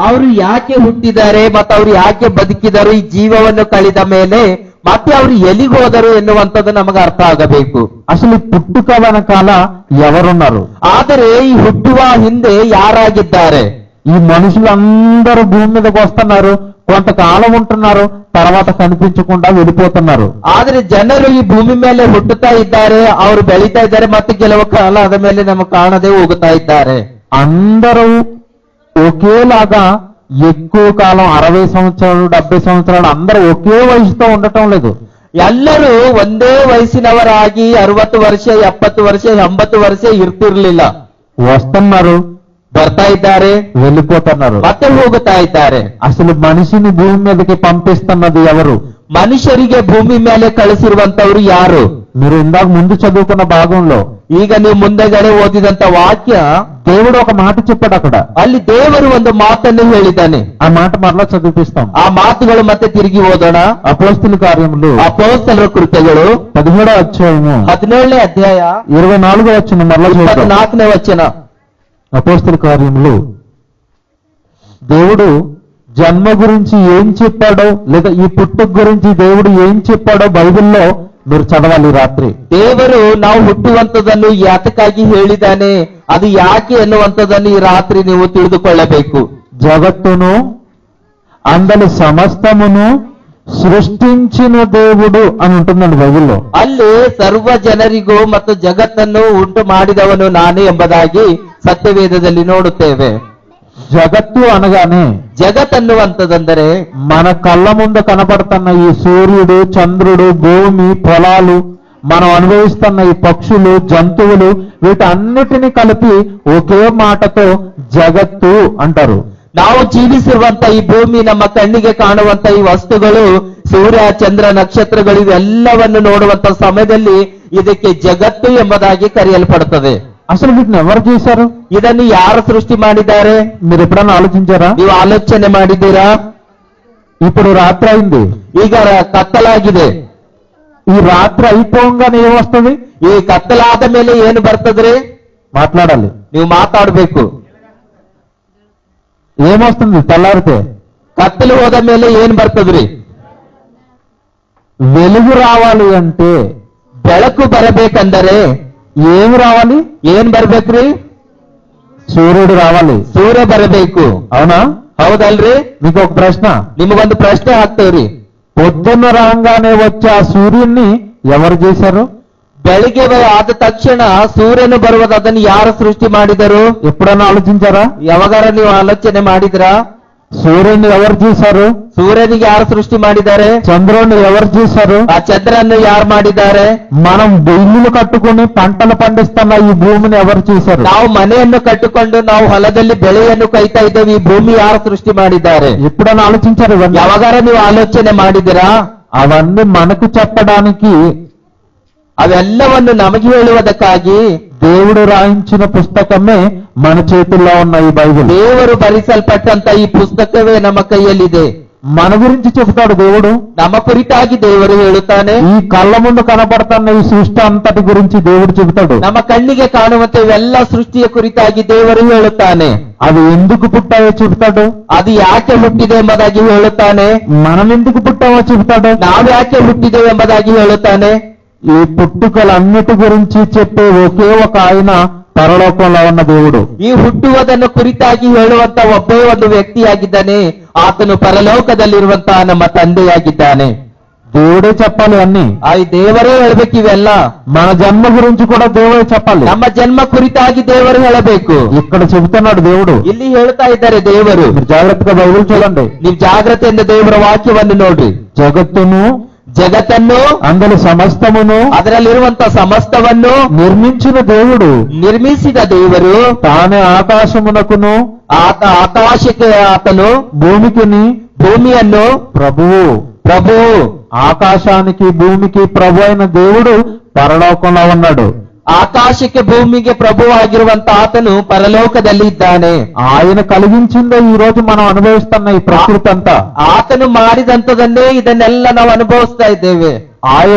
ಅವರು ಯಾಕೆ ಹುಟ್ಟಿದ್ದಾರೆ ಮತ್ತು ಅವರು ಯಾಕೆ ಬದುಕಿದರು, ಈ ಜೀವವನ್ನು ಕಳೆದ ಮೇಲೆ ಮತ್ತೆ ಅವರು ಎಲ್ಲಿಗೆ ಹೋದರು ಎನ್ನುವಂಥದ್ದು ನಮಗೆ ಅರ್ಥ ಆಗಬೇಕು. అసలు ఈ పుట్టుక వెనకాల ఎవరున్నారు? ಆದರೆ ಈ ಹುಟ್ಟುವ ಹಿಂದೆ ಯಾರಾಗಿದ್ದಾರೆ? ఈ మనుషులందరూ భూమి మీదకి వస్తున్నారు, కొంతకాలం ఉంటున్నారు, తర్వాత కనిపించకుండా వెళ్ళిపోతున్నారు. ಆದ್ರೆ ಜನರು ಈ ಭೂಮಿ ಮೇಲೆ ಹುಟ್ಟುತ್ತಾ ಇದ್ದಾರೆ, ಅವರು ಬೆಳೀತಾ ಇದ್ದಾರೆ, ಮತ್ತೆ ಕೆಲವು ಕಾಲ ಆದ ಮೇಲೆ ನಮಗೆ ಕಾಣದೆ ಹೋಗುತ್ತಾ ಇದ್ದಾರೆ. అందరూ ఒకేలాగా ఎక్కువ కాలం 60 సంవత్సరాలు 70 సంవత్సరాలు అందరూ ఒకే వయసుతో ఉండటం లేదు. ಎಲ್ಲರೂ ಒಂದೇ ವಯಸ್ಸಿನವರಾಗಿ 60 ವರ್ಷ 70 ವರ್ಷ 80 ವರ್ಷ ಇರ್ತಿರ್ಲಿಲ್ಲ. వస్తున్నారు, ಬರ್ತಾ ಇದ್ದಾರೆ, వెళ్ళిపోతున్నారు. ಮತ್ತೆ ಹೋಗುತ್ತಾ ಇದ್ದಾರೆ. అసలు మనిషిని భూమి మీదకి పంపిస్తున్నది ఎవరు? ಮನುಷ್ಯರಿಗೆ ಭೂಮಿ ಮೇಲೆ ಕಳಿಸಿರುವಂತವರು ಯಾರು? మీరు ఇందాక ముందు చదువుకున్న భాగంలో ಈಗ ನೀವು ಮುಂದೆಗಡೆ ಓದಿದಂತ ವಾಕ್ಯ, దేవుడు ఒక మాట చెప్పాడు అక్కడ. ಅಲ್ಲಿ ದೇವರು ಒಂದು ಮಾತನ್ನು ಹೇಳಿದ್ದಾನೆ. ఆ మాట మరలా చదివిస్తాం. ಆ ಮಾತುಗಳು ಮತ್ತೆ ತಿರುಗಿ ಓದೋಣ. అపోస్తలుల కార్యములు ಅಪೊಸ್ತಲರ ಕೃತ್ಯಗಳು 17వ అధ్యాయము 17ನೇ అధ్యాಯ 24వ వచనం మరలా చదువుతాం. 24ನೇ వచನ. అపోస్తలుల కార్యములు దేవుడు జన్మ గురించి ఏం చెప్పాడో, లేదా ఈ పుట్టుక గురించి దేవుడు ఏం చెప్పాడో బైబిల్లో మీరు చదవాలి రాత్రి. ದೇವರು ನಾವು ಹುಟ್ಟುವಂತದನ್ನು ಯಾತಕ್ಕಾಗಿ ಹೇಳಿದ್ದಾನೆ, ಅದು ಯಾಕೆ ಎನ್ನುವಂತದನ್ನು ಈ ರಾತ್ರಿ ನೀವು ತಿಳಿದುಕೊಳ್ಳಬೇಕು. జగత్తును అందరి సమస్తమును సృష్టించిన దేవుడు అని ఉంటుందండి బైబిల్లో. ಅಲ್ಲಿ ಸರ್ವ ಜನರಿಗೂ ಮತ್ತು ಜಗತ್ತನ್ನು ಉಂಟು ಮಾಡಿದವನು ನಾನೇ ಎಂಬುದಾಗಿ ಸತ್ಯವೇದದಲ್ಲಿ ನೋಡುತ್ತೇವೆ. జగత్తు అనగానే జగತ್ತನ್ನುವಂತదంದರೆ మన కళ్ళ ముందు కనపడుతున్న ఈ సూర్యుడు, చంద్రుడు, భూమి, పొలాలు, మనం అనుభవిస్తున్న ఈ పక్షులు, జంతువులు, వీటన్నిటిని కలిపి ఒకే మాటతో జగత్తు అంటారు. ನಾವು ಜೀವಿಸಿರುವಂತ ಈ ಭೂಮಿ, ನಮ್ಮ ಕಣ್ಣಿಗೆ ಕಾಣುವಂತ ಈ ವಸ್ತುಗಳು, ಸೂರ್ಯ, ಚಂದ್ರ, ನಕ್ಷತ್ರಗಳು, ಇವೆಲ್ಲವನ್ನು ನೋಡುವಂತ ಸಮಯದಲ್ಲಿ ಇದಕ್ಕೆ ಜಗತ್ತು ಎಂಬುದಾಗಿ ಕರೆಯಲ್ಪಡುತ್ತದೆ. అసలు వీటిని ఎవరు చేశారు? ಇದನ್ನು ಯಾರು ಸೃಷ್ಟಿ ಮಾಡಿದ್ದಾರೆ? మీరు ఎప్పుడన్నా ఆలోచించారా? ನೀವು ಆಲೋಚನೆ ಮಾಡಿದ್ದೀರಾ? ఇప్పుడు రాత్రి అయింది, ಈಗ ಕತ್ತಲಾಗಿದೆ. ఈ రాత్రి అయిపోగానే ఏమొస్తుంది? ಈ ಕತ್ತಲಾದ ಮೇಲೆ ಏನು ಬರ್ತದ್ರಿ? మాట్లాడాలి, ನೀವು ಮಾತಾಡಬೇಕು. ఏమొస్తుంది తెల్లారితే? ಕತ್ತಲು ಹೋದ ಮೇಲೆ ಏನ್ ಬರ್ತದ್ರಿ? వెలుగు రావాలి అంటే ಬೆಳಕು ಬರಬೇಕಂದರೆ ఏమి రావాలి? ಏನ್ ಬರ್ಬೇಕ್ರಿ? సూర్యుడు రావాలి, ಸೂರ್ಯ ಬರಬೇಕು. అవునా? ಹೌದಲ್ರಿ? మీకు ఒక ప్రశ్న, ನಿಮಗೊಂದು ಪ್ರಶ್ನೆ ಹಾಕ್ತೇವ್ರಿ. పొద్దున్న రాగానే వచ్చే ఆ సూర్యుడిని ఎవరు చేశారు? ಬೆಳಿಗ್ಗೆ ಆದ ತಕ್ಷಣ ಸೂರ್ಯನು ಬರುವುದು, ಅದನ್ನು ಯಾರು ಸೃಷ್ಟಿ ಮಾಡಿದರು? ఎప్పుడన్నా ఆలోచించారా? ಯಾವಾಗಾರ ನೀವು ಆಲೋಚನೆ ಮಾಡಿದ್ರಾ? సూర్యుని ఎవరు చేశారు? ಸೂರ್ಯನಿಗೆ ಯಾರು ಸೃಷ್ಟಿ ಮಾಡಿದ್ದಾರೆ? చంద్రుడిని ఎవరు చేశారు? ಆ ಚಂದ್ರನ್ನು ಯಾರು ಮಾಡಿದ್ದಾರೆ? మనం ఇల్లులు కట్టుకుని పంటలు పండిస్తున్న ఈ భూమిని ఎవరు చేశారు? ನಾವು ಮನೆಯನ್ನು ಕಟ್ಟಿಕೊಂಡು ನಾವು ಹೊಲದಲ್ಲಿ ಬೆಳೆಯನ್ನು ಕೈತಾ ಇದ್ದೇವೆ, ಈ ಭೂಮಿ ಯಾರು ಸೃಷ್ಟಿ ಮಾಡಿದ್ದಾರೆ? ఎప్పుడన్నా ఆలోచించారు ఇవన్నీ? ಯಾವಾಗಾರ ನೀವು ಆಲೋಚನೆ ಮಾಡಿದಿರಾ? అవన్నీ మనకు చెప్పడానికి, ಅವೆಲ್ಲವನ್ನು ನಮಗೆ ಹೇಳುವುದಕ್ಕಾಗಿ దేవుడు రాయించిన పుస్తకమే మన చేతుల్లో ఉన్న ఈ బైబిల్. ದೇವರು ಬರೆಸಲ್ಪಟ್ಟಂತ ಈ ಪುಸ್ತಕವೇ ನಮ್ಮ ಕೈಯಲ್ಲಿದೆ. మన గురించి చెబుతాడు దేవుడు. ನಮ್ಮ ಕುರಿತಾಗಿ ದೇವರು ಹೇಳುತ್ತಾನೆ. ఈ కళ్ళ ముందు కనపడుతున్న ఈ సృష్టి అంతటి గురించి దేవుడు చెబుతాడు. ನಮ್ಮ ಕಣ್ಣಿಗೆ ಕಾಣುವಂತೆ ಇವೆಲ್ಲ ಸೃಷ್ಟಿಯ ಕುರಿತಾಗಿ ದೇವರು ಹೇಳುತ್ತಾನೆ. అది ఎందుకు పుట్టాయో చెబుతాడు. ಅದು ಯಾಕೆ ಹುಟ್ಟಿದೆ ಎಂಬುದಾಗಿ ಹೇಳುತ್ತಾನೆ. మనం ఎందుకు పుట్టామో చెబుతాడు. ನಾವು ಯಾಕೆ ಹುಟ್ಟಿದ್ದೇವೆ ಎಂಬುದಾಗಿ ಹೇಳುತ್ತಾನೆ. ఈ పుట్టుకలన్నిటి గురించి చెప్పే ఒకే ఒక ఆయన పరలోకంలో ఉన్న దేవుడు. ಈ ಹುಟ್ಟುವುದನ್ನು ಕುರಿತಾಗಿ ಹೇಳುವಂತ ಒಬ್ಬೇ ಒಂದು ವ್ಯಕ್ತಿಯಾಗಿದ್ದಾನೆ. ಆತನು ಪರಲೋಕದಲ್ಲಿರುವಂತಹ ನಮ್ಮ ತಂದೆಯಾಗಿದ್ದಾನೆ. దేవుడే చెప్పాలి అన్ని. ಆ ದೇವರೇ ಹೇಳ್ಬೇಕು ಇವೆಲ್ಲ. మన జన్మ గురించి కూడా దేవుడే చెప్పాలి. ನಮ್ಮ ಜನ್ಮ ಕುರಿತಾಗಿ ದೇವರು ಹೇಳಬೇಕು. ఇక్కడ చెబుతున్నాడు దేవుడు. ಇಲ್ಲಿ ಹೇಳ್ತಾ ಇದ್ದಾರೆ ದೇವರು. మీరు జాగ్రత్తగా బైబిల్ చూడండి. ನೀವು ಜಾಗ್ರತೆಯಿಂದ ದೇವರ ವಾಕ್ಯವನ್ನು ನೋಡ್ರಿ. జగత్తును, ಜಗತ್ತನ್ನು, అందరి సమస్తమును, ಅದರಲ್ಲಿರುವಂತ ಸಮಸ್ತವನ್ನು నిర్మించిన దేవుడు, ನಿರ್ಮಿಸಿದ ದೇವರು, తానే ఆకాశమునకును, ಆಕಾಶಕ್ಕೆ ಆತನು, భూమికిని, ಭೂಮಿಯನ್ನು ప్రభువు. ఆకాశానికి భూమికి ప్రభు అయిన దేవుడు పరలోకంలో ఉన్నాడు. ಆಕಾಶಕ್ಕೆ ಭೂಮಿಗೆ ಪ್ರಭುವಾಗಿರುವಂತ ಆತನು ಪರಲೋಕದಲ್ಲಿ ಇದ್ದಾನೆ. ఆయన కలిగించిందే ఈ రోజు మనం అనుభవిస్తున్న ఈ ప్రకృతి అంతా. ಆತನು ಮಾಡಿದಂತದನ್ನೇ ಇದನ್ನೆಲ್ಲ ನಾವು ಅನುಭವಿಸ್ತಾ ಇದ್ದೇವೆ.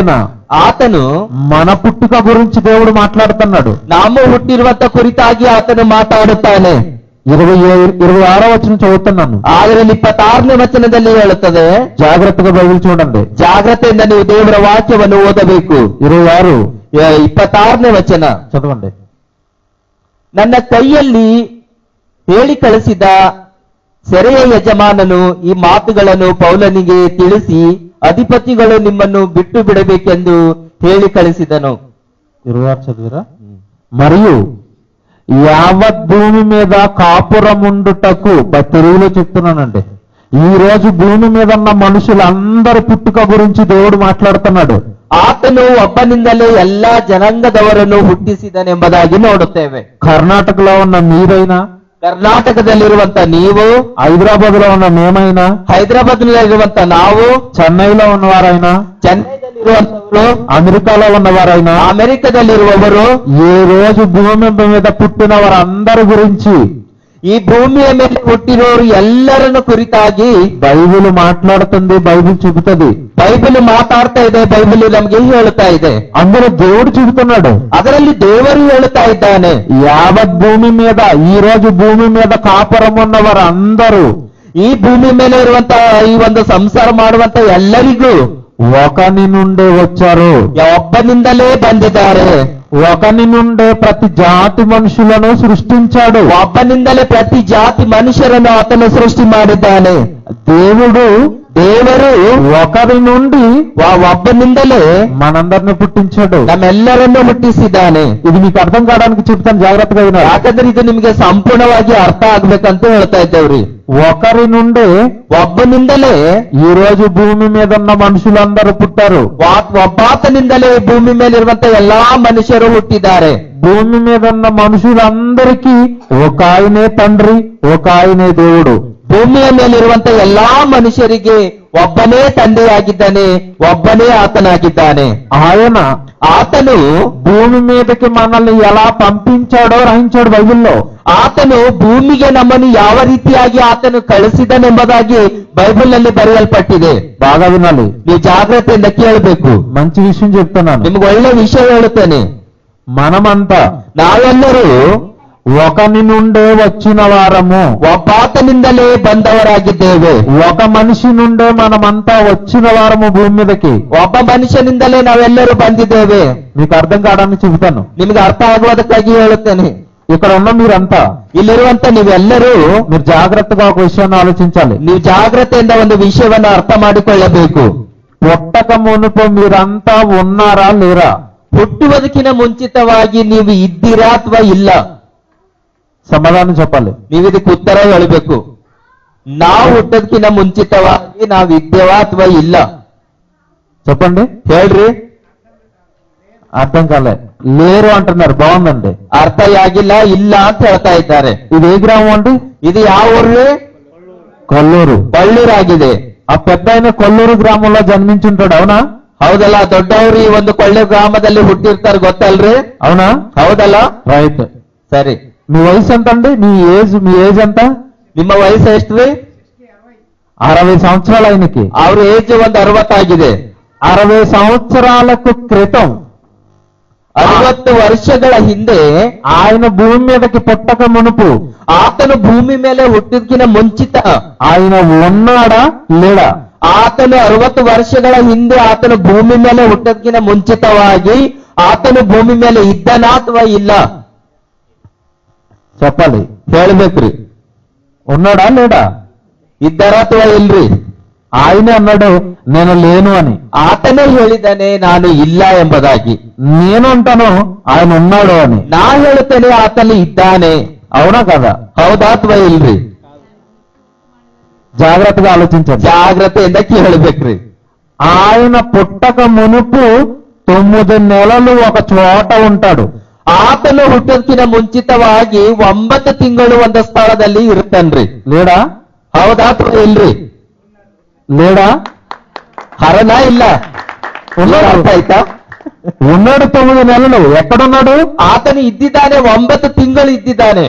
ಆತನು మన పుట్టుక గురించి దేవుడు మాట్లాడుతున్నాడు. ನಾವು ಹುಟ್ಟಿರುವಂತ ಕುರಿತಾಗಿ ಆತನು ಮಾತಾಡುತ್ತಾನೆ. 26వ వచనం చదువుతున్నాను. ಆದರೆ 26ನೇ ವಚನದಲ್ಲಿ ಹೇಳುತ್ತದೆ, జాగ్రత్తగా బైబిల్ చూడండి. ಜಾಗ್ರತೆಯಿಂದ ನೀವು ದೇವರ ವಾಕ್ಯವನ್ನು ಓದಬೇಕು. 26ನೇ ವಚನ చదవండి. ನನ್ನ ಕೈಯಲ್ಲಿ ಹೇಳಿ ಕಳಿಸಿದ ಸೆರೆಯ ಯಜಮಾನನು ಈ ಮಾತುಗಳನ್ನು ಪೌಲನಿಗೆ ತಿಳಿಸಿ, ಅಧಿಪತಿಗಳು ನಿಮ್ಮನ್ನು ಬಿಟ್ಟು ಬಿಡಬೇಕೆಂದು ಹೇಳಿ కలిసిదను. 26 చదివిరా? మరియు యావత్ భూమి మీద కాపురముండుటకు తెలుగులో చెప్తున్నానండి. ఈ రోజు భూమి మీద ఉన్న మనుషులందరి పుట్టుక గురించి దేవుడు మాట్లాడుతున్నాడు. ಆತನು ಒಬ್ಬನಿಂದಲೇ ಎಲ್ಲಾ ಜನಾಂಗದವರನ್ನು ಹುಟ್ಟಿಸಿದನೆಂಬುದಾಗಿ ನೋಡುತ್ತೇವೆ. ಕರ್ನಾಟಕలో ఉన్న మీరైనా, ಕರ್ನಾಟಕದಲ್ಲಿರುವಂತ ನೀವು, హైదరాబాద్ లో ఉన్న మేమైనా, ಹೈದರಾಬಾದ್ ನಲ್ಲಿರುವಂತ ನಾವು, చెన్నైలో ఉన్నవారైనా, ಚೆನ್ನೈದಲ್ಲಿರುವಂತವರು, అమెరికాలో ఉన్నవారైనా, ಅಮೆರಿಕದಲ್ಲಿರುವವರು, ఏ రోజు భూమి మీద పుట్టిన వారందరి గురించి, ಈ ಭೂಮಿಯ ಮೇಲೆ ಹುಟ್ಟಿರೋರು ಎಲ್ಲರನ್ನು ಕುರಿತಾಗಿ బైబిల్ మాట్లాడుతుంది, బైబిల్ చెబుతుంది. ಬೈಬಲ್ ಮಾತಾಡ್ತಾ ಇದೆ, ಬೈಬಲ್ ನಮ್ಗೆ ಹೇಳುತ್ತಾ ಇದೆ. అందరూ దేవుడు చెబుతున్నాడు, ಅದರಲ್ಲಿ ದೇವರು ಹೇಳುತ್ತಾ ಇದ್ದಾನೆ. యావత్ భూమి మీద, ఈ రోజు భూమి మీద కాపురం ఉన్న వారందరూ, ಈ ಭೂಮಿ ಮೇಲೆ ಇರುವಂತ ಈ ಒಂದು ಸಂಸಾರ ಮಾಡುವಂತ ಎಲ್ಲರಿಗೂ ఒకని నుండే వచ్చారు, ಒಬ್ಬನಿಂದಲೇ ಬಂದಿದ್ದಾರೆ. ఒకని నుండే ప్రతి జాతి మనుషులను సృష్టించాడు. ಒಬ್ಬನಿಂದಲೇ ಪ್ರತಿ ಜಾತಿ ಮನುಷ್ಯರನ್ನು ಆತನು ಸೃಷ್ಟಿ ಮಾಡಿದ್ದಾನೆ. ದೇವರು ఒకరి నుండి ಒಬ್ಬನಿಂದಲೇ మనందరిని పుట్టించాడు, ನಮ್ಮೆಲ್ಲರನ್ನು ಹುಟ್ಟಿಸಿದ್ದಾನೆ. ఇది మీకు అర్థం కావడానికి చెప్తాను, జాగ్రత్తగా వినాలి. ಯಾಕಂದ್ರೆ ಇದು ನಿಮಗೆ ಸಂಪೂರ್ಣವಾಗಿ ಅರ್ಥ ಆಗ್ಬೇಕಂತ ಹೇಳ್ತಾ ಇದ್ದೇವ್ರಿ. ఒకరి నుండే, ಒಬ್ಬನಿಂದಲೇ ఈ రోజు భూమి మీద ఉన్న మనుషులందరూ పుట్టారు. ಒಬ್ಬಾತನಿಂದಲೇ ಭೂಮಿ ಮೇಲೆ ಇರುವಂತ ಎಲ್ಲಾ ಮನುಷ್ಯರು ಹುಟ್ಟಿದ್ದಾರೆ. భూమి మీద ఉన్న మనుషులందరికీ ఒక ఆయనే తండ్రి, ఒక ఆయనే దేవుడు. ಭೂಮಿಯ ಮೇಲಿರುವಂತ ಎಲ್ಲಾ ಮನುಷ್ಯರಿಗೆ ಒಬ್ಬನೇ ತಂದೆಯಾಗಿದ್ದಾನೆ, ಒಬ್ಬನೇ ಆತನಾಗಿದ್ದಾನೆ. ఆతను భూమి మీదకి మనల్ని ఎలా పంపించాడో రాయించాడు బైబిల్లో. ಆತನು ಭೂಮಿಗೆ ನಮ್ಮನ್ನು ಯಾವ ರೀತಿಯಾಗಿ ಆತನು ಕಳಿಸಿದನೆಂಬುದಾಗಿ ಬೈಬಲ್ ನಲ್ಲಿ ಬರೆಯಲ್ಪಟ್ಟಿದೆ. బాగా వినాలి, ನೀವು ಜಾಗ್ರತೆಯಿಂದ ಕೇಳಬೇಕು. మంచి విషయం చెప్తున్నాను, ನಿಮ್ಗೆ ಒಳ್ಳೆ ವಿಷಯ ಹೇಳುತ್ತೇನೆ. మనమంతా, ನಾವೆಲ್ಲರೂ ఒకని నుండే వచ్చిన వారము, ಒಬ್ಬಾತನಿಂದಲೇ ಬಂದವರಾಗಿದ್ದೇವೆ. ఒక మనిషి నుండే మనమంతా వచ్చిన వారము భూమి మీదకి. ಒಬ್ಬ ಮನುಷ್ಯನಿಂದಲೇ ನಾವೆಲ್ಲರೂ ಬಂದಿದ್ದೇವೆ. మీకు అర్థం కావడానికి చెబుతాను, ನಿಮ್ಗೆ ಅರ್ಥ ಆಗುವುದಕ್ಕಾಗಿ ಹೇಳುತ್ತೇನೆ. ఇక్కడ ఉన్న మీరంతా, ಇಲ್ಲಿರುವಂತ ನೀವೆಲ್ಲರೂ మీరు జాగ్రత్తగా ఒక విషయాన్ని ఆలోచించాలి. ನೀವು ಜಾಗ್ರತೆಯಿಂದ ಒಂದು ವಿಷಯವನ್ನು ಅರ್ಥ ಮಾಡಿಕೊಳ್ಳಬೇಕು. పుట్టక మునుపు మీరంతా ఉన్నారా లేరా? ಹುಟ್ಟುವುದಕ್ಕಿಂತ ಮುಂಚಿತವಾಗಿ ನೀವು ಇದ್ದೀರಾ ಅಥವಾ ಇಲ್ಲ? సమాధానం చెప్పాలి. ನೀವು ಇದಕ್ಕೆ ಉತ್ತರ ಹೇಳಬೇಕು. ನಾವು ಹುಟ್ಟೋದಕ್ಕಿಂತ ಮುಂಚಿತವಾಗಿ ನಾವು ಇದ್ದೇವಾ ಅಥವಾ ಇಲ್ಲ? చెప్పండి, ಹೇಳ್ರಿ. అర్థం కాలే, లేరు అంటున్నారు. బాగుందండి, ಅರ್ಥ ಆಗಿಲ್ಲ, ಇಲ್ಲ ಅಂತ ಹೇಳ್ತಾ ಇದ್ದಾರೆ. ఇది ఏ గ్రామం అండి? ಇದು ಯಾವ ಊರು? కొల్లూరు. ಕೊಳ್ಳೂರಾಗಿದೆ. ఆ పెద్ద ఆయన కొల్లూరు గ్రామంలో జన్మించుంటాడు, అవునా? ಹೌದಲ್ಲ? ದೊಡ್ಡವರು ಈ ಒಂದು ಕೊಳ್ಳೆ ಗ್ರಾಮದಲ್ಲಿ ಹುಟ್ಟಿರ್ತಾರೆ, ಗೊತ್ತಲ್ರಿ? అవునా? ಹೌದಲ್ಲ? రైట్. ಸರಿ. మీ వయసు ఎంత అండి? మీ ఏజ్ ఎంత? ನಿಮ್ಮ ವಯಸ್ಸು ಎಷ್ಟ್ರಿ? 60 సంవత్సరాలు ఆయనకి. ಅವ್ರ ಏಜ್ ಒಂದು 60 ಆಗಿದೆ. 60 సంవత్సరాలకు క్రితం, 60 ವರ್ಷಗಳ ಹಿಂದೆ ఆయన భూమి మీదకి పుట్టక మునుపు, ಆತನು ಭೂಮಿ ಮೇಲೆ ಹುಟ್ಟಿದ್ಕಿನ ಮುಂಚಿತ ఆయన ఉన్నాడా లేడా? ಆತನು 60 ವರ್ಷಗಳ ಹಿಂದೆ ಆತನು ಭೂಮಿ ಮೇಲೆ ಹುಟ್ಟೋದಕ್ಕಿಂತ ಮುಂಚಿತವಾಗಿ ಆತನು ಭೂಮಿ ಮೇಲೆ ಇದ್ದನಾ ಅಥವಾ ಇಲ್ಲ? చెప్పాలి, ಹೇಳ್ಬೇಕ್ರಿ. ఉన్నాడా లేడా? ಇದ್ದಾರಾ ಅಥವಾ ಇಲ್ರಿ? ఆయనే అన్నాడు నేను లేను అని. ಆತನೇ ಹೇಳಿದ್ದಾನೆ ನಾನು ಇಲ್ಲ ಎಂಬುದಾಗಿ. నేను అంటాను ఆయన ఉన్నాడు అని. ನಾ ಹೇಳುತ್ತೇನೆ ಆತನು ಇದ್ದಾನೆ. అవునా కదా? ಹೌದಾ ಅಥವಾ ಇಲ್ರಿ? జాగ్రత్తగా ఆలోచించండి, ಜಾಗ್ರತೆಯಿಂದ ಕೇಳಬೇಕ್ರಿ. ఆయన పుట్టక మునుపు 9 నెలలు ఒక చోట ఉంటాడు. ಆತನು ಹುಟ್ಟೋದಕ್ಕಿಂತ ಮುಂಚಿತವಾಗಿ 9 ತಿಂಗಳು ಒಂದು ಸ್ಥಳದಲ್ಲಿ ಇರುತ್ತಾನ್ರಿ. లేడా? ಹೌದಾ ಅಥವಾ ಇಲ್ರಿ? లేడా? ಹರನ ಇಲ್ಲ? ಅರ್ಥ ಆಯ್ತಾ? ఉన్నాడు 9 నెలలు. ఎక్కడున్నాడు? ಆತನು ಇದ್ದಿದ್ದಾನೆ, 9 ತಿಂಗಳು ಇದ್ದಿದ್ದಾನೆ.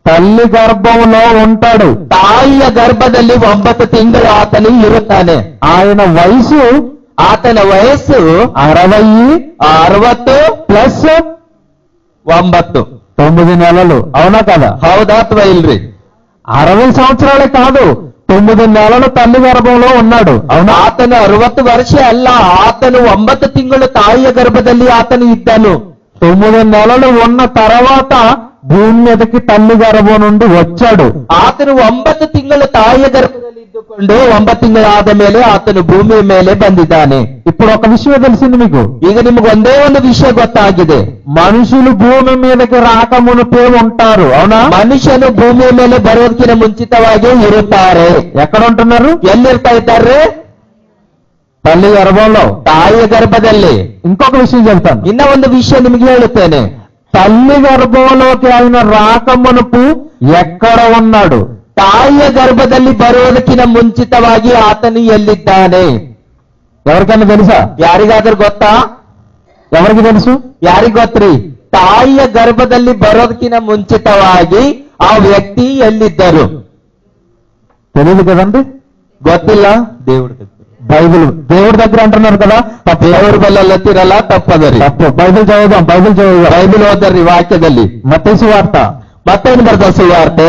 తల్లి గర్భంలో ఉంటాడు. ತಾಯಿಯ ಗರ್ಭದಲ್ಲಿ 9 ತಿಂಗಳು ಆತನು ಇರುತ್ತಾನೆ. ఆయన వయసు, ಆತನ ವಯಸ್ಸು 60 ಪ್ಲಸ್ 9 9 నెలలు. అవునా కదా? ಹೌದಾ ಅಥವಾ ಇಲ್ರಿ? 60 సంవత్సరాలే కాదు, 9 నెలలు తల్లి గర్భంలో ఉన్నాడు. అవునా? ಆತನು 60 ವರ್ಷ ಅಲ್ಲ, ಆತನು 9 ತಿಂಗಳು ತಾಯಿಯ ಗರ್ಭದಲ್ಲಿ ಆತನು ಇದ್ದನು. 9 నెలలు ఉన్న తర్వాత భూమి మీదకి తల్లి గర్భం నుండి వచ్చాడు. ಆತನು 9 ತಿಂಗಳು ತಾಯಿಯ ಗರ್ಭದಲ್ಲಿ ಇದ್ದುಕೊಂಡು 9 ತಿಂಗಳಾದ ಮೇಲೆ ಆತನು ಭೂಮಿಯ ಮೇಲೆ ಬಂದಿದ್ದಾನೆ. ఇప్పుడు ఒక విషయం తెలిసింది మీకు. ಈಗ ನಿಮ್ಗೆ ಒಂದೇ ಒಂದು ವಿಷಯ ಗೊತ್ತಾಗಿದೆ. మనుషులు భూమి మీదకి రాక మునుపే ఉంటారు. అవునా? ಮನುಷ್ಯನು ಭೂಮಿಯ ಮೇಲೆ ಬರೋದಕ್ಕಿಂತ ಮುಂಚಿತವಾಗಿ ಇರುತ್ತಾರೆ. ఎక్కడ ఉంటున్నారు? ಎಲ್ಲಿರ್ತಾ ಇದ್ದಾರೆ? తల్లి గర్భంలో. ತಾಯಿಯ ಗರ್ಭದಲ್ಲಿ. ఇంకొక విషయం చెప్తాను. ಇನ್ನ ಒಂದು ವಿಷಯ ನಿಮಗೆ ಹೇಳುತ್ತೇನೆ. తల్లి గర్భంలోకి ఆయన రాక మునుపు ఎక్కడ ఉన్నాడు? ತಾಯಿಯ ಗರ್ಭದಲ್ಲಿ ಬರೋದಕ್ಕಿಂತ ಮುಂಚಿತವಾಗಿ ಆತನು ಎಲ್ಲಿದ್ದಾನೆ? ఎవరికైనా తెలుసా? ಯಾರಿಗಾದ್ರೂ ಗೊತ್ತಾ? ఎవరికి తెలుసు? ಯಾರಿಗ್ ಗೊತ್ತ್ರಿ? ತಾಯಿಯ ಗರ್ಭದಲ್ಲಿ ಬರೋದಕ್ಕಿಂತ ಮುಂಚಿತವಾಗಿ ಆ ವ್ಯಕ್ತಿ ಎಲ್ಲಿದ್ದರು? తెలియదు కదండి. ಗೊತ್ತಿಲ್ಲ. దేవుడు బైబిల్ దేవుడి దగ్గర అంటున్నారు కదా, ದೇವ್ರ ಬಲ್ಲತ್ತಿರಲ್ಲ, ತಪ್ಪದರಿ. తప్పు. బైబిల్ చదువుదాం. ಬೈಬಲ್ ಓದರ್ರಿ ವಾಕ್ಯದಲ್ಲಿ. మత్తయి సువార్త ಮತ್ತೇನು ಬರ್ದ ಸುವಾರ್ತೆ?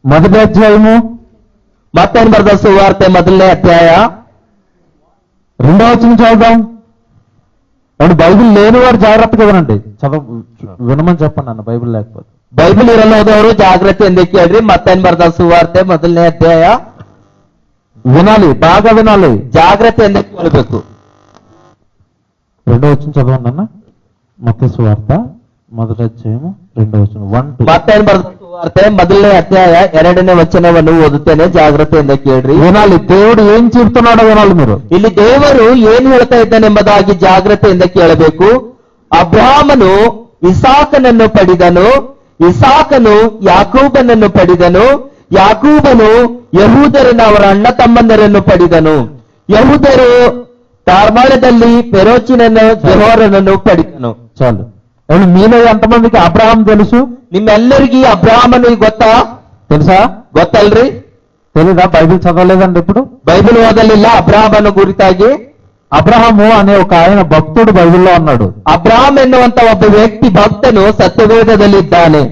మొదటి అధ్యాయము. ಮತ್ತೇನು ಬರ್ದ ಸುವಾರ್ತೆ? ಮೊದಲನೇ ಅಧ್ಯಾಯ 2వ వచనం చదువుదాం. వాడు బైబిల్ లేని వాడు జాగ్రత్తగా వినండి. వినమని చెప్పండి అన్న, బైబిల్ లేకపోతే. ಬೈಬಲ್ ಇರಲ್ಲೋದವರು ಜಾಗ್ರತೆಯಿಂದ ಕೇಳ್ರಿ. ಮತ್ತೇನು ಬರ್ದ ಸುವಾರ್ತೆ? ಮೊದಲನೇ ಅಧ್ಯಾಯ. వినాలి, బాగా వినాలి, ಜಾಗ್ರತೆಯಿಂದ ಕೇಳಬೇಕು. 2వ వచనం చదవండి అన్న. మత్తయి సువార్త మొదటి అధ్యాయము 2వ వచనం. 1 ಮತ್ತೇನು ಬರ್ದ ಸುವಾರ್ತೆ? ಮೊದಲನೇ ಅಧ್ಯಾಯ 2ನೇ ವಚನವನ್ನು ಓದುತ್ತೇನೆ, ಜಾಗ್ರತೆಯಿಂದ ಕೇಳ್ರಿ. వినాలి. దేవుడు ఏం చెప్తున్నాడో వినాలి మీరు. ಇಲ್ಲಿ ದೇವರು ಏನು ಹೇಳ್ತಾ ಇದ್ದಾನೆಂಬುದಾಗಿ ಜಾಗ್ರತೆಯಿಂದ ಕೇಳಬೇಕು. ಅಬ್ರಾಮನು ಇಸಾಕನನ್ನು ಪಡೆದನು, ಇಸಾಕನು ಯಾಕೂಬನನ್ನು ಪಡೆದನು, ಯಾಕೂಬನು ಯಹೂದರನ್ನು ಅವರ ಅಣ್ಣ ತಮ್ಮಂದರನ್ನು ಪಡೆದನು, ಯಹೂದರು ತಾರ್ಮಾಳದಲ್ಲಿ ಫೆರೋಚಿನನ್ನು ಜೆಹೋರನನ್ನು ಪಡೆದನು. చాలు. ఎవరు మీలో ఎంతమందికి అబ్రహాం తెలుసు? ನಿಮ್ಮೆಲ್ಲರಿಗೂ ಅಬ್ರಾಮನು ಗೊತ್ತಾ? తెలుసా? ಗೊತ್ತಲ್ರಿ? తెలీదా? బైబిల్ చదవలేదండి ఇప్పుడు. ಬೈಬಲ್ ಓದಲಿಲ್ಲ ಅಬ್ರಾಮನ ಕುರಿತಾಗಿ? అబ్రహాము అనే ఒక ఆయన భక్తుడు బైబిల్లో ఉన్నాడు. ಅಬ್ರಾಮ್ ಎನ್ನುವಂತ ಒಬ್ಬ ವ್ಯಕ್ತಿ ಭಕ್ತನು ಸತ್ಯವೇದದಲ್ಲಿದ್ದಾನೆ.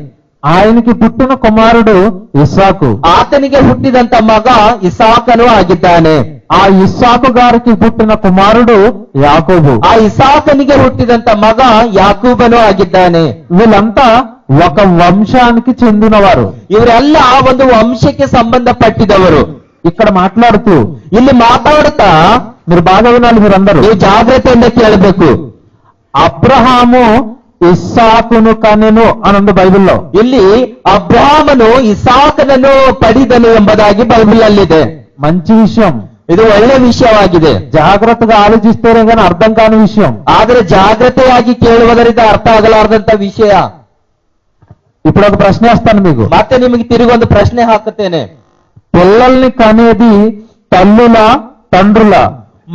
ఆయనకి పుట్టిన కుమారుడు ఇస్సాకు. ಆತನಿಗೆ ಹುಟ್ಟಿದಂತ ಮಗ ಇಸಾಕನು ಆಗಿದ್ದಾನೆ. ఆ ఇస్సాకు గారికి పుట్టిన కుమారుడు యాకోబు. ಆ ಇಸಾಕನಿಗೆ ಹುಟ್ಟಿದಂತ ಮಗ ಯಾಕೂಬನು ಆಗಿದ್ದಾನೆ. వీళ్ళంతా ఒక వంశానికి చెందినవారు. ಇವರೆಲ್ಲ ಒಂದು ವಂಶಕ್ಕೆ ಸಂಬಂಧಪಟ್ಟಿದವರು. ఇక్కడ మాట్లాడుతూ ಇಲ್ಲಿ ಮಾತಾಡುತ್ತಾ మీరు బాగా వినాలి మీరందరూ. ನೀವು ಜಾಗ್ರತೆಯಿಂದ ಕೇಳಬೇಕು. అబ్రహాము ఇస్సాకును కనెను అని ఉంది బైబిల్లో. ಇಲ್ಲಿ ಅಬ್ರಾಮನು ಇಸಾಕನನ್ನು ಪಡೆದನು ಎಂಬುದಾಗಿ ಬೈಬಲ್ ಅಲ್ಲಿದೆ. మంచి విషయం. ಇದು ಒಳ್ಳೆ ವಿಷಯವಾಗಿದೆ. జాగ్రత్తగా ఆలోచిస్తేనే కానీ అర్థం కాని విషయం. ಆದರೆ ಜಾಗ್ರತೆಯಾಗಿ ಕೇಳುವುದರಿಂದ ಅರ್ಥ ಆಗಲಾರದಂತ ವಿಷಯ. ఇప్పుడు ఒక ప్రశ్న వేస్తాను మీకు. ಮತ್ತೆ ನಿಮಗೆ ತಿರುಗೊಂದು ಪ್ರಶ್ನೆ ಹಾಕುತ್ತೇನೆ. పిల్లల్ని కనేది తల్లుల తండ్రుల?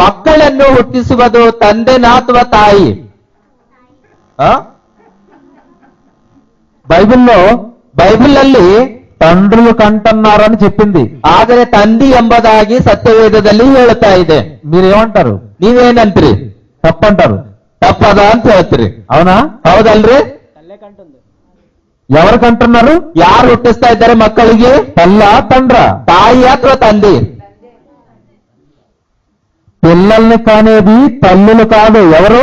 ಮಕ್ಕಳನ್ನು ಹುಟ್ಟಿಸುವುದು ತಂದೆನಾ ಅಥವಾ ತಾಯಿ? ಬೈಬಲ್ ಅಲ್ಲಿ తండ్రులు కంటున్నారని చెప్పింది. ಆದರೆ ತಂದೆ ಎಂಬುದಾಗಿ ಸತ್ಯವೇದದಲ್ಲಿ ಹೇಳುತ್ತಾ ಇದೆ. మీరేమంటారు? ನೀವೇನಂತ್ರಿ? తప్పంటారు. ತಪ್ಪದ ಅಂತ ಹೇಳ್ತೀರಿ. అవునా? ಹೌದಲ್ರಿ? ఎవరు కంటున్నారు? ಯಾರು ಹುಟ್ಟಿಸ್ತಾ ಇದ್ದಾರೆ ಮಕ್ಕಳಿಗೆ? తల్ల తండ్ర? ತಾಯಿ ಅಥವಾ ತಂದೆ? పిల్లల్ని కానేది తల్లులు కాదు. ఎవరు?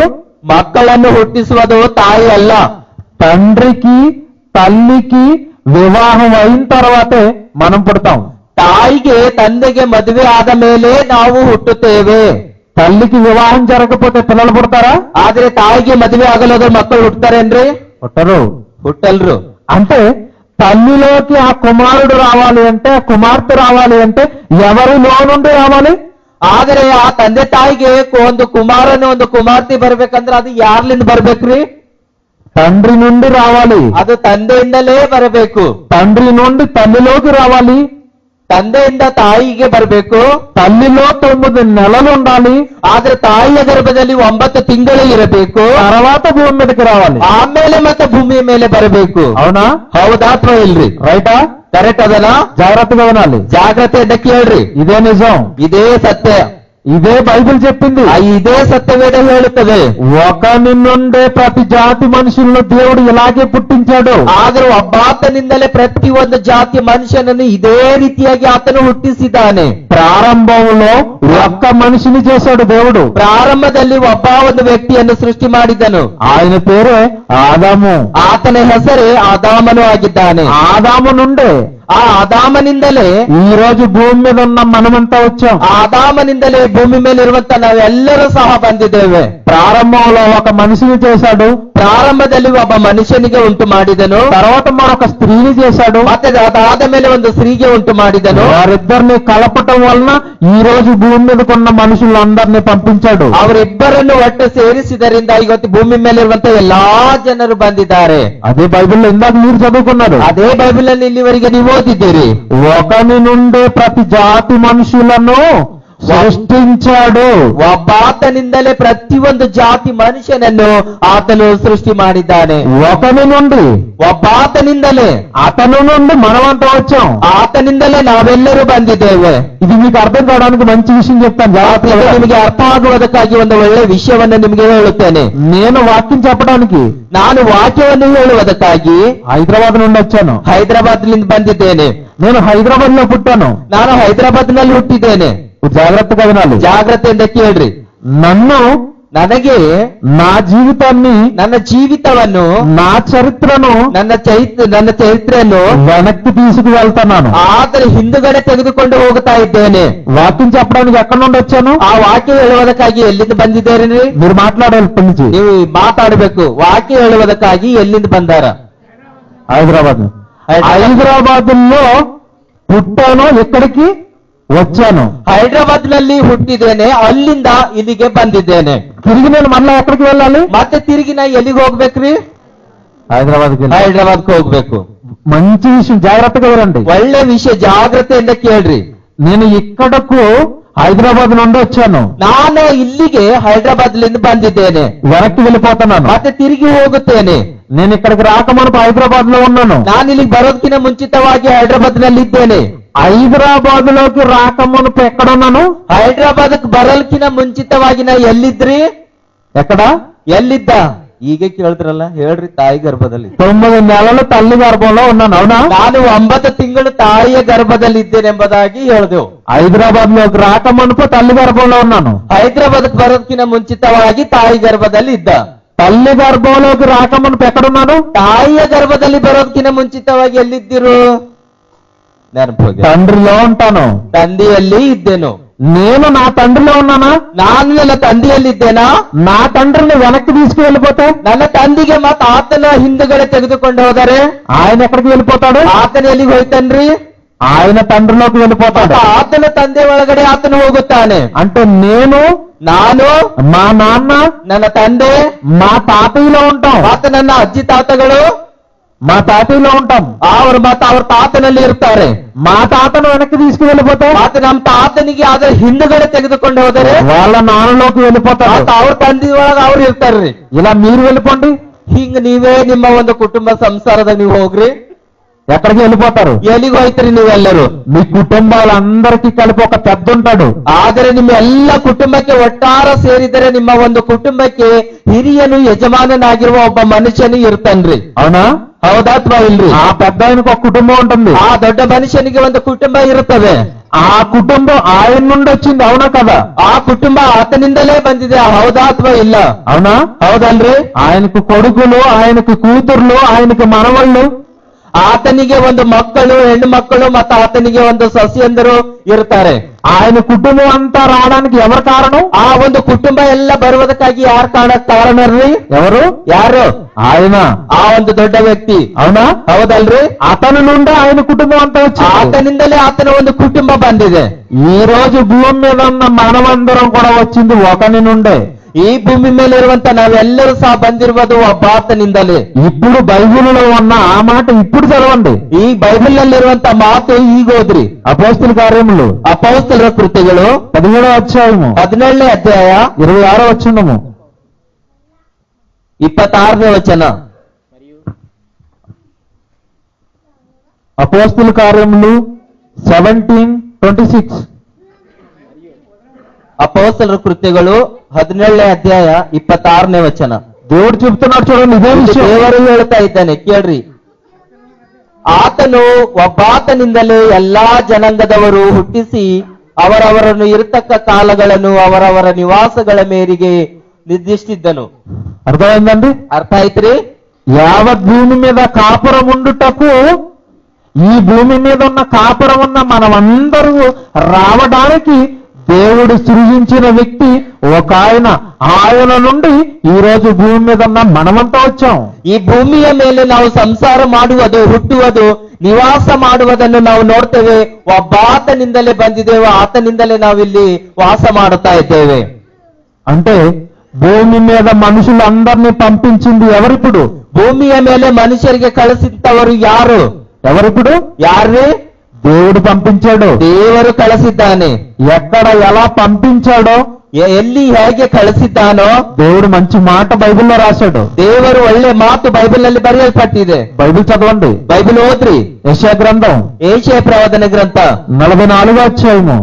ಮಕ್ಕಳನ್ನು ಹುಟ್ಟಿಸುವುದು ತಾಯಿ ಅಲ್ಲ. తండ్రికి తల్లికి వివాహం అయిన తర్వాతే మనం పుడతాం. ತಾಯಿಗೆ ತಂದೆಗೆ ಮದುವೆ ಆದ ಮೇಲೆ ನಾವು ಹುಟ್ಟುತ್ತೇವೆ. తల్లికి వివాహం జరగకపోతే పిల్లలు పుడతారా? ಆದ್ರೆ ತಾಯಿಗೆ ಮದುವೆ ಆಗಲಾದ್ರೆ ಮಕ್ಕಳು ಹುಟ್ಟುತ್ತಾರೇನ್ರಿ? పుట్టరు. ಹುಟ್ಟಲ್ರು. అంటే తల్లిలోకి ఆ కుమారుడు రావాలి అంటే, ఆ కుమార్తె రావాలి అంటే ఎవరిలో నుండి రావాలి? ಆದರೆ ಆ ತಂದೆ ತಾಯಿಗೆ ಒಂದು ಕುಮಾರನ ಒಂದು ಕುಮಾರ್ತೆ ಬರ್ಬೇಕಂದ್ರೆ ಅದು ಯಾರ್ಲಿಂದ ಬರ್ಬೇಕ್ರಿ? తండ్రి నుండి రావాలి. ಅದು ತಂದೆಯಿಂದಲೇ ಬರಬೇಕು. తండ్రి నుండి తల్లిలోకి రావాలి. ತಂದೆಯಿಂದ ತಾಯಿಗೆ ಬರಬೇಕು. తల్లిలో 9 నెలలు ఉండాలి. ಆದ್ರೆ ತಾಯಿಯ ಗರ್ಭದಲ್ಲಿ 9 ತಿಂಗಳು ಇರಬೇಕು. తర్వాత భూమి మీదకి రావాలి. ಆಮೇಲೆ ಮತ್ತೆ ಭೂಮಿಯ ಮೇಲೆ ಬರಬೇಕು. అవునా? ಹೌದಾ ಅಥವಾ ಇಲ್ರಿ? రైటా? ಕರೆಕ್ಟ್ ಅದನಾ? జాగ్రత్తగా వినాలి. ಜಾಗ್ರತೆಯಿಂದ ಕೇಳ್ರಿ. ఇదే నిజం. ಇದೇ ಸತ್ಯ. ఇదే బైబిల్ చెప్పింది. ఇదే సత్యవేద ಹೇಳುತ್ತದೆ. ఒకని నుండే ప్రతి జాతి మనుషులను దేవుడు ఇలాగే పుట్టించాడు. ಆದರೂ ಒಬ್ಬಾತನಿಂದಲೇ ಪ್ರತಿ ಒಂದು ಜಾತಿ ಮನುಷ್ಯನನ್ನು ಇದೇ ರೀತಿಯಾಗಿ ಆತನು ಹುಟ್ಟಿಸಿದ್ದಾನೆ. ప్రారంభంలో ఒక్క మనిషిని చేశాడు దేవుడు. ಪ್ರಾರಂಭದಲ್ಲಿ ಒಬ್ಬ ಒಂದು ವ್ಯಕ್ತಿಯನ್ನು ಸೃಷ್ಟಿ ಮಾಡಿದನು. ఆయన పేరే ఆదాము. ಆತನ ಹೆಸರೇ ಆದಾಮನು ಆಗಿದ್ದಾನೆ. ఆదాము నుండే, ಆ ಆದಾಮನಿಂದಲೇ ఈ రోజు భూమి మీద ఉన్న మనమంతా వచ్చాం. ಆದಾಮನಿಂದಲೇ ಭೂಮಿ ಮೇಲಿರುವಂತ ನಾವೆಲ್ಲರೂ ಸಹ ಬಂದಿದ್ದೇವೆ. ప్రారంభంలో ఒక మనిషిని చేశాడు, ಪ್ರಾರಂಭದಲ್ಲಿ ಒಬ್ಬ ಮನುಷ್ಯನಿಗೆ ಉಂಟು ಮಾಡಿದನು. తర్వాత మరొక స్త్రీని చేశాడు, ಮತ್ತೆ ಅದಾದ ಮೇಲೆ ಒಂದು ಸ್ತ್ರೀಗೆ ಉಂಟು ಮಾಡಿದನು. వారిద్దరిని కలపటం వలన ఈ రోజు భూమి మీదకున్న మనుషులందరినీ పంపించాడు. ಅವರಿಬ್ಬರನ್ನು ಒಟ್ಟು ಸೇರಿಸಿದರಿಂದ ಇವತ್ತು ಭೂಮಿ ಮೇಲಿರುವಂತ ಎಲ್ಲಾ ಜನರು ಬಂದಿದ್ದಾರೆ. అదే బైబిల్లో ఇందాక మీరు చదువుకున్నారు. ಅದೇ ಬೈಬಲ್ ಅಲ್ಲಿ ಇಲ್ಲಿವರೆಗೆ ನೀವು ಓದಿದ್ದೀರಿ. ఒకని నుండే ప్రతి జాతి మనుషులను ಸೃಷ್ಟಿಂಚಾಡು. ಒಬ್ಬಾತನಿಂದಲೇ ಪ್ರತಿಯೊಂದು ಜಾತಿ ಮನುಷ್ಯನನ್ನು ಆತನು ಸೃಷ್ಟಿ ಮಾಡಿದ್ದಾನೆ. ఒకని నుండి, ಒಬ್ಬಾತನಿಂದಲೇ, అతను నుండి మనమంతా వచ్చాం. ಆತನಿಂದಲೇ ನಾವೆಲ್ಲರೂ ಬಂದಿದ್ದೇವೆ. ఇది మీకు అర్థం కావడానికి మంచి విషయం చెప్తాను, జాగ్రత్తగా. ನಿಮಗೆ ಅರ್ಥ ಆಗುವುದಕ್ಕಾಗಿ ಒಂದು ಒಳ್ಳೆ ವಿಷಯವನ್ನು ನಿಮಗೆ ಹೇಳುತ್ತೇನೆ. నేను వాక్యం చెప్పడానికి, ನಾನು ವಾಕ್ಯವನ್ನು ಹೇಳುವುದಕ್ಕಾಗಿ హైదరాబాద్ నుండి వచ్చాను. ಹೈದರಾಬಾದ್ನಿಂದ ಬಂದಿದ್ದೇನೆ. నేను హైదరాబాద్ లో పుట్టాను. ನಾನು ಹೈದರಾಬಾದ್ನಲ್ಲಿ ಹುಟ್ಟಿದ್ದೇನೆ. జాగ్రత్తగా వినాలి, ಜಾಗ್ರತೆಯಿಂದ ಕೇಳ್ರಿ. ನನಗೆ నా జీవితాన్ని, ನನ್ನ ಜೀವಿತವನ್ನು, నా చరిత్రను, ನನ್ನ ಚರಿತ್ರೆಯನ್ನು వెనక్కి తీసుకువెళ్తున్నాను. ಆತರ ಹಿಂದುಗಡೆ ತೆಗೆದುಕೊಂಡು ಹೋಗುತ್ತಾ ಇದ್ದೇನೆ. వాక్యం చెప్పడానికి ఎక్కడి నుండి వచ్చాను? ಆ ವಾಕ್ಯ ಹೇಳುವುದಕ್ಕಾಗಿ ಎಲ್ಲಿಂದ ಬಂದಿದ್ದೀರಿ? మీరు మాట్లాడాలి ఇప్పటి నుంచి. ನೀವು ಮಾತಾಡಬೇಕು. ವಾಕ್ಯ ಹೇಳುವುದಕ್ಕಾಗಿ ಎಲ್ಲಿಂದ ಬಂದಾರ? హైదరాబాద్. హైదరాబాద్ లో పుట్టాను, ఎక్కడికి వచ్చాను? ಹೈದರಾಬಾದ್ ನಲ್ಲಿ ಹುಟ್ಟಿದ್ದೇನೆ, ಅಲ್ಲಿಂದ ಇಲ್ಲಿಗೆ ಬಂದಿದ್ದೇನೆ. తిరిగి నేను మళ్ళా ఎక్కడికి వెళ్ళాలి? ಮತ್ತೆ ತಿರುಗಿ ನಾ ಎಲ್ಲಿಗೆ ಹೋಗ್ಬೇಕ್ರಿ? ಹೈದರಾಬಾದ್ಗೆ ಹೋಗ್ಬೇಕು. మంచి విషయం, జాగ్రత్తగా వినండి. ಒಳ್ಳೆ ವಿಷಯ, ಜಾಗ್ರತೆಯಿಂದ ಕೇಳ್ರಿ. నేను ఇక్కడకు హైదరాబాద్ నుండి వచ్చాను. ನಾನು ಇಲ್ಲಿಗೆ ಹೈದರಾಬಾದ್ಲಿಂದ ಬಂದಿದ್ದೇನೆ. వెనక్కి వెళ్ళిపోతున్నాను, ಮತ್ತೆ ತಿರುಗಿ ಹೋಗುತ್ತೇನೆ. నేను ఇక్కడికి రాకమునుపు హైదరాబాద్ లో ఉన్నాను. ನಾನು ಇಲ್ಲಿಗೆ ಬರೋದಕ್ಕಿಂತ ಮುಂಚಿತವಾಗಿ ಹೈದರಾಬಾದ್ ನಲ್ಲಿ ಇದ್ದೇನೆ. హైదరాబాద్ లోకి రాకమునుపు ఎక్కడున్నాను? ಹೈದರಾಬಾದ್కి ಬರೋದಕ್ಕಿಂತ ಮುಂಚಿತವಾಗಿ ನಾ ಎಲ್ಲಿದ್ರಿ? ఎక్కడ? ಎಲ್ಲಿದ್ದ? ಈಗ ಕೇಳಿದ್ರಲ್ಲ, ಹೇಳ್ರಿ. ತಾಯಿ ಗರ್ಭದಲ್ಲಿ 9 నెలలు తల్లి గర్భంలో ఉన్నాను. అవునా? ನಾನು 9 ತಿಂಗಳು ತಾಯಿಯ ಗರ್ಭದಲ್ಲಿ ಇದ್ದೇನೆ ಎಂಬುದಾಗಿ ಹೇಳಿದೆವು. హైదరాబాద్ లోకి రాకమునుపు తల్లి గర్భంలో ఉన్నాను. ಹೈದರಾಬಾದ್కి ಬರೋದಕ್ಕಿಂತ ಮುಂಚಿತವಾಗಿ ತಾಯಿ ಗರ್ಭದಲ್ಲಿ ಇದ್ದ. తల్లి గర్భంలోకి రాకమునుపు ఎక్కడున్నాను? ತಾಯಿಯ ಗರ್ಭದಲ್ಲಿ ಬರೋದಕ್ಕಿಂತ ಮುಂಚಿತವಾಗಿ ಎಲ್ಲಿದ್ದಿರು? తండ్రిలో ఉంటాను. ತಂದೆಯಲ್ಲಿ ಇದ್ದೇನು. నేను నా తండ్రిలో ఉన్నానా? ನಾನು ನನ್ನ ತಂದೆಯಲ್ಲಿದ್ದೇನಾ? నా తండ్రిని వెనక్కి తీసుకువెళ్ళిపోతే, ನನ್ನ ತಂದೆಗೆ ಮತ್ತೆ ಆತನ ಹಿಂದುಗಡೆ ತೆಗೆದುಕೊಂಡು ಹೋದರೆ ఆయన ఎక్కడికి వెళ్ళిపోతాడు? ಆತನ ಎಲ್ಲಿಗೆ ಹೋಯ್ತನ್ರಿ? ఆయన తండ్రిలోకి వెళ్ళిపోతాడు. ಆತನ ತಂದೆ ಒಳಗಡೆ ಆತನು ಹೋಗುತ್ತಾನೆ. అంటే ನಾನು, మా నాన్న, ನನ್ನ ತಂದೆ, మా తాతయ్యలో ఉంటాం. ಮತ್ತೆ ನನ್ನ ಅಜ್ಜಿ ತಾತಗಳು మా తాతయ్యలో ఉంటాం. ಅವರು ಮತ್ತೆ ಅವ್ರ ತಾತನಲ್ಲಿ ಇರ್ತಾರೆ. మా తాతను వెనక్కి తీసుకువెళ్ళిపోతే, ಮತ್ತೆ ನಮ್ಮ ತಾತನಿಗೆ ಅದರ ಹಿಂದುಗಡೆ ತೆಗೆದುಕೊಂಡು ಹೋದರೆ వాళ్ళ నాన్నలోకి వెళ్ళిపోతారు. ಮತ್ತೆ ಅವ್ರ ತಂದೆ ಒಳಗೆ ಅವ್ರು ಇರ್ತಾರ್ರಿ. ఇలా మీరు వెళ్ళిపోండి. ಹಿಂಗ್ ನೀವೇ ನಿಮ್ಮ ಒಂದು ಕುಟುಂಬ ಸಂಸಾರದಾಗ ನೀವು ಹೋಗ್ರಿ. ఎక్కడికి వెళ్ళిపోతారు? ಎಲ್ಲಿಗೆ ಹೋಯ್ತೀರಿ ನೀವೆಲ್ಲರೂ? మీ కుటుంబాలందరికీ కలిపి ఒక పెద్ద ఉంటాడు. ಆದರೆ ನಿಮ್ಮ ಎಲ್ಲ ಕುಟುಂಬಕ್ಕೆ ಒಟ್ಟಾರ ಸೇರಿದರೆ ನಿಮ್ಮ ಒಂದು ಕುಟುಂಬಕ್ಕೆ ಹಿರಿಯನು ಯಜಮಾನನಾಗಿರುವ ಒಬ್ಬ ಮನುಷ್ಯನು ಇರ್ತಾನ್ರಿ. అవునా? ಹೌದಾ ಅಥವಾ ಇಲ್ರಿ? ఆ పెద్ద ఆయనకు ఒక కుటుంబం ఉంటుంది. ಆ ದೊಡ್ಡ ಮನುಷ್ಯನಿಗೆ ಒಂದು ಕುಟುಂಬ ಇರುತ್ತದೆ. ఆ కుటుంబం ఆయన నుండి వచ్చింది. అవునా కదా? ಆ ಕುಟುಂಬ ಆತನಿಂದಲೇ ಬಂದಿದೆ. ಹೌದಾ ಅಥವಾ ಇಲ್ಲ? అవునా? ಹೌದಲ್ರಿ? ఆయనకు కొడుకులు, ఆయనకు కూతుర్లు, ఆయనకు మనవళ్ళు, ಆತನಿಗೆ ಒಂದು ಮಕ್ಕಳು, ಹೆಣ್ಣು ಮಕ್ಕಳು, ಮತ್ತು ಆತನಿಗೆ ಒಂದು ಸೊಸೆಯಂದರು ಇರ್ತಾರೆ. ఆయన కుటుంబం అంతా రావడానికి ఎవరు కారణం? ಆ ಒಂದು ಕುಟುಂಬ ಎಲ್ಲ ಬರುವುದಕ್ಕಾಗಿ ಯಾರು ಕಾರಣರ್ರಿ? ఎవరు? ಯಾರು? ఆయన. ಆ ಒಂದು ದೊಡ್ಡ ವ್ಯಕ್ತಿ. అవునా? ಹೌದಲ್ರಿ? అతని నుండి ఆయన కుటుంబం అంతా వచ్చింది. ಆತನಿಂದಲೇ ಆತನ ಒಂದು ಕುಟುಂಬ ಬಂದಿದೆ. ఈ రోజు భూమి మీద ఉన్న మనమందరం కూడా వచ్చింది ఒకని నుండే. ಈ ಭೂಮಿ ಮೇಲೆ ಇರುವಂತ ನಾವೆಲ್ಲರೂ ಸಹ ಬಂದಿರುವುದು ಒಬ್ಬಾತನಿಂದಲೇ. ఇప్పుడు బైబిల్లో ఉన్న ఆ మాట ఇప్పుడు చదవండి. ಈ ಬೈಬಲ್ ನಲ್ಲಿರುವಂತ ಮಾತು ಈಗ ಓದ್ರಿ. అపోస్తల కార్యములు, ಅಪೊಸ್ತಲರ ಕೃತ್ಯಗಳು 17వ అధ్యాయము 17ನೇ ಅಧ್ಯಾಯ 26వ వచనము 26ನೇ ವಚನ. అపోస్తల కార్యములు 17:26. ಅಪೊಸ್ತಲರ ಕೃತ್ಯಗಳು 17ನೇ ಅಧ್ಯಾಯ 26ನೇ ವಚನ. దేవుడు చెప్తున్నాడు చూడండి, ఇదే ಇದು విషయం. ದೇವರು ಹೇಳ್ತಾ ಇದ್ದಾನೆ, ಕೇಳ್ರಿ. ಆತನು ಒಬ್ಬಾತನಿಂದಲೇ ಎಲ್ಲಾ ಜನಾಂಗದವರು ಹುಟ್ಟಿಸಿ ಅವರವರನ್ನು ಇರತಕ್ಕ ಕಾಲಗಳನ್ನು ಅವರವರ ನಿವಾಸಗಳ ಮೇರೆಗೆ ನಿರ್ದಿಷ್ಟಿದ್ದನು. అర్థమైందండి? ಅರ್ಥ ಆಯ್ತ್ರಿ? యావత్ భూమి మీద కాపురం ఉండుటకు, ఈ భూమి మీద ఉన్న కాపురం ఉన్న మనమందరూ రావడానికి దేవుడు సృజించిన వ్యక్తి ఒక ఆయన నుండి ఈ రోజు భూమి మీద ఉన్న మనమంతా వచ్చాం. ಈ ಭೂಮಿಯ ಮೇಲೆ ನಾವು ಸಂಸಾರ ಮಾಡುವುದು, ಹುಟ್ಟುವುದು, ನಿವಾಸ ಮಾಡುವುದನ್ನು ನಾವು ನೋಡ್ತೇವೆ. ಒಬ್ಬಾತನಿಂದಲೇ ಬಂದಿದ್ದೇವೆ, ಆತನಿಂದಲೇ ನಾವಿಲ್ಲಿ ವಾಸ ಮಾಡುತ್ತಾ ಇದ್ದೇವೆ. అంటే భూమి మీద మనుషులందరినీ పంపించింది ఎవరిప్పుడు? ಭೂಮಿಯ ಮೇಲೆ ಮನುಷ್ಯರಿಗೆ ಕಳಿಸಿದ್ದವರು ಯಾರು? ఎవరిప్పుడు? ಯಾರೇ? దేవుడు పంపించాడు. ದೇವರು ಕಳಿಸಿದ್ದಾನೆ. ఎక్కడ ఎలా పంపించాడో, ಎಲ್ಲಿ ಹೇಗೆ ಕಳಿಸಿದ್ದಾನೋ దేవుడు మంచి మాట బైబిల్లో రాశాడు. ದೇವರು ಒಳ್ಳೆ ಮಾತು ಬೈಬಲ್ ನಲ್ಲಿ ಬರೆಯಲ್ಪಟ್ಟಿದೆ. బైబిల్ చదవండి. ಬೈಬಲ್ ಓದ್ರಿ. యెషయా గ్రంథం ಯೆಶಾಯ ಪ್ರವಾದನ ಗ್ರಂಥ 44వ అధ్యాయము.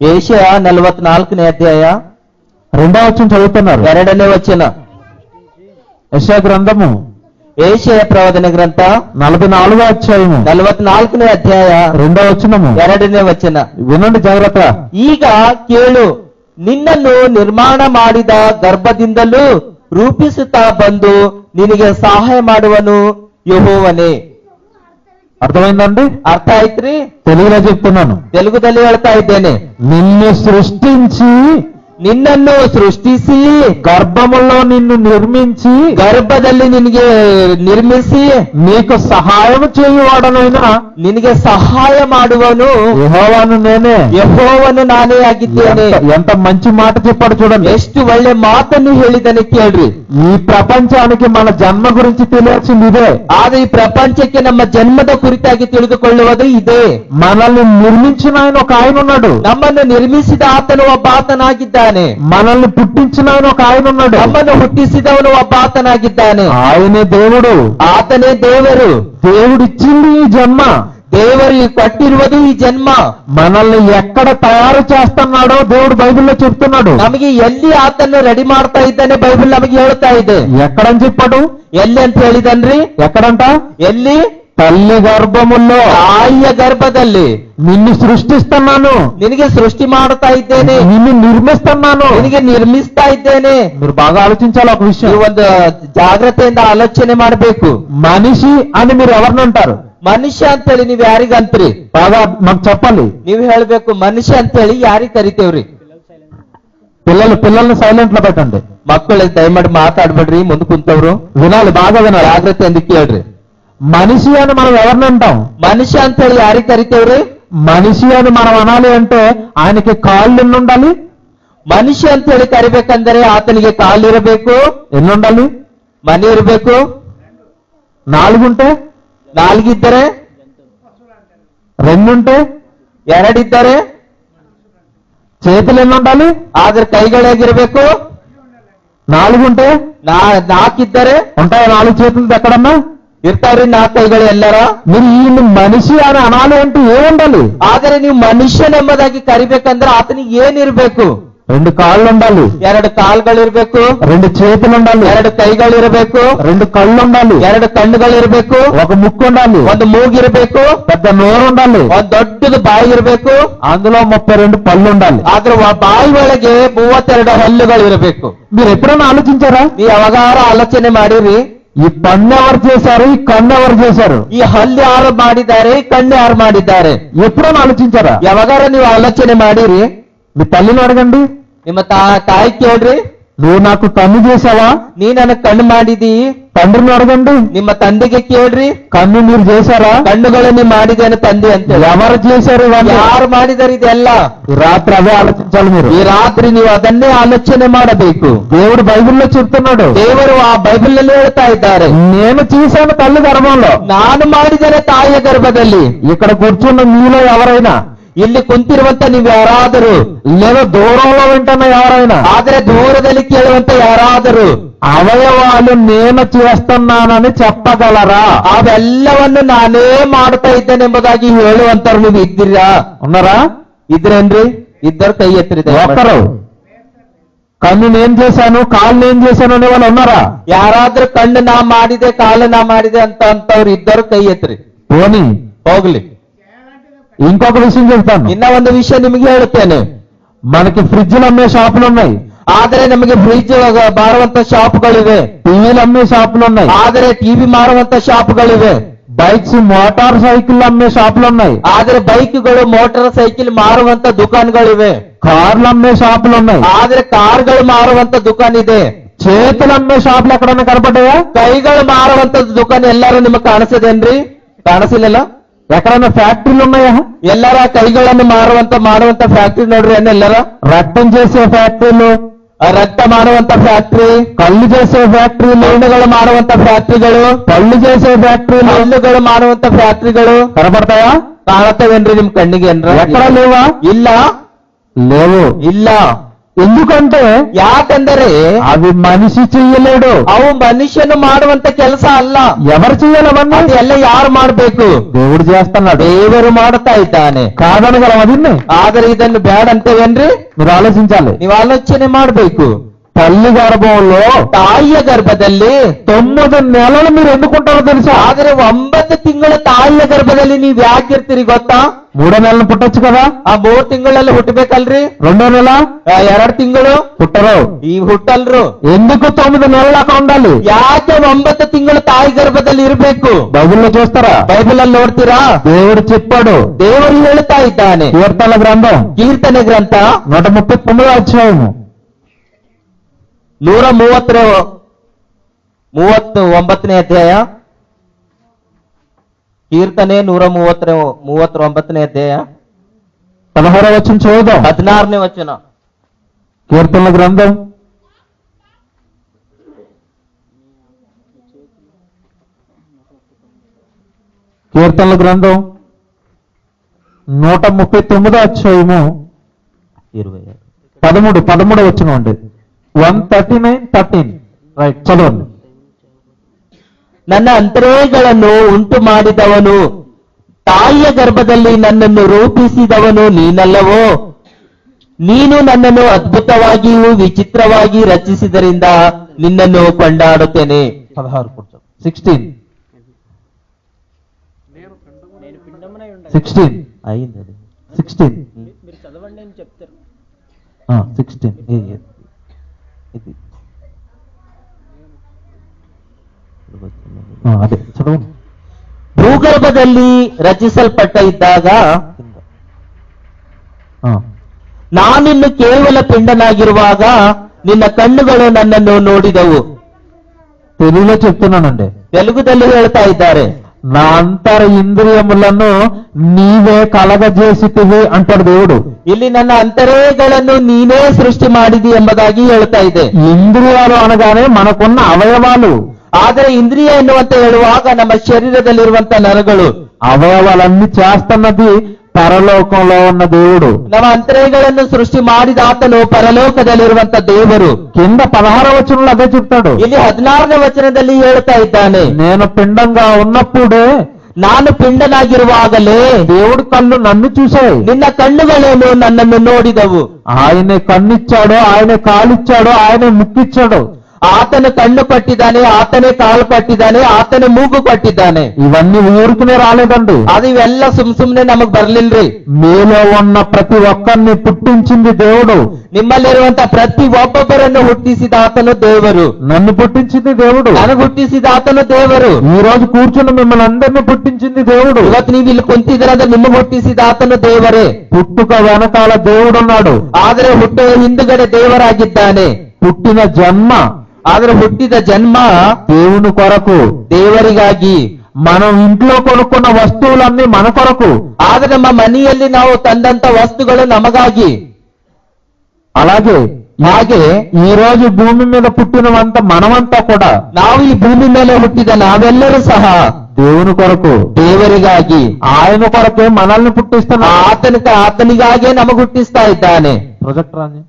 ಯೆಶಾಯ 44ನೇ ಅಧ್ಯಾಯ 2వ వచనం చదువుతున్నారు. 2ನೇ ವಚನ. యెషయా గ్రంథము ಯೆಶಾಯ ಪ್ರವಾದನ ಗ್ರಂಥ 44వ అధ్యాయము 44ನೇ ಅಧ್ಯಾಯ 2వ వచనము. 2ನೇ ವಚನ. వినండి జాగ్రత్త. ಈಗ ಕೇಳು, ನಿನ್ನನ್ನು ನಿರ್ಮಾಣ ಮಾಡಿದ ಗರ್ಭದಿಂದಲೂ ರೂಪಿಸುತ್ತಾ ಬಂದು ನಿನಗೆ ಸಹಾಯ ಮಾಡುವನು ಯೆಹೋವನೇ. అర్థమైందండి? ಅರ್ಥ ಆಯ್ತ್ರಿ? తెలుగులో చెప్తున్నాను. ತೆಲುಗುದಲ್ಲಿ ಹೇಳ್ತಾ ಇದ್ದೇನೆ. నిన్ను సృష్టించి, ನಿನ್ನನ್ನು ಸೃಷ್ಟಿಸಿ, గర్భములో నిన్ను నిర్మించి, ಗರ್ಭದಲ್ಲಿ ನಿನಗೆ ನಿರ್ಮಿಸಿ, నీకు సహాయం చేయువాడనైనా ನಿನಗೆ ಸಹಾಯ ಮಾಡುವನು యెహోవాను నేనే. ಯೆಹೋವನು ನಾನೇ ಆಗಿದ್ದೇನೆ. ఎంత మంచి మాట చెప్పాడు చూడండి. ಎಷ್ಟು ಒಳ್ಳೆ ಮಾತನ್ನು ಹೇಳಿದ್ದಾನೆ ಕೇಳ್ರಿ. ఈ ప్రపంచానికి మన జన్మ గురించి తెలియాల్సింది ఇదే. ಆದ್ರೆ ಈ ಪ್ರಪಂಚಕ್ಕೆ ನಮ್ಮ ಜನ್ಮದ ಕುರಿತಾಗಿ ತಿಳಿದುಕೊಳ್ಳುವುದು ಇದೆ. మనల్ని నిర్మించిన ఆయన ఒక ఆయన ఉన్నాడు. ನಮ್ಮನ್ನು ನಿರ್ಮಿಸಿದ ಆತನು ಒಬ್ಬ ಆತನಾಗಿದ್ದಾನೆ. మనల్ని పుట్టించిన ఆయన ఒక ఆయన ఉన్నాడు. ನಮ್ಮನ್ನು ಹುಟ್ಟಿಸಿದವನು ಒಬ್ಬ ಆತನಾಗಿದ್ದಾನೆ. ఆయనే దేవుడు. ಆತನೇ ದೇವರು. దేవుడిచ్చింది ఈ జన్మ. ದೇವರು ಕೊಟ್ಟಿರುವುದು ಈ ಜನ್ಮ. మనల్ని ఎక్కడ తయారు చేస్తున్నాడో దేవుడు బైబిల్లో చెప్తున్నాడు. ನಮಗೆ ಎಲ್ಲಿ ಆತನ್ನು ರೆಡಿ ಮಾಡ್ತಾ ಇದ್ದಾನೆ ಬೈಬಲ್ ನಮಗೆ ಹೇಳ್ತಾ ಇದೆ. ఎక్కడని చెప్పాడు? ಎಲ್ಲಿ ಅಂತ ಹೇಳಿದನ್ರಿ? ఎక్కడంట? ಎಲ್ಲಿ? తల్లి గర్భములో, ತಾಯಿಯ ಗರ್ಭದಲ್ಲಿ నిన్ను సృష్టిస్తున్నాను, ನಿನಗೆ ಸೃಷ್ಟಿ ಮಾಡ್ತಾ ಇದ್ದೇನೆ, నిన్ను నిర్మిస్తున్నాను. ನಿನಗೆ ನಿರ್ಮಿಸ್ತಾ ಇದ್ದೇನೆ. మీరు బాగా ఆలోచించాలి ఒక విషయం. ನೀವು ಒಂದು ಜಾಗ್ರತೆಯಿಂದ ಆಲೋಚನೆ ಮಾಡಬೇಕು. మనిషి అని మీరు ఎవరినంటారు? ಮನುಷ್ಯ ಅಂತೇಳಿ ನೀವ್ ಯಾರಿಗಂತ್ರಿ? బాగా మాకు చెప్పాలి. ನೀವ್ ಹೇಳ್ಬೇಕು, ಮನುಷ್ಯ ಅಂತೇಳಿ ಯಾರಿಗ್ ಕರಿತೇವ್ರಿ? పిల్లల్ని సైలెంట్ లో పెట్టండి. ಮಕ್ಕಳಿಗೆ ದಯಮಾಡಿ ಮಾತಾಡ್ಬೇಡ್ರಿ, ಮುಂದೆ ಕುಂತವ್ರು వినాలి, బాగా వినాలి. ಜಾಗ್ರತೆ ಅಂತ ಕೇಳ್ರಿ. మనిషి అని మనం ఎవరిని అంటాం? ಮನುಷ್ಯ ಅಂತೇಳಿ ಯಾರಿಗ್ ಕರಿತೇವ್ರಿ? మనిషి అని మనం అనాలి అంటే ఆయనకి కాళ్ళు ఎన్ని ఉండాలి? ಮನುಷ್ಯ ಅಂತೇಳಿ ಕರಿಬೇಕಂದರೆ ಆತನಿಗೆ ಕಾಲಿರಬೇಕು. ఎన్ని ఉండాలి? ಮನೆ ಇರಬೇಕು. 4 ఉంటే? 4 ಇದ್ದರೆ? 2 ఉంటే? 2 ಇದ್ದರೆ? చేతులు ఎన్ని ఉండాలి? ಆದ್ರೆ ಕೈಗಳಾಗಿರ್ಬೇಕು. 4 ఉంటే? 4 ಇದ್ದರೆ? ఉంటాయి 4 చేతులు ఎక్కడన్నా? ಇರ್ತಾವ್ರಿ 4 ಕೈಗಳು ಎಲ್ಲರ. మీరు ఈయన మనిషి అని అనాలి అంటే ఏముండాలి? ಆದರೆ ನೀವು ಮನುಷ್ಯನೆಂಬುದಾಗಿ ಕರಿಬೇಕಂದ್ರೆ ಆತನಿಗೆ ಏನಿರ್ಬೇಕು? 2 కాళ్ళు ఉండాలి, 2 ಕಾಲುಗಳಿರ್ಬೇಕು, 2 చేతులు ఉండాలి, 2 ಕೈಗಳಿರ್ಬೇಕು, 2 కళ్ళు ఉండాలి, 2 ಕಣ್ಣುಗಳಿರ್ಬೇಕು, ఒక ముక్కు ఉండాలి, 1 ಮೂಗಿರ್ಬೇಕು, పెద్ద నోరు ఉండాలి, 1 ದೊಡ್ಡದು ಬಾಯಿ ಇರಬೇಕು, అందులో 32 పళ్ళు ఉండాలి. ಆದ್ರೆ ಬಾಯಿ ಒಳಗೆ 32 ಹಲ್ಲುಗಳು ಇರಬೇಕು. మీరు ఎప్పుడైనా ఆలోచించారా? ನೀವು ಯಾವಾಗಾರ ಆಲೋಚನೆ ಮಾಡಿರಿ? ఈ పన్ను ఎవరు చేశారు? ఈ కన్ను ఎవరు చేశారు? ಈ ಹಲ್ಲು ಯಾರು ಮಾಡಿದ್ದಾರೆ, ಈ ಕಣ್ಣು ಯಾರು ಮಾಡಿದ್ದಾರೆ? ఎప్పుడైనా ఆలోచించారా? ಯಾವಾಗಾರ ನೀವು ಆಲೋಚನೆ ಮಾಡಿರಿ? మీ తల్లిని అడగండి. ನಿಮ್ಮ ತಾಯಿ ಕೇಳ್ರಿ, నువ్వు నాకు కన్ను చేసావా? ನೀ ನನಗ್ ಕಣ್ಣು ಮಾಡಿದಿ. తండ్రిని అడగండి. ನಿಮ್ಮ ತಂದೆಗೆ ಕೇಳ್ರಿ, కన్ను మీరు చేశారా? ಕಣ್ಣುಗಳನ್ನು ಮಾಡಿದ್ದೇನೆ ತಂದೆ ಅಂತ. ఎవరు చేశారు? ಯಾರು ಮಾಡಿದಾರೆ ಇದೆಲ್ಲ? ఈ రాత్రి అవే ఆలోచించాలి మీరు. ಈ ರಾತ್ರಿ ನೀವು ಅದನ್ನೇ ಆಲೋಚನೆ ಮಾಡಬೇಕು. దేవుడు బైబిల్లో చెప్తున్నాడు, ದೇವರು ಆ ಬೈಬಲ್ ನಲ್ಲಿ ಹೇಳ್ತಾ ಇದ್ದಾರೆ, నేను చేశాను తల్లి గర్భంలో. ನಾನು ಮಾಡಿದ್ದೇನೆ ತಾಯಿಯ ಗರ್ಭದಲ್ಲಿ. ఇక్కడ కూర్చున్న మీలో ఎవరైనా ಇಲ್ಲಿ ಕುಂತಿರುವಂತ ನೀವು ಯಾರಾದರೂ, లేదా దూరంలో వింటున్న ఎవరైనా ಆದರೆ దూರದಲ್ಲಿ ಕೇಳುವಂತ ಯಾರಾದರೂ అవయవాలు నేను చేస్తున్నానని చెప్పగలరా? ಅವೆಲ್ಲವನ್ನು ನಾನೇ ಮಾಡ್ತಾ ಇದ್ದೇನೆಂಬುದಾಗಿ ಹೇಳುವಂತವ್ರು ನೀವು ಇದ್ದೀರಾ? ఉన్నారా? ಇದ್ರೇನ್ರಿ? ಇద్దರು ಕೈ ಎತ್ತರಿದೆ. ఒక్కరు కన్ను నేను చేశాను, కాళ్ళు నేను చేశాను అనే వాళ్ళు ఉన్నారా? ಯಾರಾದ್ರೂ ಕಣ್ಣು ನಾ ಮಾಡಿದೆ, ಕಾಲು ನಾ ಮಾಡಿದೆ ಅಂತವ್ರು ಇద్దರು ಕೈ ಎತ್ತರಿ. పోనీ ಹೋಗ್ಲಿ. ఇంకొక విషయం చెప్తాను. ಇನ್ನ ಒಂದು ವಿಷಯ ನಿಮಗೆ ಹೇಳುತ್ತೇನೆ. మనకి ఫ్రిడ్జ్లు అమ్మే షాపులు ఉన్నాయి, ಆದರೆ ನಮಗೆ ಫ್ರಿಡ್ಜ್ ಮಾರುವಂತ ಶಾಪ್ಗಳಿವೆ. టీవీలు అమ్మే షాపులు ఉన్నాయి, ಆದರೆ ಟಿವಿ ಮಾರುವಂತ ಶಾಪ್ಗಳಿವೆ. బైక్స్ మోటార్ సైకిల్ అమ్మే షాపులు ఉన్నాయి, ಆದರೆ ಬೈಕ್ಗಳು, ಮೋಟಾರ್ ಸೈಕಲ್ ಮಾರುವಂತ ದುಕಾನ್ಗಳಿವೆ. కార్లు అమ్మే షాపులు ఉన్నాయి, ಆದರೆ ಕಾರ್ಗಳು ಮಾರುವಂತ ದುಕಾನ್ ಇದೆ. చేతులు అమ్మే షాపులు ఎక్కడన్నా కనపడ్డాయా? ಕೈಗಳು ಮಾರುವಂತ ದುಕಾನ್ ಎಲ್ಲರೂ ನಿಮಗೆ ಕಾಣಿಸಿದೇನ್ರಿ? ಕಾಣಿಸಿಲ್ಲ. ఎక్కడన్నా ఫ్యాక్టరీలు ఉన్నాయా? ಎಲ್ಲರ ಕೈಗಳನ್ನು ಮಾಡುವಂತ ಫ್ಯಾಕ್ಟ್ರಿ ನೋಡ್ರಿ ಎಲ್ಲರ. రక్తం చేసే ఫ్యాక్టరీలు, ರಕ್ತ ಮಾಡುವಂತ ಫ್ಯಾಕ್ಟ್ರಿ, కళ్ళు చేసే ఫ్యాక్టరీలు, ಹಣ್ಣುಗಳು ಮಾಡುವಂತ ಫ್ಯಾಕ್ಟ್ರಿಗಳು, పళ్ళు చేసే ఫ్యాక్టరీలు, ಹಣ್ಣುಗಳು ಮಾಡುವಂತ ಫ್ಯಾಕ್ಟ್ರಿಗಳು కనపడతాయా? ಕಾಣುತ್ತವೇನ್ರಿ ನಿಮ್ ಕಣ್ಣಿಗೆ? ఎక్కడ లేవా? ಇಲ್ಲ, లేవు. ಇಲ್ಲ. ఎందుకంటే ಯಾಕಂದರೆ అవి మనిషి చెయ్యలేడు. ಅವು ಮನುಷ್ಯನು ಮಾಡುವಂತ ಕೆಲಸ ಅಲ್ಲ. ఎవరు చెయ్యాలవన్నీ? ಅದೆಲ್ಲ ಯಾರು ಮಾಡ್ಬೇಕು? దేవుడు చేస్తున్నాడు. ದೇವರು ಮಾಡುತ್ತಾ ಇದ್ದಾನೆ. కాదనగలం అదిన్ని. ಆದರೆ ಇದನ್ನು ಬ್ಯಾಡ್ ಅಂತೇವೇನ್ರಿ? మీరు ఆలోచించాలి. ನೀವು ಆಲೋಚನೆ ಮಾಡ್ಬೇಕು. తల్లి గర్భంలో ತಾಯಿಯ ಗರ್ಭದಲ್ಲಿ 9 నెలలు మీరు ఎందుకుంటారో తెలుసా? ಆದರೆ 9 ತಿಂಗಳ ತಾಯಿಯ ಗರ್ಭದಲ್ಲಿ ನೀವ್ ಯಾಕಿರ್ತೀರಿ ಗೊತ್ತಾ? 3వ నెలను పుట్టొచ్చు కదా? ಆ 3 ತಿಂಗಳಲ್ಲಿ ಹುಟ್ಟಬೇಕಲ್ರಿ? 2వ నెల 2 ತಿಂಗಳು పుట్టరు. ಈ ಹುಟ್ಟಲ್ರು. ఎందుకు 9 నెలలు అక్కడ ఉండాలి? ಯಾಕೆ 9 ತಿಂಗಳು ತಾಯಿ ಗರ್ಭದಲ್ಲಿ ಇರಬೇಕು? బైబిల్లో చూస్తారా? ಬೈಬಲ್ ಅಲ್ಲಿ ನೋಡ್ತೀರಾ? దేవుడు చెప్పాడు. ದೇವರು ಹೇಳ್ತಾ ಇದ್ದಾನೆ. కీర్తన గ్రంథం ಕೀರ್ತನೆ ಗ್ರಂಥ 139వ అధ్యాయము 139ನೇ ಅಧ್ಯಾಯ. ಕೀರ್ತನೆ 139ನೇ ಅಧ್ಯಾಯ 16వ వచనం చదువుదాం. 16ನೇ ವಚನ. కీర్తనల గ్రంథం కీర్తనల గ్రంథం 139వ అధ్యాయము 13వ వచనం అండి. 139:13 రైట్, చదవండి. ನನ್ನ ಅಂತರೇಗಳನ್ನು ಉಂಟು ಮಾಡಿದವನು, ತಾಯಿಯ ಗರ್ಭದಲ್ಲಿ ನನ್ನನ್ನು ರೂಪಿಸಿದವನು ನೀನಲ್ಲವೋ? ನೀನು ನನ್ನನ್ನು ಅದ್ಭುತವಾಗಿಯೂ ವಿಚಿತ್ರವಾಗಿ ರಚಿಸಿದರಿಂದ ನಿನ್ನನ್ನು ಕೊಂಡಾಡುತ್ತೇನೆ. 16 16 16 మీరు చదవండి అని చెప్తారు. 16 అదే చదవండి. ಭೂಗರ್ಭದಲ್ಲಿ ರಚಿಸಲ್ಪಟ್ಟ ಇದ್ದಾಗ ನಾನಿನ್ನು ಕೇವಲ ಪಿಂಡನಾಗಿರುವಾಗ ನಿನ್ನ ಕಣ್ಣುಗಳು ನನ್ನನ್ನು ನೋಡಿದವು. తెలుగులో చెప్తున్నానండి. ತೆಲುಗುದಲ್ಲಿ ಹೇಳ್ತಾ ಇದ್ದಾರೆ. నా అంతర ఇంద్రియములను నీవే కలగజేసితివి అంటాడు దేవుడు. ಇಲ್ಲಿ ನನ್ನ ಅಂತರೇಗಳನ್ನು ನೀನೇ ಸೃಷ್ಟಿ ಮಾಡಿದಿ ಎಂಬುದಾಗಿ ಹೇಳ್ತಾ ಇದೆ. ఇంద్రియాలు అనగానే మనకున్న అవయవాలు. ಆದರೆ ಇಂದ್ರಿಯ ಎನ್ನುವಂತ ಹೇಳುವಾಗ ನಮ್ಮ ಶರೀರದಲ್ಲಿರುವಂತ ನರಗಳು. అవయవాలన్నీ చేస్తున్నది పరలోకంలో ఉన్న దేవుడు. ನಮ್ಮ ಅಂತರೇಗಳನ್ನು ಸೃಷ್ಟಿ ಮಾಡಿದ ಆತನು ಪರಲೋಕದಲ್ಲಿರುವಂತ ದೇವರು. కింద 16వ వచనంలో అదే చెప్తాడు. ಇಲ್ಲಿ 16ನೇ ವಚನದಲ್ಲಿ ಹೇಳ್ತಾ ಇದ್ದಾನೆ, నేను పిండంగా ఉన్నప్పుడే, ನಾನು ಪಿಂಡನಾಗಿರುವಾಗಲೇ దేవుడు కళ్ళు నన్ను చూశాయి. ನಿನ್ನ ಕಣ್ಣುಗಳೇನು ನನ್ನನ್ನು ನೋಡಿದವು. ఆయనే కన్నిచ్చాడు, ఆయనే కాలిచ్చాడు, ఆయనే ముక్కిచ్చాడు. ಆತನು ಕಣ್ಣು ಕೊಟ್ಟಿದ್ದಾನೆ, ಆತನೇ ಕಾಲು ಕೊಟ್ಟಿದ್ದಾನೆ, ಆತನೇ ಮೂಗು ಕೊಟ್ಟಿದ್ದಾನೆ. ఇవన్నీ ఊరికనే రాలేదండి. ಅದು ಇವೆಲ್ಲ ಸುಮ್ನೆ ನಮಗ್ ಬರ್ಲಿಲ್ರಿ. మీలో ఉన్న ప్రతి ఒక్కరిని పుట్టించింది దేవుడు. ನಿಮ್ಮಲ್ಲಿರುವಂತ ಪ್ರತಿ ಒಬ್ಬೊಬ್ಬರನ್ನು ಹುಟ್ಟಿಸಿದ ಆತನು ದೇವರು. నన్ను పుట్టించింది దేవుడు. ನನಗೆ ಹುಟ್ಟಿಸಿದ ಆತನು ದೇವರು. ఈ రోజు కూర్చుని మిమ్మల్ని అందరినీ పుట్టించింది దేవుడు. ಇವತ್ತು ನೀವು ಇಲ್ಲಿ ಕುಂತಿದ್ದೀರಂದ್ರೆ ನಿಮಗೆ ಹುಟ್ಟಿಸಿದ ಆತನು ದೇವರೇ. పుట్టుక వెనకాల దేవుడున్నాడు. ಆದರೆ ಹುಟ್ಟುವ ಹಿಂದುಗಡೆ ದೇವರಾಗಿದ್ದಾನೆ. పుట్టిన జన్మ, ಆದ್ರೆ ಹುಟ್ಟಿದ ಜನ್ಮ దేవుని కొరకు, ದೇವರಿಗಾಗಿ. మనం ఇంట్లో కొనుక్కున్న వస్తువులన్నీ మన కొరకు. ಆದ್ರೆ ನಮ್ಮ ಮನೆಯಲ್ಲಿ ನಾವು ತಂದಂತ ವಸ್ತುಗಳು ನಮಗಾಗಿ. అలాగే ಹಾಗೆ ఈ రోజు భూమి మీద పుట్టినవంతా మనమంతా కూడా ನಾವು ಈ ಭೂಮಿ ಮೇಲೆ ಹುಟ್ಟಿದ ನಾವೆಲ್ಲರೂ ಸಹ దేవుని కొరకు, ದೇವರಿಗಾಗಿ, ఆయన కొరకే మనల్ని పుట్టిస్తున్నాడు. ಆತನಿಗಾಗೇ ನಮಗೆ ಹುಟ್ಟಿಸ್ತಾ ಇದ್ದಾನೆ. ప్రొజెక్ట్ రాని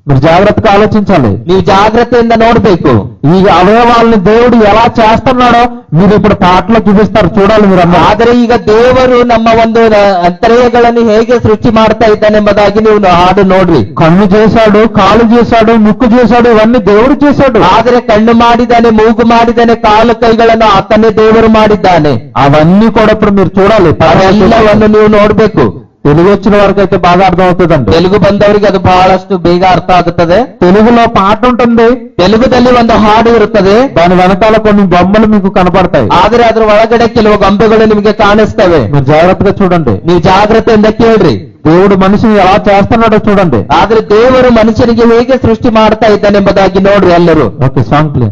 మీరు జాగ్రత్తగా ఆలోచించాలి. ನೀವು ಜಾಗ್ರತೆಯಿಂದ ನೋಡ್ಬೇಕು. ఈ అవయవాల్ని దేవుడు ఎలా చేస్తున్నాడో మీరు ఇప్పుడు పాటలో చూపిస్తారు, చూడాలి మీరు. ಆದರೆ ಈಗ ದೇವರು ನಮ್ಮ ಒಂದು ಅಂತರ್ಯಗಳನ್ನು ಹೇಗೆ ಸೃಷ್ಟಿ ಮಾಡ್ತಾ ಇದ್ದಾನೆಂಬುದಾಗಿ ನೀವು ಹಾಡು ನೋಡ್ರಿ. కన్ను చేశాడు, కాలు చేశాడు, ముక్కు చేశాడు, ఇవన్నీ దేవుడు చేశాడు. ಆದರೆ ಕಣ್ಣು ಮಾಡಿದ್ದಾನೆ, ಮೂಗು ಮಾಡಿದ್ದಾನೆ, ಕಾಲು ಕೈಗಳನ್ನು ಆತನೇ ದೇವರು ಮಾಡಿದ್ದಾನೆ. అవన్నీ కూడా ఇప్పుడు మీరు చూడాలి. ಅವೆಲ್ಲವನ್ನು ನೀವು ನೋಡ್ಬೇಕು. తెలుగు వచ్చిన వరకు అయితే బాగా అర్థమవుతుందండి. తెలుగు ಬಂದವರಿಗೆ ಅದು ಬಹಳಷ್ಟು ಬೇಗ ಅರ್ಥ ಆಗುತ್ತದೆ. తెలుగులో పాట ఉంటుంది, తెలుగుದಲ್ಲಿ ಒಂದು ಹಾಡು ಇರುತ್ತದೆ, దాని వెనకాల కొన్ని బొమ్మలు మీకు కనపడతాయి. ಆದರೆ ಅದರ ಒಳಗಡೆ ಕೆಲವು ಗೊಂಬೆಗಳು ನಿಮಗೆ ಕಾಣಿಸ್ತವೆ. మీరు జాగ్రత్తగా చూడండి. ನೀವು ಜಾಗ್ರತೆಯಿಂದ ಕೇಳ್ರಿ. దేవుడు మనిషిని ఎలా చేస్తున్నాడో చూడండి. ಆದ್ರೆ ದೇವರು ಮನುಷ್ಯನಿಗೆ ಹೇಗೆ ಸೃಷ್ಟಿ ಮಾಡ್ತಾ ಇದ್ದಾನೆಂಬುದಾಗಿ ನೋಡ್ರಿ ಎಲ್ಲರೂ. Okay, song play.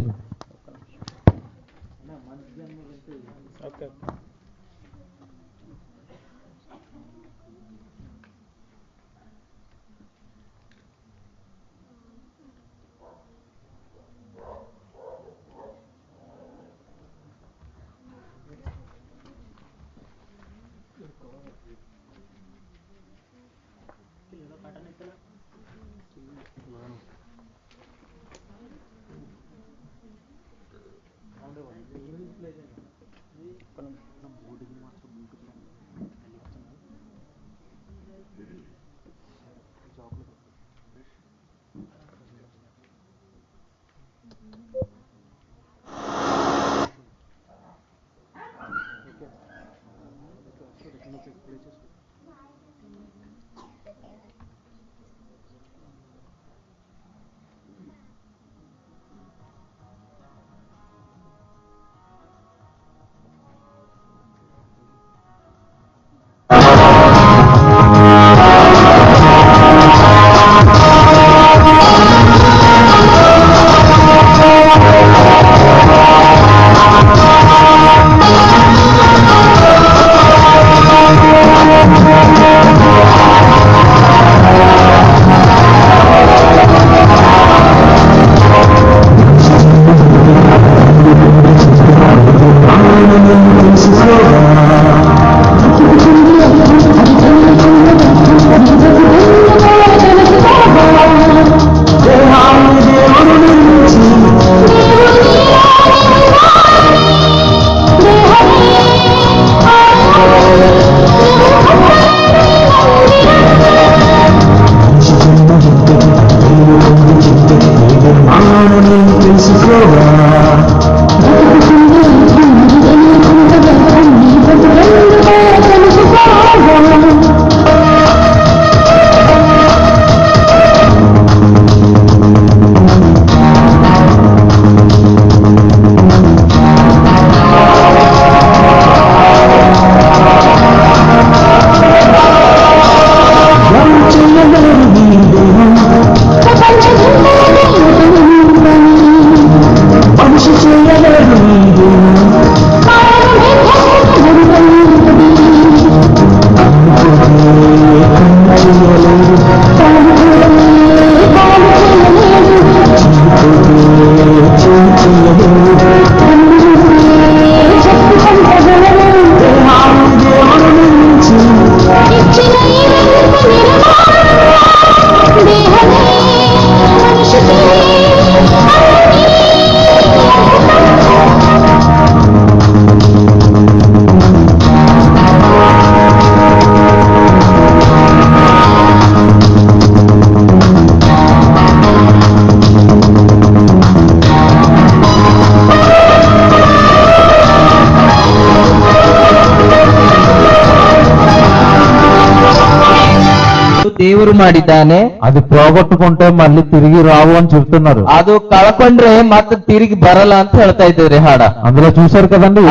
ದೇವರು ಮಾಡಿದ್ದಾನೆ. అది పోగొట్టుకుంటే మళ్ళీ తిరిగి రావు అని చెప్తున్నారు. ಅದು ಕಳ್ಕೊಂಡ್ರೆ ಮತ್ತೆ ತಿರುಗಿ ಬರಲ್ಲ ಅಂತ ಹೇಳ್ತಾ ಇದ್ದೀರಿ ಹಾಡ. అందులో చూశారు కదండి,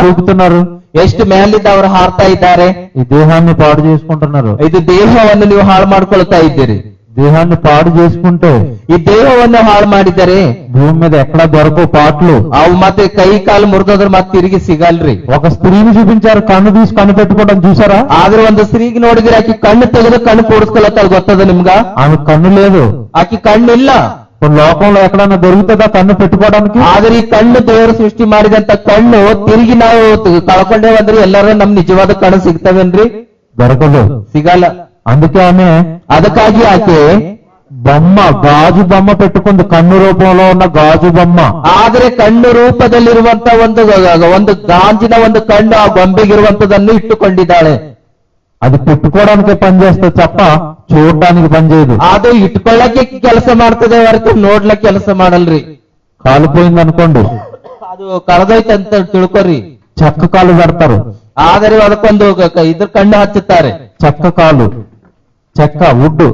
చూపుతున్నారు ಎಷ್ಟು ಮೇಲಿಂದ ಅವರು ಹಾರ್ತಾ ಇದ್ದಾರೆ. ఈ దేహాన్ని పాడు చేసుకుంటున్నారు. ಇದು ದೇಹವನ್ನು ನೀವು ಹಾಳು ಮಾಡ್ಕೊಳ್ತಾ ಇದ್ದೀರಿ. దేహాన్ని పాడు చేసుకుంటే ಈ ದೇಹವನ್ನು ಹಾಳು ಮಾಡಿದರೆ భూమి మీద ఎక్కడా దొరకవు పాటలు. ಅವು ಮತ್ತೆ ಕೈ ಕಾಲು ಮುರಿದೋದ್ರೆ ಮತ್ತೆ ತಿರುಗಿ ಸಿಗಲ್ರಿ. ఒక స్త్రీని చూపించారు, కన్ను తీసి కన్ను పెట్టుకోవడం చూసారా? ಆದ್ರೆ ಒಂದು ಸ್ತ್ರೀಗೆ ನೋಡಿದ್ರೆ ಆಕಿ ಕಣ್ಣು ತೆಗೆದು ಕಣ್ಣು ಕೂಡಿಸ್ಕೊಳತ್ತ ಗೊತ್ತದ ನಿಮ್ಗ? ఆమె కన్ను లేదు, ಆಕಿ ಕಣ್ಣಿಲ್ಲ. ఇప్పుడు లోకంలో ఎక్కడన్నా దొరుకుతుందా కన్ను పెట్టుకోవడానికి? ಆದ್ರೆ ಈ ಕಣ್ಣು ದೇವರು ಸೃಷ್ಟಿ ಮಾಡಿದಂತ ಕಣ್ಣು ತಿರುಗಿ ನಾವು ಕಳ್ಕೊಂಡೇವಂದ್ರೆ ಎಲ್ಲರೂ ನಮ್ ನಿಜವಾದ ಕಣ್ಣು ಸಿಗ್ತವೇನ್ರಿ? దొరకదు. ಸಿಗಲ್ಲ. అందుకే ఆమె ಅದಕ್ಕಾಗಿ ಆಕೆ బొమ్మ, గాజు బొమ్మ పెట్టుకుంది, కన్ను రూపంలో ఉన్న గాజు బొమ్మ. ಆದ್ರೆ ಕಣ್ಣು ರೂಪದಲ್ಲಿರುವಂತ ಒಂದು ಗಾಜಿನ ಒಂದು ಕಣ್ಣು ಆ ಗೊಂಬೆಗಿರುವಂತದನ್ನು ಇಟ್ಟುಕೊಂಡಿದ್ದಾಳೆ. అది పెట్టుకోవడానికే పనిచేస్తే తప్ప చూడటానికి పనిచేయదు. ಅದು ಇಟ್ಕೊಳ್ಳಕ್ಕೆ ಕೆಲಸ ಮಾಡ್ತದೆ ಹೊರತು ನೋಡ್ಲಕ್ಕೆ ಕೆಲಸ ಮಾಡಲ್ರಿ. కాలిపోయింది అనుకోండి, ಅದು ಕಳೆದೋಯ್ತಂತ ತಿಳ್ಕೊರಿ, చెక్క కాలు పెడతారు. ಆದರೆ ಅದಕ್ಕೊಂದು ಇದ್ರ ಕಣ್ಣು ಹಚ್ಚುತ್ತಾರೆ. చెక్క కాలు, చెక్క వుడ్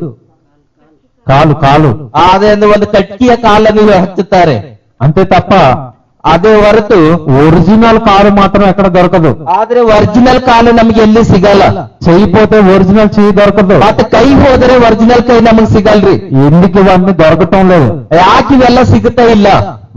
కాలు కాలు ಅದೇ ಒಂದು ಕಟ್ಕಿಯ ಕಾಲನ್ನು ಹಚ್ಚುತ್ತಾರೆ. అంతే తప్ప ಅದೇ ಹೊರತು ఒరిజినల్ కాలు మాత్రం ఎక్కడ దొరకదు. ಆದ್ರೆ ಒರಿಜಿನಲ್ ಕಾಲು ನಮ್ಗೆ ಎಲ್ಲಿ ಸಿಗಲ್ಲ. చెయ్యిపోతే ఒరిజినల్ చెయ్యి దొరకదు. ಮತ್ತೆ ಕೈ ಹೋದರೆ ಒರಿಜಿನಲ್ ಕೈ ನಮಗ್ ಸಿಗಲ್ರಿ. ఎందుకు ఇవన్నీ దొరకటం లేదు? ಯಾಕೆ ಇವೆಲ್ಲ ಸಿಗುತ್ತಾ ಇಲ್ಲ?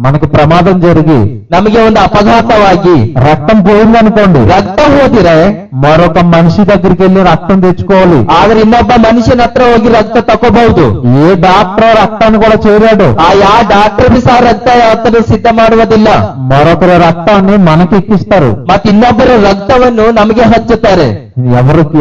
మనకి ప్రమాదం జరిగి ನಮಗೆ ಒಂದು ಅಪಘಾತವಾಗಿ రక్తం పోయిందనుకోండి, ರಕ್ತ ಹೋದಿರೆ మరొక మనిషి దగ్గరికి వెళ్ళి రక్తం తెచ్చుకోవాలి. ಆದ್ರೆ ಇನ್ನೊಬ್ಬ ಮನುಷ್ಯನ ಹತ್ರ ಹೋಗಿ ರಕ್ತ ತಗೋಬಹುದು. ఏ డాక్టర్ రక్తాన్ని కూడా చేయలేడు. ಆ ಯಾವ ಡಾಕ್ಟರ್ ಸಹ ರಕ್ತ ಯಾವತ್ತೂ ಸಿದ್ಧ ಮಾಡುವುದಿಲ್ಲ. మరొకరి రక్తాన్ని మనకి ఎక్కిస్తారు. ಮತ್ತೆ ಇನ್ನೊಬ್ಬರ ರಕ್ತವನ್ನು ನಮಗೆ ಹಚ್ಚುತ್ತಾರೆ.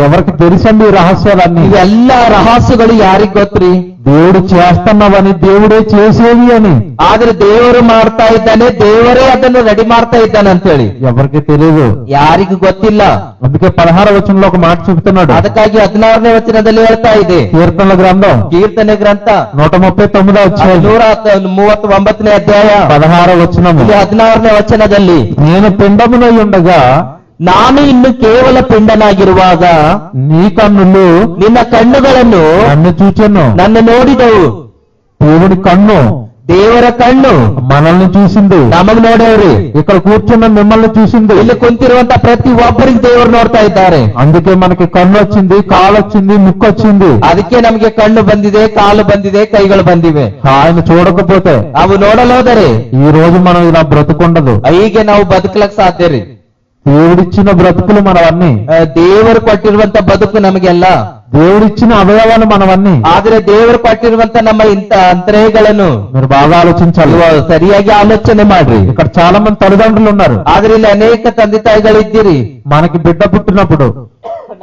ఎవరికి తెలుసండి ఈ రహస్యాలన్నీ? ಇವೆಲ್ಲ ರಹಸ್ಯಗಳು ಯಾರಿಗ್ ಗೊತ್ತ್ರಿ? దేవుడు చేస్తున్నవని, దేవుడే చేసేవి అని. ಆದ್ರೆ ದೇವರು ಮಾಡ್ತಾ ಇದ್ದಾನೆ, ದೇವರೇ ಅದನ್ನು ರೆಡಿ ಮಾಡ್ತಾ ಇದ್ದಾನೆ ಅಂತ ಹೇಳಿ ఎవరికి తెలియదు, ಯಾರಿಗೂ ಗೊತ್ತಿಲ್ಲ. అందుకే 16వ వచనంలో ఒక మాట చెబుతున్నాడు. ಅದಕ್ಕಾಗಿ 16ನೇ ವಚನದಲ್ಲಿ ಹೇಳ್ತಾ ಇದೆ, కీర్తనల గ్రంథం ಕೀರ್ತನೆ ಗ್ರಂಥ 139వ అధ్యాయం 139ನೇ ಅಧ್ಯಾಯ 16వ వచనం. 16ನೇ ವಚನದಲ್ಲಿ, నేను పిండమునై ఉండగా ನಾನು ಇನ್ನು ಕೇವಲ ಪಿಂಡನಾಗಿರುವಾಗ నీ కన్నులు ನಿನ್ನ ಕಣ್ಣುಗಳನ್ನು నన్ను చూచెను. ನನ್ನ ನೋಡಿದವು. దేవుడి కన్ను, ದೇವರ ಕಣ್ಣು మనల్ని చూసింది. ನಮಗ್ ನೋಡವ್ರಿ. ఇక్కడ కూర్చున్న మిమ్మల్ని చూసింది. ಇಲ್ಲಿ ಕುಂತಿರುವಂತ ಪ್ರತಿ ಒಬ್ಬರಿಗೆ ದೇವರು ನೋಡ್ತಾ ಇದ್ದಾರೆ. అందుకే మనకి కన్ను వచ్చింది, కాలు వచ్చింది, ముక్కు వచ్చింది. ಅದಕ್ಕೆ ನಮಗೆ ಕಣ್ಣು ಬಂದಿದೆ, ಕಾಲು ಬಂದಿದೆ, ಕೈಗಳು ಬಂದಿವೆ. ఆయన చూడకపోతే ಅವು ನೋಡಲೋದರೆ ఈ రోజు మనం ఇలా బ్రతుకుండదు. ಹೀಗೆ ನಾವು ಬದುಕಲಕ್ ಸಾಧ್ಯ ರೀ. దేవుడిచ్చిన బ్రతుకులు మనవన్నీ, ದೇವರು ಕೊಟ್ಟಿರುವಂತ ಬದುಕು ನಮಗೆಲ್ಲ, దేవుడిచ్చిన అవయవాలు మనవన్నీ. ಆದ್ರೆ ದೇವರು ಕೊಟ್ಟಿರುವಂತ ನಮ್ಮ ಇಂತ ಅಂತರೇಗಳನ್ನು మీరు బాగా ఆలోచించాలి. ಸರಿಯಾಗಿ ಆಲೋಚನೆ ಮಾಡ್ರಿ. ఇక్కడ చాలా మంది తల్లిదండ్రులు ఉన్నారు. ಆದ್ರೆ ಇಲ್ಲಿ ಅನೇಕ ತಂದೆ ತಾಯಿಗಳಿದ್ದೀರಿ. మనకి బిడ్డ పుట్టినప్పుడు,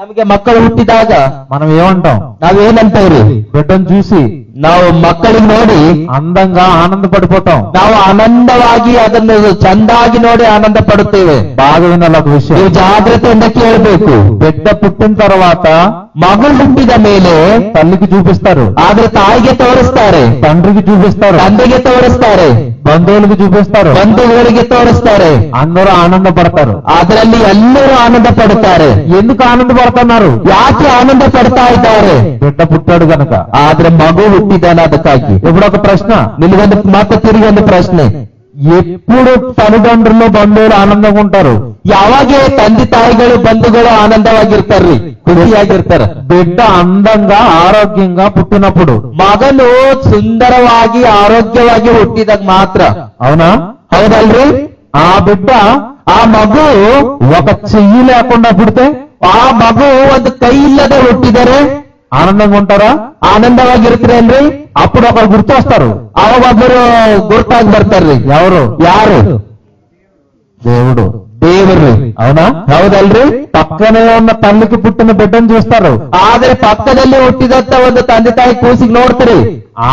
ನಮಗೆ ಮಕ್ಕಳು ಹುಟ್ಟಿದಾಗ మనం ఏమంటాం? ನಾವೇನಂತವ್ರಿ? బిడ్డను చూసి ನಾವು ಮಕ್ಕಳಿಗೆ ನೋಡಿ అందంగా ఆనందపడిపోతాం. ನಾವು ಆನಂದವಾಗಿ ಅದನ್ನು ಚಂದಾಗಿ ನೋಡಿ ಆನಂದ ಪಡುತ್ತೇವೆ. బాగా వినాలి ఒక విషయం, ನೀವು ಜಾಗ್ರತೆಯಿಂದ ಕೇಳಬೇಕು. బిడ్డ పుట్టిన తర్వాత ಮಗು ಹುಟ್ಟಿದ ಮೇಲೆ తల్లికి చూపిస్తారు, ಆದ್ರೆ ತಾಯಿಗೆ ತೋರಿಸ್ತಾರೆ, తండ్రికి చూపిస్తారు, ತಂದೆಗೆ ತೋರಿಸ್ತಾರೆ, బంధువులకు చూపిస్తారు, ಬಂಧುಗಳಿಗೆ ತೋರಿಸ್ತಾರೆ. అందరూ ఆనందపడతారు. ಅದರಲ್ಲಿ ಎಲ್ಲರೂ ಆನಂದ ಪಡುತ್ತಾರೆ. ఎందుకు ఆనందపడుతున్నారు? ಯಾಕೆ ಆನಂದ ಪಡ್ತಾ ಇದ್ದಾರೆ? బిడ్డ పుట్టాడు గనక. ಆದ್ರೆ ಮಗು ಹುಟ್ಟಿದಾನ ಅದಕ್ಕಾಗಿ. ఇప్పుడు ఒక ప్రశ్న, ನಿನಗೊಂದು ಮತ್ತೆ ತಿರುಗಿ ಒಂದು ಪ್ರಶ್ನೆ, ఎప్పుడు తల్లిదండ్రులు బంధువులు ఆనందంగా ఉంటారు? ಯಾವಾಗ ತಂದೆ ತಾಯಿಗಳು ಬಂಧುಗಳು ಆನಂದವಾಗಿರ್ತಾರ್ರಿ, ಖುಷಿಯಾಗಿರ್ತಾರ? బిడ్డ అందంగా ఆరోగ్యంగా పుట్టినప్పుడు. ಮಗನು ಸುಂದರವಾಗಿ ಆರೋಗ್ಯವಾಗಿ ಹುಟ್ಟಿದಾಗ ಮಾತ್ರ. అవునా? ಹೌದಲ್ರಿ? ఆ బిడ్డ, ಆ ಮಗು ఒక చెయ్యి లేకుండా పుడితే ಆ ಮಗು ಒಂದು ಕೈ ಇಲ್ಲದೆ ಹುಟ್ಟಿದರೆ ఆనందంగా ఉంటారా? ಆನಂದವಾಗಿರ್ತೀರಲ್ರಿ? అప్పుడు ఒకరు గుర్తొస్తారు. ಅವಾಗ ಒಬ್ಬರು ಗುರುತಾಗಿ ಬರ್ತಾರ್ರಿ. ఎవరు? ಯಾರು? దేవుడు. ದೇವರು. అవునా? ಹೌದಲ್ರಿ? పక్కనే ఉన్న తల్లికి పుట్టిన బిడ్డను చూస్తారు. ಆದ್ರೆ ಪಕ್ಕದಲ್ಲಿ ಹುಟ್ಟಿದಂತ ಒಂದು ತಂದೆ ತಾಯಿ ಕೂಸಿಗೆ ನೋಡ್ತೀರಿ.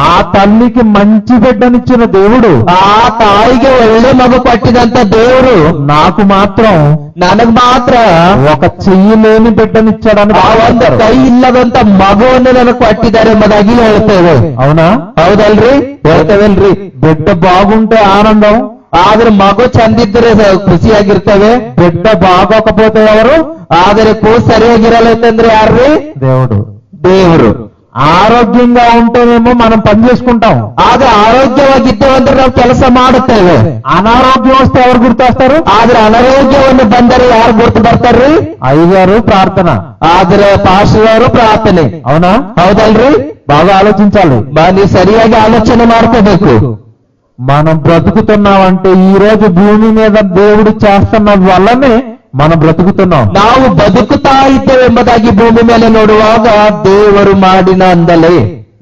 ఆ తల్లికి మంచి బిడ్డనిచ్చిన దేవుడు ಆ ತಾಯಿಗೆ ಒಳ್ಳೆ ಮಗು ಕೊಟ್ಟಿದಂತ ದೇವರು నాకు మాత్రం ನನಗ್ ಮಾತ್ರ ఒక చెయ్యి లేని బిడ్డనిచ్చాడని ಆ ಒಂದು భావిస్తారు. ಕೈ ಇಲ್ಲದಂತ ಮಗುವನ್ನು ನನಗೆ ಕೊಟ್ಟಿದ್ದಾರೆ ಎಂಬುದಾಗಿ ಹೇಳ್ತೇವೆ. అవునా? ಹೌದಲ್ರಿ? ಹೇಳ್ತೇವಲ್ರಿ? బిడ్డ బాగుంటే ఆనందం, ಆದ್ರೆ ಮಗು ಚಂದಿದ್ರೆ ಖುಷಿಯಾಗಿರ್ತೇವೆ. బిడ్డ బాగోకపోతే ఎవరు? ಆದ್ರೆ ಕೂಸು ಸರಿಯಾಗಿರಲ್ಲ ಅಂತಂದ್ರೆ ಯಾರ್ರಿ? దేవుడు. ದೇವರು. ఆరోగ్యంగా ఉంటేనేమో మనం పని చేసుకుంటాం. ಆದ್ರೆ ಆರೋಗ್ಯವಾಗಿದ್ದೇವೆ ಅಂದ್ರೆ ನಾವು ಕೆಲಸ ಮಾಡುತ್ತೇವೆ. అనారోగ్యం వస్తే ఎవరు గుర్తొస్తారు? ಆದ್ರೆ ಅನಾರೋಗ್ಯವನ್ನು ಬಂದರೆ ಯಾರು ಗುರ್ತು ಬರ್ತಾರ್ರಿ? అయ్యగారు ప్రార్థన, ಆದ್ರೆ ಪಾಸ್ಟರ್ ಪ್ರಾರ್ಥನೆ. అవునా? ಹೌದಲ್ರಿ? బాగా ఆలోచించాలి. ನೀವು ಸರಿಯಾಗಿ ಆಲೋಚನೆ ಮಾಡ್ಕೋಬೇಕು. మనం బ్రతుకుతున్నామంటే ఈ రోజు భూమి మీద దేవుడు చేస్తున్న వల్లనే మనం బ్రతుకుతున్నాం. ನಾವು ಬದುಕುತ್ತಾ ಇದ್ದೇವೆ ಎಂಬುದಾಗಿ ಭೂಮಿ ಮೇಲೆ ನೋಡುವಾಗ ದೇವರು ಮಾಡಿನ ಅಂದಲೇ.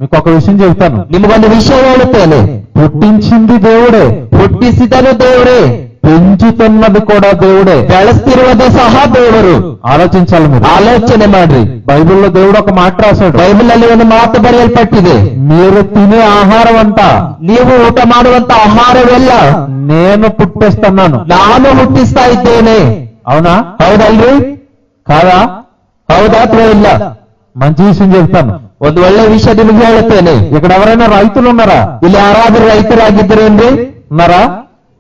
మీకు ఒక విషయం చెబుతాను. ನಿಮಗೊಂದು ವಿಷಯ ಹೇಳುತ್ತೇನೆ. పుట్టించింది దేవుడే, ಹುಟ್ಟಿಸಿದನು ದೇವರೇ, పెంచుతున్నది కూడా దేవుడే. ಬೆಳೆಸ್ತಿರುವುದು ಸಹ ದೇವರು. ఆలోచించాలి మీరు. ಆಲೋಚನೆ ಮಾಡ್ರಿ. బైబిల్లో దేవుడు ఒక మాట రాశాడు. ಬೈಬಲ್ ಅಲ್ಲಿ ಒಂದು ಮಾತು ಬರೆಯಲ್ಪಟ್ಟಿದೆ. మీరు తినే ఆహారం అంతా, ನೀವು ಊಟ ಮಾಡುವಂತ ಆಹಾರವೆಲ್ಲ నేను పుట్టిస్తున్నాను. ನಾನು ಹುಟ್ಟಿಸ್ತಾ ಇದ್ದೇನೆ. అవునా? ಹೌದಲ್ರಿ? కాదా? ಹೌದಾ ಅಥವಾ ಇಲ್ಲ? మంచి విషయం చెప్తాను. ಒಂದು ಒಳ್ಳೆ ವಿಷಯ ನಿಮಗೆ ಹೇಳುತ್ತೇನೆ. ఇక్కడ ఎవరైనా రైతులు ఉన్నారా? ಇಲ್ಲಿ ಯಾರಾದ್ರೂ ರೈತರಾಗಿದ್ದೀರೇನ್ರಿ? ఉన్నారా?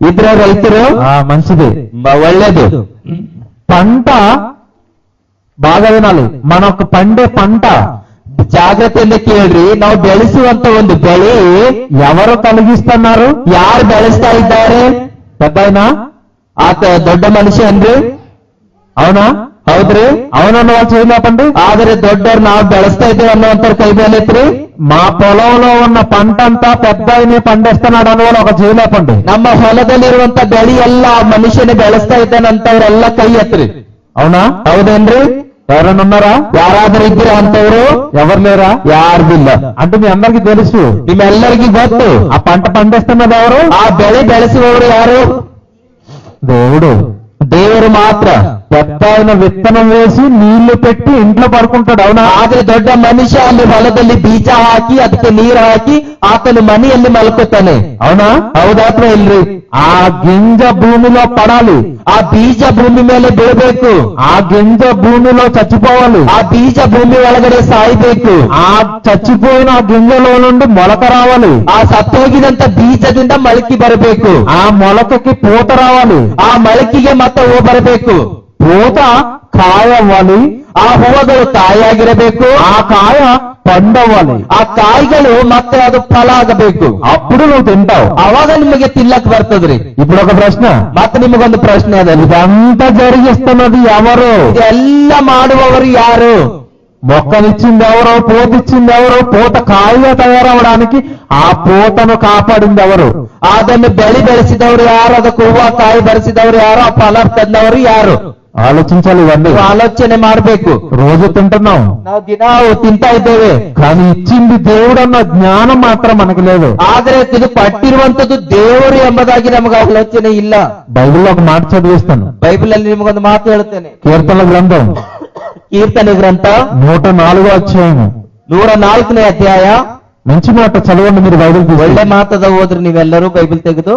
ಇದ್ರೆ ರೈತರು మంచిది, ಒಳ್ಳೇದು. పంట బాగా వినాలి. మనకు పండే పంట ಜಾಗ್ರತೆಯಿಂದ ಕೇಳ್ರಿ. ನಾವು ಬೆಳೆಸುವಂತ ಒಂದು ಬೆಳೆ ఎవరు కలిగిస్తున్నారు? ಯಾರು ಬೆಳೆಸ್ತಾ ಇದ್ದಾರೆ? పెద్దాయనా? ಆತ ದೊಡ್ಡ ಮನುಷ್ಯ ಅನ್ರಿ? అవునా? ಹೌದ್ರಿ? అవునన్న వాళ్ళు చేయలేపండి. ಆದ್ರೆ ದೊಡ್ಡವ್ರು ನಾವು ಬೆಳೆಸ್ತಾ ಇದ್ದೇವೆ ಅನ್ನೋಂತ ಕೈ ಬೇಲೈತ್ರಿ. మా పొలంలో ఉన్న పంట అంతా పెద్ద ఆయనే పండిస్తున్నాడు అని వాళ్ళు ఒక చేయలేపండి. ನಮ್ಮ ಹೊಲದಲ್ಲಿರುವಂತ ಬೆಳೆ ಎಲ್ಲ ಮನುಷ್ಯನೇ ಬೆಳೆಸ್ತಾ ಇದ್ದಾನಂತವ್ರೆಲ್ಲ ಕೈ ಎತ್ರಿ. అవునా? ಹೌದೇನ್ರಿ? ఎవరైనా ఉన్నారా? ಯಾರಾದ್ರೂ ಇದ್ದೀರಾ ಅಂತವ್ರು? ఎవరు లేరా? ಯಾರ್ದಿಲ್ಲ. అంటే మీ అందరికీ తెలుసు, ನಿಮ್ಮೆಲ್ಲರಿಗೂ ಗೊತ್ತು. ఆ పంట పండిస్తున్నది ఎవరు? ಆ ಬೆಳೆ ಬೆಳೆಸುವವರು ಯಾರು? దేవుడు. ದೇವರು ಮಾತ್ರ. పెద్ద ఆయన విత్తనం వేసి నీళ్లు పెట్టి ఇంట్లో పడుకుంటాడు. అవునా? ಆದ್ರೆ ದೊಡ್ಡ ಮನುಷ್ಯ ಅಲ್ಲಿ ಹೊಲದಲ್ಲಿ ಬೀಜ ಹಾಕಿ ಅದಕ್ಕೆ ನೀರು ಹಾಕಿ ಆತನು ಮನೆಯಲ್ಲಿ ಮಲ್ಕೋತಾನೆ. అవునా? ಹೌದಾ ಅಥವಾ ಇಲ್ರಿ? ఆ గింజ భూమిలో పడాలి, ಆ ಬೀಜ ಭೂಮಿ ಮೇಲೆ ಬೀಳಬೇಕು. ఆ గింజ భూమిలో చచ్చిపోవాలి, ಆ ಬೀಜ ಭೂಮಿ ಒಳಗಡೆ ಸಾಯ್ಬೇಕು. ఆ చచ్చిపోయిన ఆ గింజలో నుండి మొలక రావాలి, ಆ ಸತ್ತೋಗಿದಂತ ಬೀಜದಿಂದ ಮೊಳಕೆ ಬರಬೇಕು. ఆ మొలకకి పూత రావాలి, ಆ ಮೊಳಕೆಗೆ ಮತ್ತೆ ಹೂ ಬರಬೇಕು. పూత కాయ అవ్వాలి, ಆ ಹೂವುಗಳು ಕಾಯಾಗಿರಬೇಕು. ఆ కాయ పండవ్వాలి, ಆ ಕಾಯಿಗಳು ಮತ್ತೆ ಅದು ಫಲ ಆಗಬೇಕು. అప్పుడు నువ్వు తింటావు. ಅವಾಗ ನಿಮಗೆ ತಿನ್ನಕ್ ಬರ್ತದ್ರಿ. ఇప్పుడు ఒక ప్రశ్న, ಮತ್ತೆ ನಿಮಗೊಂದು ಪ್ರಶ್ನೆ ಅದ. ఇదంతా జరిగిస్తున్నది ఎవరు? ಇದೆಲ್ಲ ಮಾಡುವವರು ಯಾರು? మొక్కనిచ్చింది ఎవరు? పూతిచ్చింది ఎవరు? పూత కాయగా తయారవడానికి ఆ పూతను కాపాడింది ఎవరు? ಅದನ್ನು ಬೆಳೆಸಿದವರು ಯಾರು? ಅದಕ್ಕೆ ಹೂವ ಕಾಯಿ ಬರೆಸಿದವರು ಯಾರು? ಆ ಫಲ ತಂದವರು ಯಾರು? ఆలోచించాలి. ఇవన్నీ ನೀವು ಆಲೋಚನೆ ಮಾಡಬೇಕು. రోజు తింటున్నాం, ನಾವು ದಿನ ತಿಂತಾ ಇದ್ದೇವೆ. కానీ ఇచ్చింది దేవుడు అన్న జ్ఞానం మాత్రం మనకు లేదు. ಆದ್ರೆ ಇದು ಪಟ್ಟಿರುವಂತದ್ದು ದೇವರು ಎಂಬುದಾಗಿ ನಮಗೆ ಆಲೋಚನೆ ಇಲ್ಲ. బైబిల్లో ఒక మాట చదివిస్తాను. ಬೈಬಲ್ ಅಲ್ಲಿ ನಿಮಗೊಂದು ಮಾತು ಹೇಳ್ತೇನೆ. కీర్తనల గ్రంథం ಕೀರ್ತನೆ ಗ್ರಂಥ 104వ అధ్యాయము 104ನೇ ಅಧ್ಯಾಯ. మంచి మాట చదవండి మీరు బైబిల్ తీసి. ಒಳ್ಳೆ ಮಾತದ ಹೋದ್ರಿ ನೀವೆಲ್ಲರೂ ಬೈಬಲ್ ತೆಗೆದು.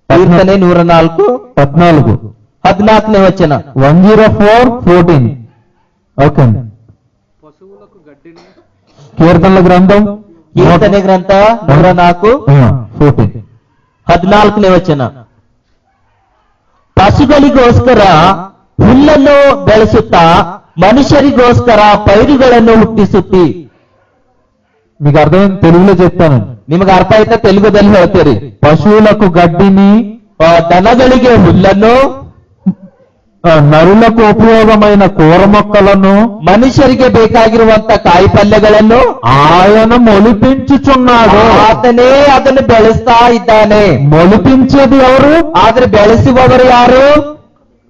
ಕೀರ್ತನೆ 104 14ನೇ ವಚನ. 104:14. ఓకే అండి. కీర్తనల గ్రంథం ಕೀರ್ತನೆ ಗ್ರಂಥ 104 14ನೇ ವಚನ. ಪಶುಗಳಿಗೋಸ್ಕರ ಹುಲ್ಲನ್ನು ಬೆಳೆಸುತ್ತಾ ಮನುಷ್ಯರಿಗೋಸ್ಕರ ಪೈರುಗಳನ್ನು ಹುಟ್ಟಿಸುತ್ತಿ. మీకు అర్థమైంది? తెలుగులో చెప్తాను. ನಿಮಗೆ ಅರ್ಥ ಆಯ್ತಾ? ತೆಲುಗುದಲ್ಲಿ ಹೇಳ್ತೀರಿ. పశువులకు గడ్డిని, ದನಗಳಿಗೆ ಹುಲ್ಲನ್ನು, నరులకు ఉపయోగమైన కూర మొక్కలను, ಮನುಷ್ಯರಿಗೆ ಬೇಕಾಗಿರುವಂತ ಕಾಯಿ ಪಲ್ಯಗಳನ್ನು ఆయన మొలిపించుచున్నాడు. ಆತನೇ ಅದನ್ನು ಬೆಳೆಸ್ತಾ ಇದ್ದಾನೆ. మొలిపించేది ఎవరు? ಆದ್ರೆ ಬೆಳೆಸುವವರು ಯಾರು?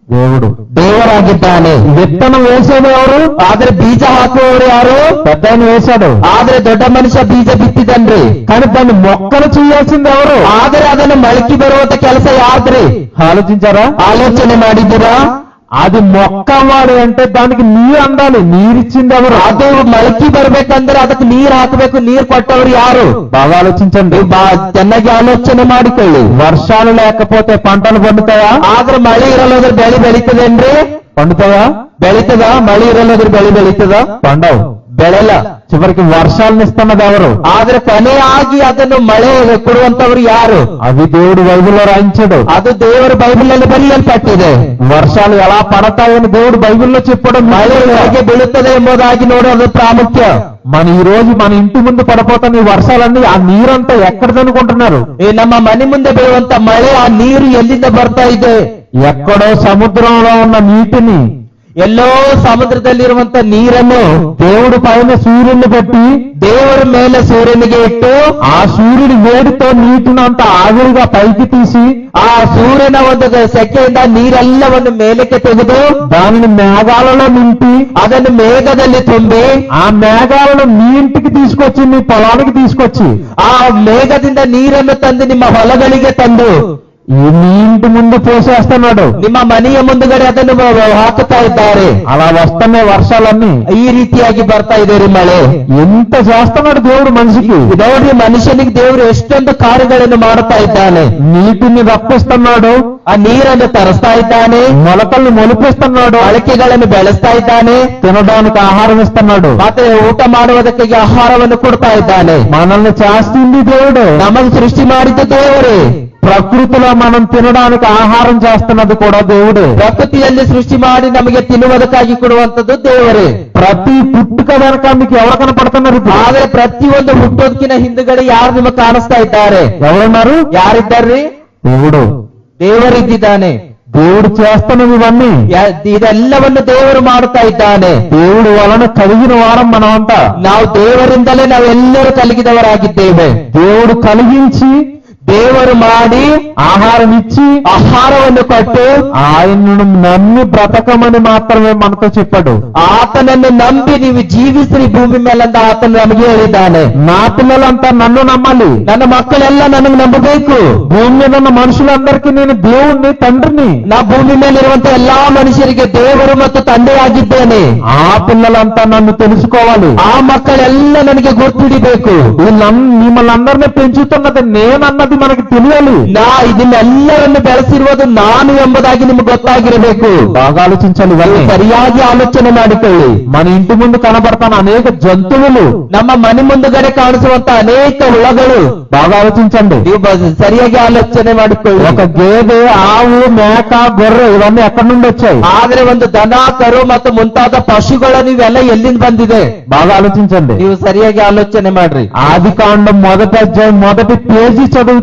దేవుడు. ದೇವರಾಗಿದ್ದಾನೆ. విత్తనం వేసేది ఎవరు? ಆದ್ರೆ ಬೀಜ ಹಾಕುವವರು ಯಾರು? పెద్ద ఆయన వేశాడు, ಆದ್ರೆ ದೊಡ್ಡ ಮನುಷ್ಯ ಬೀಜ ಬಿತ್ತಿದನ್ರಿ. కానీ దాన్ని మొక్కలు చేయాల్సింది ఎవరు? ಆದ್ರೆ ಅದನ್ನು ಮೊಳಕೆ ಬರುವಂತ ಕೆಲಸ ಯಾರ್ದ್ರಿ? ఆలోచించారా? ಆಲೋಚನೆ ಮಾಡಿದ್ದೀರಾ? అది మొక్క అవ్వాలి అంటే దానికి నీరు అందాలి. నీరిచ్చింది ఎవరు? ಅದು ಮೊಳಕೆ ಬರ್ಬೇಕಂದ್ರೆ ಅದಕ್ಕೆ ನೀರ್ ಹಾಕಬೇಕು. ನೀರ್ ಕೊಟ್ಟವರು ಯಾರು? బాగా ఆలోచించండి. ಚೆನ್ನಾಗಿ ಆಲೋಚನೆ ಮಾಡಿಕೊಳ್ಳಿ. వర్షాలు లేకపోతే పంటలు పండుతాయా? ಆದ್ರೆ ಮಳೆ ಇರಲ್ಲೋದ್ರ ಬೆಳೆ ಬೆಳೀತದೇನ್ರಿ? పండుతాయా? ಬೆಳೀತದ? ಮಳೆ ಇರಲ್ಲೋದ್ರ ಬೆಳೆ ಬೆಳೀತದ? పండవు. ಬೆಳೆಲ್ಲ. చివరికి వర్షాలను ఇస్తున్నది ఎవరు? ಆದ್ರೆ ಕೊನೆಯಾಗಿ ಅದನ್ನು ಮಳೆ ಕೊಡುವಂತವರು ಯಾರು? అవి దేవుడు బైబిల్లో రాయించాడు. ಅದು ದೇವರ ಬೈಬಲ್ ನಲ್ಲಿ ಬರೆಯಲ್ಪಟ್ಟಿದೆ. వర్షాలు ఎలా పడతాయని దేవుడు బైబిల్లో చెప్పడం. ಮಳೆ ಹೇಗೆ ಬೀಳುತ್ತದೆ ಎಂಬುದಾಗಿ ನೋಡೋದು ಪ್ರಾಮುಖ್ಯ. ఈ రోజు మన ఇంటి ముందు పడిపోతున్న ఈ వర్షాలన్నీ ఆ నీరంతా ఎక్కడిదనుకుంటున్నారు? ನಮ್ಮ ಮನೆ ಮುಂದೆ ಬೀಳುವಂತ ಮಳೆ, ಆ ನೀರು ಎಲ್ಲಿಂದ ಬರ್ತಾ ಇದೆ? ఎక్కడో సముద్రంలో ఉన్న నీటిని ಎಲ್ಲೋ ಸಮುದ್ರದಲ್ಲಿರುವಂತ ನೀರನ್ನು దేవుడు పైన సూర్యుని పెట్టి ದೇವರ ಮೇಲೆ ಸೂರ್ಯನಿಗೆ ಇಟ್ಟು ఆ సూర్యుడి వేడితో నీటిని అంత ఆవిరిగా పైకి తీసి ಆ ಸೂರ್ಯನ ಒಂದು ಸೆಕೆಯಿಂದ ನೀರೆಲ್ಲವನ್ನು ಮೇಲಕ್ಕೆ ತೆಗೆದು దానిని మేఘాలలో నింపి ಅದನ್ನು ಮೇಘದಲ್ಲಿ ತುಂಬಿ ఆ మేఘాలను మీ ఇంటికి తీసుకొచ్చి మీ పొలానికి తీసుకొచ్చి ಆ ಮೇಘದಿಂದ ನೀರನ್ನು ತಂದು ನಿಮ್ಮ ಹೊಲಗಳಿಗೆ ತಂದು ఈ మీ ఇంటి ముందు పోసేస్తున్నాడు. ನಿಮ್ಮ ಮನೆಯ ಮುಂದುಗಡೆ ಅದನ್ನು ಹಾಕುತ್ತಾ ಇದ್ದಾರೆ. అలా వస్తున్నాయి వర్షాలన్నీ. ಈ ರೀತಿಯಾಗಿ ಬರ್ತಾ ಇದೆ ರೀ ಮಳೆ. ఎంత చేస్తున్నాడు దేవుడు మనిషికి. ನೋಡ್ರಿ ಮನುಷ್ಯನಿಗೆ ದೇವರು ಎಷ್ಟೊಂದು ಕಾರ್ಯಗಳನ್ನು ಮಾಡುತ್ತಾ ಇದ್ದಾನೆ. నీటిని రప్పిస్తున్నాడు, ಆ ನೀರನ್ನು ತರಿಸ್ತಾ ಇದ್ದಾನೆ, మొలకల్ని మొలిపిస్తున్నాడు, ಮೊಳಕೆಗಳನ್ನು ಬೆಳೆಸ್ತಾ ಇದ್ದಾನೆ, తినడానికి ఆహారం ఇస్తున్నాడు, ಮತ್ತೆ ಊಟ ಮಾಡುವುದಕ್ಕೆ ಆಹಾರವನ್ನು ಕೊಡ್ತಾ ಇದ್ದಾನೆ. మనల్ని చేస్తుంది దేవుడే. ನಮಗೆ ಸೃಷ್ಟಿ ಮಾಡಿದ ದೇವರೇ. ప్రకృతిలో మనం తినడానికి ఆహారం చేస్తున్నది కూడా దేవుడే. ಪ್ರಕೃತಿಯಲ್ಲಿ ಸೃಷ್ಟಿ ಮಾಡಿ ನಮಗೆ ತಿನ್ನುವುದಕ್ಕಾಗಿ ಕೊಡುವಂತದ್ದು ದೇವರೇ. ప్రతి పుట్టుక వెనక మీకు ఎవరు కనపడుతున్నారు? ಆದ್ರೆ ಪ್ರತಿಯೊಂದು ಹುಟ್ಟೋದಕ್ಕಿನ ಹಿಂದುಗಡೆ ಯಾರು ನಿಮಗೆ ಕಾಣಿಸ್ತಾ ಇದ್ದಾರೆ? ఎవరున్నారు? ಯಾರಿದ್ದಾರ್ರಿ? దేవుడు. ದೇವರಿದ್ದಾನೆ. దేవుడు చేస్తున్నవి ఇవన్నీ, ಇದೆಲ್ಲವನ್ನು ದೇವರು ಮಾಡುತ್ತಾ ಇದ್ದಾನೆ. దేవుడు వలన కలిగిన వారం మనమంతా. ನಾವು ದೇವರಿಂದಲೇ ನಾವೆಲ್ಲರೂ కలిగిದವರಾಗಿದ್ದೇವೆ. దేవుడు కలిగించి ದೇವರು ಮಾಡಿ ఆహారం ఇచ్చి ಆಹಾರವನ್ನು ಕೊಟ್ಟು ఆయనను నమ్మి బ్రతకమని మాత్రమే మనతో చెప్పాడు. ಆತನನ್ನು ನಂಬಿ ನೀವು ಜೀವಿಸ್ರಿ ಭೂಮಿ ಮೇಲಂತ ಆತನು ನಮಗೆ ಹೇಳಿದ್ದಾನೆ. నా పిల్లలంతా నన్ను నమ్మాలి, ನನ್ನ ಮಕ್ಕಳೆಲ್ಲ ನನಗೆ ನಂಬಬೇಕು. భూమి మీద ఉన్న మనుషులందరికీ నేను దేవుణ్ణి, తండ్రిని. ನಾ ಭೂಮಿ ಮೇಲಿರುವಂತ ಎಲ್ಲಾ ಮನುಷ್ಯರಿಗೆ ದೇವರು ಮತ್ತು ತಂದೆಯಾಗಿದ್ದೇನೆ. ఆ పిల్లలంతా నన్ను తెలుసుకోవాలి. ಆ ಮಕ್ಕಳೆಲ್ಲ ನನಗೆ ಗುರ್ತಿಡಿಬೇಕು. మిమ్మల్ని అందరినీ పెంచుతున్నది నేనన్నది మనకి తెలియాలి. ಇದನ್ನೆಲ್ಲರನ್ನು ಬೆಳೆಸಿರುವುದು ನಾನು ಎಂಬುದಾಗಿ ನಿಮ್ಗೆ ಗೊತ್ತಾಗಿರಬೇಕು. బాగా ఆలోచించాలి. ಸರಿಯಾಗಿ ಆಲೋಚನೆ ಮಾಡಿಕೊಳ್ಳಿ. మన ఇంటి ముందు కనబడతాన అనేక జంతువులు, ನಮ್ಮ ಮನೆ ಮುಂದುಗಡೆ ಕಾಣಿಸುವಂತ ಅನೇಕ ಹುಳಗಳು. బాగా ఆలోచించండి. ನೀವು ಸರಿಯಾಗಿ ಆಲೋಚನೆ ಮಾಡಿಕೊಳ್ಳಿ. ఒక గేదె, ఆవు, మేక, గొర్రె ఇవన్నీ ఎక్కడి నుండి వచ్చాయి? ಆದ್ರೆ ಒಂದು ದನ, ಕರು ಮತ್ತು ಮುಂತಾದ ಪಶುಗಳು ನೀವೆಲ್ಲ ಎಲ್ಲಿಂದ ಬಂದಿದೆ? బాగా ఆలోచించండి. ನೀವು ಸರಿಯಾಗಿ ಆಲೋಚನೆ ಮಾಡ್ರಿ. ఆదికాండం మొదటి అధ్యాయం మొదటి పేజీ చదివితే,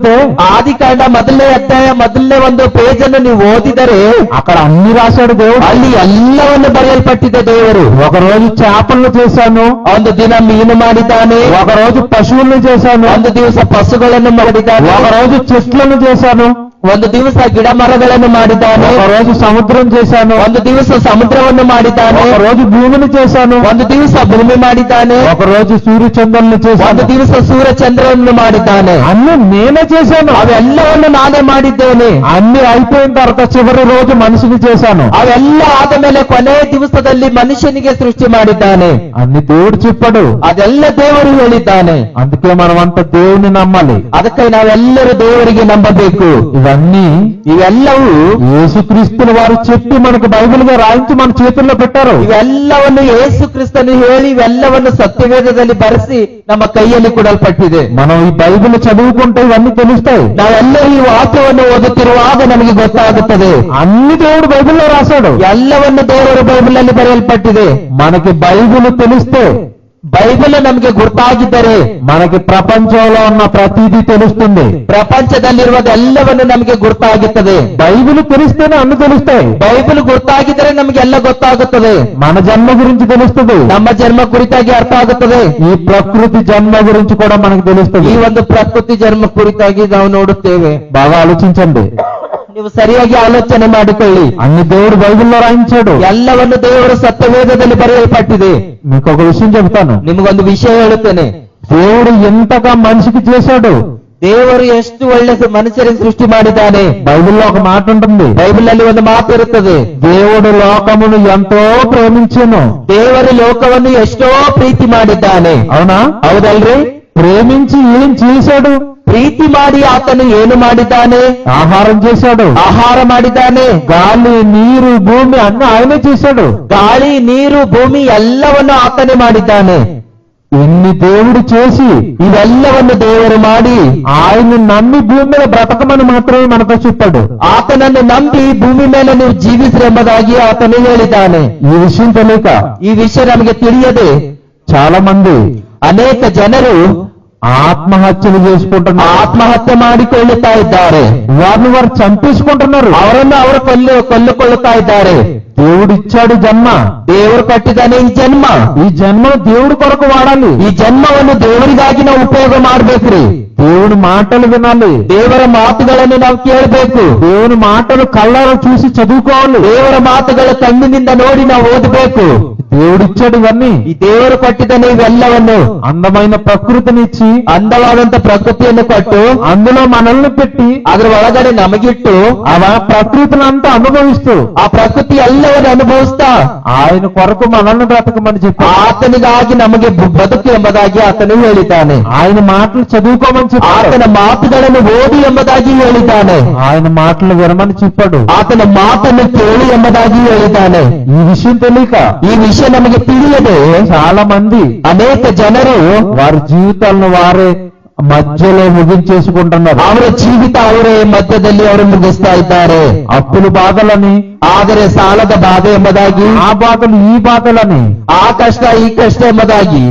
ಆದಿಕಾಂಡ ಮೊದಲನೇ ಅಧ್ಯಾಯ ಮೊದಲನೇ ಒಂದು ಪೇಜ್ ಅನ್ನು ನೀವು ಓದಿದರೆ అక్కడ అన్ని రాశాడు దేవుడు. ಅಲ್ಲಿ ಎಲ್ಲವನ್ನು ಬರೆಯಲ್ಪಟ್ಟಿದೆ ದೇವರು. ఒక రోజు చేపలను చేశాను, ಒಂದು ದಿನ ಮೀನು ಮಾಡಿದ್ದಾನೆ, ఒక రోజు పశువులను చేశాను, ಒಂದು ದಿವಸ ಪಶುಗಳನ್ನು ಮಾಡಿದ್ದಾನೆ, ఒక రోజు చెట్లను చేశాను, ಒಂದು ದಿವಸ ಗಿಡ ಮರಗಳನ್ನು ಮಾಡಿದ್ದಾನೆ, ఒక రోజు సముద్రం చేశాను, ಒಂದು ದಿವಸ ಸಮುದ್ರವನ್ನು ಮಾಡಿದ್ದಾನೆ, ఒక రోజు భూమిని చేశాను, ಒಂದು ದಿವಸ ಭೂಮಿ ಮಾಡಿದ್ದಾನೆ, ఒక రోజు సూర్యచంద్రులను ಒಂದು చేశాను. ದಿವಸ ಸೂರ್ಯ ಚಂದ್ರವನ್ನು ಮಾಡಿದ್ದಾನೆ. అన్ని నేనే చేశాను. ಅವೆಲ್ಲವನ್ನು ನಾನೇ ಮಾಡಿದ್ದೇನೆ. అన్ని అయిపోయిన తర్వాత చివరి రోజు మనిషిని చేశాను. ಅವೆಲ್ಲ ಆದ ಮೇಲೆ ಕೊನೆಯ ದಿವಸದಲ್ಲಿ ಮನುಷ್ಯನಿಗೆ ಸೃಷ್ಟಿ ಮಾಡಿದ್ದಾನೆ. అన్ని దేవుడు చెప్పాడు. ಅದೆಲ್ಲ ದೇವರು ಹೇಳಿದ್ದಾನೆ. అందుకే మనమంతా దేవుని నమ్మాలి. ಅದಕ್ಕೆ ನಾವೆಲ್ಲರೂ ದೇವರಿಗೆ ನಂಬಬೇಕು. ఇవన్నీ ಇವೆಲ್ಲವೂ యేసుక్రీస్తుల వారు చెప్పి మనకు బైబిల్ గా రాయించి మన చేతుల్లో పెట్టారు. ಇವೆಲ್ಲವನ್ನು ಯೇಸು ಕ್ರಿಸ್ತನು ಹೇಳಿ ಇವೆಲ್ಲವನ್ನು ಸತ್ಯವೇದದಲ್ಲಿ ಬರೆಸಿ ನಮ್ಮ ಕೈಯಲ್ಲಿ ಕೊಡಲ್ಪಟ್ಟಿದೆ. మనం ఈ బైబిల్ చదువుకుంటే ఇవన్నీ తెలుస్తాయి. ನಾವೆಲ್ಲರೂ ಈ ವಾಕ್ಯವನ್ನು ಓದುತ್ತಿರುವಾಗ ನಮಗೆ ಗೊತ್ತಾಗುತ್ತದೆ. అన్ని దేవుడు బైబిల్లో రాశాడు. ಎಲ್ಲವನ್ನು ದೇವರು ಬೈಬಲ್ ಅಲ್ಲಿ ಬರೆಯಲ್ಪಟ್ಟಿದೆ. మనకి బైబిల్ తెలిస్తే, ಬೈಬಲ್ ನಮಗೆ ಗುರ್ತಾಗಿದ್ದರೆ మనకి ప్రపంచంలో ఉన్న ప్రతిదీ తెలుస్తుంది. ಪ್ರಪಂಚದಲ್ಲಿರುವುದೆಲ್ಲವನ್ನು ನಮಗೆ ಗುರ್ತಾಗುತ್ತದೆ. బైబిల్ తెలిస్తేనే అన్ని తెలుస్తాయి. ಬೈಬಲ್ ಗುರ್ತಾಗಿದ್ದರೆ ನಮಗೆಲ್ಲ ಗೊತ್ತಾಗುತ್ತದೆ. మన జన్మ గురించి తెలుస్తుంది. ನಮ್ಮ ಜನ್ಮ ಕುರಿತಾಗಿ ಅರ್ಥ ಆಗುತ್ತದೆ. ఈ ప్రకృతి జన్మ గురించి కూడా మనకు తెలుస్తుంది. ಈ ಒಂದು ಪ್ರಕೃತಿ ಜನ್ಮ ಕುರಿತಾಗಿ ನಾವು ನೋಡುತ್ತೇವೆ. బాగా ఆలోచించండి. ನೀವು ಸರಿಯಾಗಿ ಆಲೋಚನೆ ಮಾಡಿಕೊಳ್ಳಿ. అన్ని దేవుడు బైబిల్లో రాయించాడు. ಎಲ್ಲವನ್ನು ದೇವರು ಸತ್ಯವೇದದಲ್ಲಿ ಬರೆಯಲ್ಪಟ್ಟಿದೆ. మీకు ఒక విషయం చెబుతాను. ನಿಮಗೊಂದು ವಿಷಯ ಹೇಳುತ್ತೇನೆ. దేవుడు ఎంతగా మనిషికి చేశాడు. ದೇವರು ಎಷ್ಟು ಒಳ್ಳೆ ಮನುಷ್ಯರಿಗೆ ಸೃಷ್ಟಿ ಮಾಡಿದ್ದಾನೆ. బైబిల్లో ఒక మాట ఉంటుంది. ಬೈಬಲ್ ಅಲ್ಲಿ ಒಂದು ಮಾತು ಇರುತ್ತದೆ. దేవుడు లోకమును ఎంతో ప్రేమించెను. ದೇವರು ಲೋಕವನ್ನು ಎಷ್ಟೋ ಪ್ರೀತಿ ಮಾಡಿದ್ದಾನೆ. అవునా? ಹೌದಲ್ರಿ? ప్రేమించి ఏం చేశాడు? ಪ್ರೀತಿ ಮಾಡಿ ಆತನು ಏನು ಮಾಡಿದ್ದಾನೆ? ఆహారం చేశాడు, ಆಹಾರ ಮಾಡಿದ್ದಾನೆ. గాలి, నీరు, భూమి అన్ని ఆయనే చేశాడు. ಗಾಳಿ, ನೀರು, ಭೂಮಿ ಎಲ್ಲವನ್ನು ಆತನೇ ಮಾಡಿದ್ದಾನೆ. ఇన్ని దేవుడు చేసి ಇವೆಲ್ಲವನ್ನು ದೇವರು ಮಾಡಿ ఆయన్ని నమ్మి భూమి మీద బ్రతకమని మాత్రమే మనతో చెప్పాడు. ಆತನನ್ನು ನಂಬಿ ಭೂಮಿ ಮೇಲೆ ನೀವು ಜೀವಿಸ್ರಿ ಎಂಬುದಾಗಿ ಆತನು ಹೇಳಿದ್ದಾನೆ. ఈ విషయం తెలియక ಈ ವಿಷಯ ನಮಗೆ ತಿಳಿಯದೆ చాలా మంది ಅನೇಕ ಜನರು ఆత్మహత్యలు చేసుకుంటున్నారు, ಆತ್ಮಹತ್ಯೆ ಮಾಡಿಕೊಳ್ಳುತ್ತಾ ಇದ್ದಾರೆ. వారిని వారు చంపేసుకుంటున్నారు. ಅವರನ್ನು ಅವರು ಕೊಲ್ಲುಕೊಳ್ಳುತ್ತಾ ಇದ್ದಾರೆ. దేవుడిచ్చాడు జన్మ, ದೇವರು ಕಟ್ಟಿದ್ದಾನೆ ಈ ಜನ್ಮ. ఈ జన్మను దేవుడి కొరకు వాడాలి. ಈ ಜನ್ಮವನ್ನು ದೇವರಿಗಾಗಿ ನಾವು ಉಪಯೋಗ ಮಾಡ್ಬೇಕ್ರಿ. దేవుని మాటలు వినాలి, ದೇವರ ಮಾತುಗಳನ್ನು ನಾವು ಕೇಳಬೇಕು. దేవుని మాటలు కళ్ళారా చూసి చదువుకోవాలి. ದೇವರ ಮಾತುಗಳ ಕಣ್ಣಿನಿಂದ ನೋಡಿ ನಾವು ಓದಬೇಕು. దేవుడిచ్చాడు ఇవన్నీ. ಈ ದೇವರು ಕಟ್ಟಿದ್ದಾನೆ ಇವೆಲ್ಲವನ್ನು. అందమైన ప్రకృతినిచ్చి, ಅಂದವಾದಂತ ಪ್ರಕೃತಿಯನ್ನು ಕೊಟ್ಟು అందులో మనల్ని పెట్టి, ಅದರ ಒಳಗಡೆ ನಮಗಿಟ್ಟು ఆ ప్రకృతిని అంతా అనుభవిస్తూ, ಆ ಪ್ರಕೃತಿ ಎಲ್ಲವನ್ನು ಅನುಭವಿಸ್ತಾ ఆయన కొరకు మనల్ని బ్రతకమని చెప్పి, ಆತನಿಗಾಗಿ ನಮಗೆ ಬದುಕು ಎಂಬುದಾಗಿ ಆತನು ಹೇಳಿದ್ದಾನೆ. ఆయన మాటలు చదువుకోమని చెప్పాడు, ಆತನ ಮಾತುಗಳನ್ನು ಓದಿ ಎಂಬುದಾಗಿ ಹೇಳಿದ್ದಾನೆ. ఆయన మాటలు వినమని చెప్పాడు, ಆತನ ಮಾತನ್ನು ಕೇಳಿ ಎಂಬುದಾಗಿ ಹೇಳಿದ್ದಾನೆ. ఈ విషయం తెలియక ಈ ವಿಷಯ ನಮಗೆ ತಿಳಿಯದೆ చాలా మంది ಅನೇಕ ಜನರು వారి జీవితాలను వారే మధ్యలో ముగించేసుకుంటున్నారు. ಅವರ ಜೀವಿತ ಅವರೇ ಮಧ್ಯದಲ್ಲಿ ಅವರು ಮುಗಿಸ್ತಾ ಇದ್ದಾರೆ. అప్పుల బాధలని, ಆದರೆ ಸಾಲದ ಬಾಧೆ ಎಂಬುದಾಗಿ, ఆ బాధలు ఈ బాధలని, ಆ ಕಷ್ಟ ಈ ಕಷ್ಟ ಎಂಬುದಾಗಿ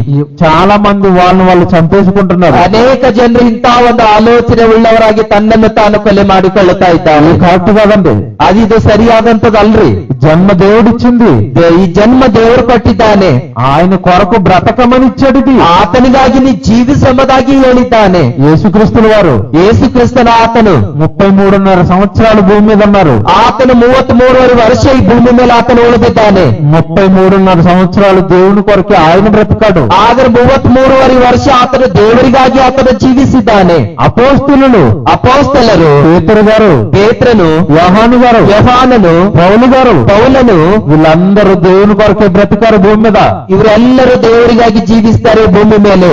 చాలా మంది వాళ్ళని వాళ్ళు చంపేసుకుంటున్నారు. ಅನೇಕ ಜನರು ಇಂತಹ ಒಂದು ಆಲೋಚನೆ ಉಳ್ಳವರಾಗಿ ತನ್ನನ್ನು ತಾನು ಕೊಲೆ ಮಾಡಿಕೊಳ್ಳುತ್ತಾ ಇದ್ದಾರೆ. ఇది కరెక్ట్ కాదండి. ಇದು ಸರಿಯಾದಂತದಲ್ರಿ. జన్మ దేవుడిచ్చింది, ಈ ಜನ್ಮ ದೇವರು ಕೊಟ್ಟಿದ್ದಾನೆ. ఆయన కొరకు బ్రతకమని ఇచ్చాడు. ఇది ಆತನಿಗಾಗಿ ನೀ ಜೀವಿಸೆಂಬುದಾಗಿ ಹೇಳಿದ್ದಾನೆ. యేసుక్రీస్తుల వారు ಯೇಸು ಕ್ರಿಸ್ತನ ಆತನು 33.5 సంవత్సరాలు భూమి మీద ఉన్నారు. ಆತನು 33 ವರ್ಷ ಈ ಭೂಮಿ ಮೇಲೆ ಆತನು ಉಳಿದಿದ್ದಾನೆ. 33.5 సంవత్సరాలు దేవుని కొరకు ఆయన బ్రతికాడు. ಆದರೆ 33 ವರ್ಷ ಆತನು ದೇವರಿಗಾಗಿ ಆತನು ಜೀವಿಸಿದ್ದಾನೆ. ಅಪೋಸ್ತಲರು పేతురు గారు, ಪೇತ್ರನು, యోహాను గారు, ಯೋಹಾನನು, పౌలు గారు, ಪೌಲನು వీళ్ళందరూ దేవుని కొరకే బ్రతికారు భూమి మీద. ಇವರೆಲ್ಲರೂ ದೇವರಿಗಾಗಿ ಜೀವಿಸ್ತಾರೆ ಭೂಮಿ ಮೇಲೆ.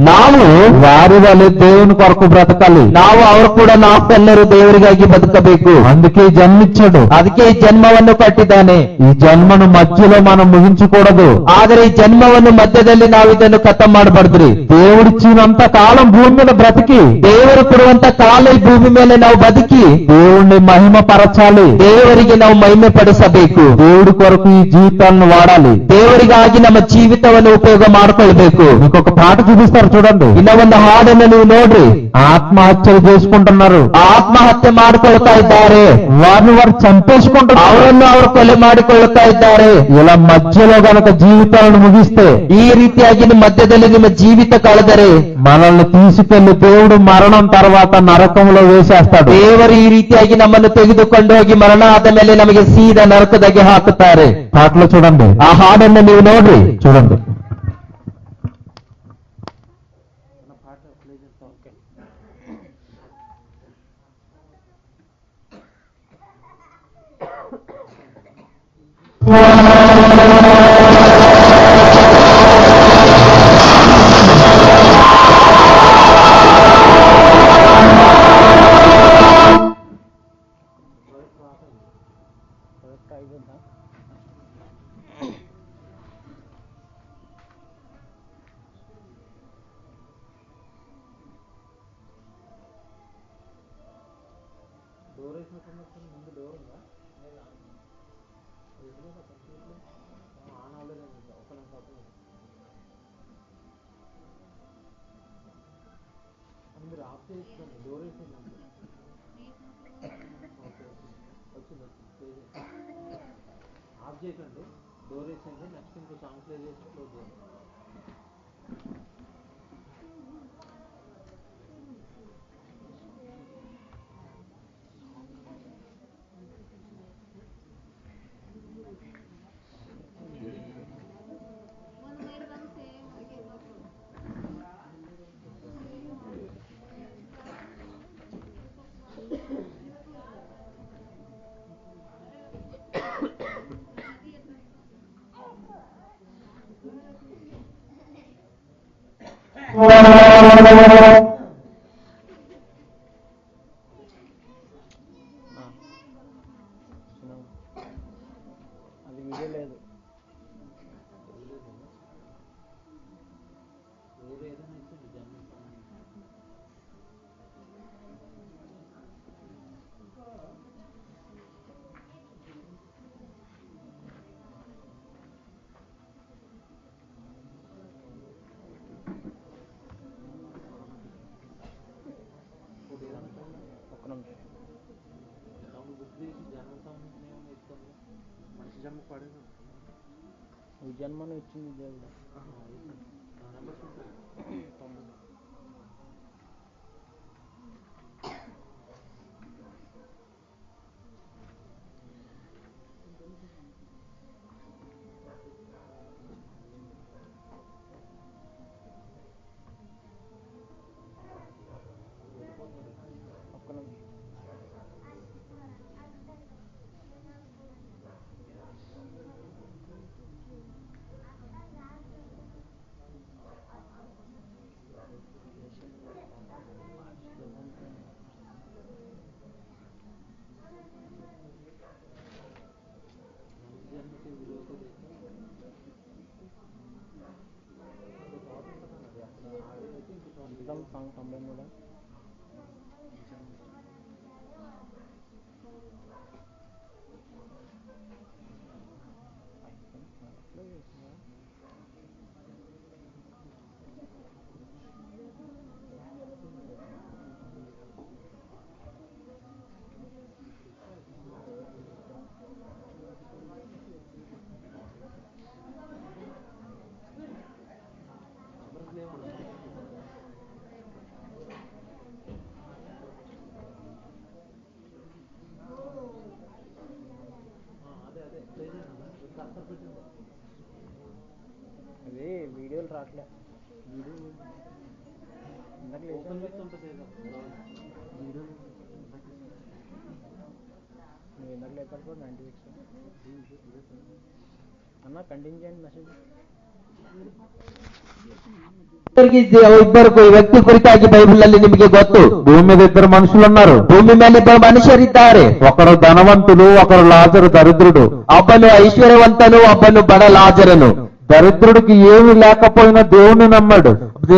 ನಾವು వారి వలె దేవుని కొరకు బ్రతకాలి. ನಾವು ಅವರು ಕೂಡ ನಾವೆಲ್ಲರೂ ದೇವರಿಗಾಗಿ ಬದುಕಬೇಕು. అందుకే జన్మిచ్చాడు. ಅದಕ್ಕೆ ಈ ಜನ್ಮವನ್ನು ಕಟ್ಟಿದ್ದಾನೆ. ఈ జన్మను మధ్యలో మనం ముగించకూడదు. ಆದರೆ ಈ ಜನ್ಮವನ್ನು ಮಧ್ಯದಲ್ಲಿ ನಾವು ಇದನ್ನು ಖತಮ್ ಮಾಡಬಾರ್ದ್ರಿ. దేవుడిచ్చినంత కాలం భూమి మీద బ్రతికి, ದೇವರು ಕೊಡುವಂತ ಕಾಲ ಈ ಭೂಮಿ ಮೇಲೆ ನಾವು ಬದುಕಿ దేవుణ్ణి మహిమ పరచాలి. ದೇವರಿಗೆ ನಾವು ಮಹಿಮೆ ಪಡಿಸಬೇಕು. దేవుడి కొరకు ఈ జీవితాలను వాడాలి. ದೇವರಿಗಾಗಿ ನಮ್ಮ ಜೀವಿತವನ್ನು ಉಪಯೋಗ ಮಾಡಿಕೊಳ್ಬೇಕು. ఇంకొక పాట చూపిస్తారు చూడండి. ಇನ್ನ ಒಂದು ಹಾಡನ್ನು ನೀವು ನೋಡ್ರಿ. ఆత్మహత్యలు చేసుకుంటున్నారు, ಆತ್ಮಹತ್ಯೆ ಮಾಡಿಕೊಳ್ತಾ ಇದ್ದಾರೆ, వారిని వారు చంపేసుకుంటున్నారు, ಅವರನ್ನು ಅವರು ಕೊಲೆ ಮಾಡಿಕೊಳ್ಳುತ್ತಾ ಇದ್ದಾರೆ. ఇలా మధ్యలో గనక జీవితాలను ముగిస్తే, ಈ ರೀತಿಯಾಗಿ ನಿಮ್ಮ ಮಧ್ಯದಲ್ಲಿ ನಿಮ್ಮ ಜೀವಿತ ಕಳೆದರೆ మనల్ని తీసుకెళ్లి దేవుడు మరణం తర్వాత నరకంలో వేసేస్తాడు. ದೇವರು ಈ ರೀತಿಯಾಗಿ ನಮ್ಮನ್ನು ತೆಗೆದುಕೊಂಡು ಹೋಗಿ ಮರಣ ಆದ ಮೇಲೆ ನಮಗೆ ಸೀದಾ ನರಕದಾಗೆ ಹಾಕುತ್ತಾರೆ. పాటలో చూడండి, ಆ ಹಾಡನ್ನು ನೀವು ನೋಡ್ರಿ. చూడండి. ఆఫ్ చేయకండి, డోర్ వేసేయండి. నెక్స్ట్ ఇంకో సాంగ్ ప్లే చేసి క్లోజ్ చేయండి. అది వీడియో లేదు. జన్మను ఇచ్చింది దేవుడు. ఒక్క నిమిషం. एकदम साउंड कंबाइन होगा. అదే వీడియోలు రావట్లే. వీడియో ఇందాక లేచాను. నువ్వు ఇందాక లేపాడు కూడా 96 అన్న కంటిన్యూ చేయండి మెసేజ్. ಇಬ್ಬರು ವ್ಯಕ್ತಿ ಕುರಿತಾಗಿ ಬೈಬಲ್ ಅಲ್ಲಿ ನಿಮಗೆ ಗೊತ್ತು. భూమి మీద ఇద్దరు మనుషులు ఉన్నారు. ಭೂಮಿ ಮೇಲೆ ಇಬ್ಬರು ಮನುಷ್ಯರಿದ್ದಾರೆ. ఒకరు ధనవంతుడు, ఒకరు లాజరు దరిద్రుడు. ಒಬ್ಬನು ಐಶ್ವರ್ಯವಂತನು, ಒಬ್ಬನು ಬಡ ಲಾಜರನು. దరిద్రుడికి ఏమీ లేకపోయినా దేవుణ్ణి నమ్మాడు.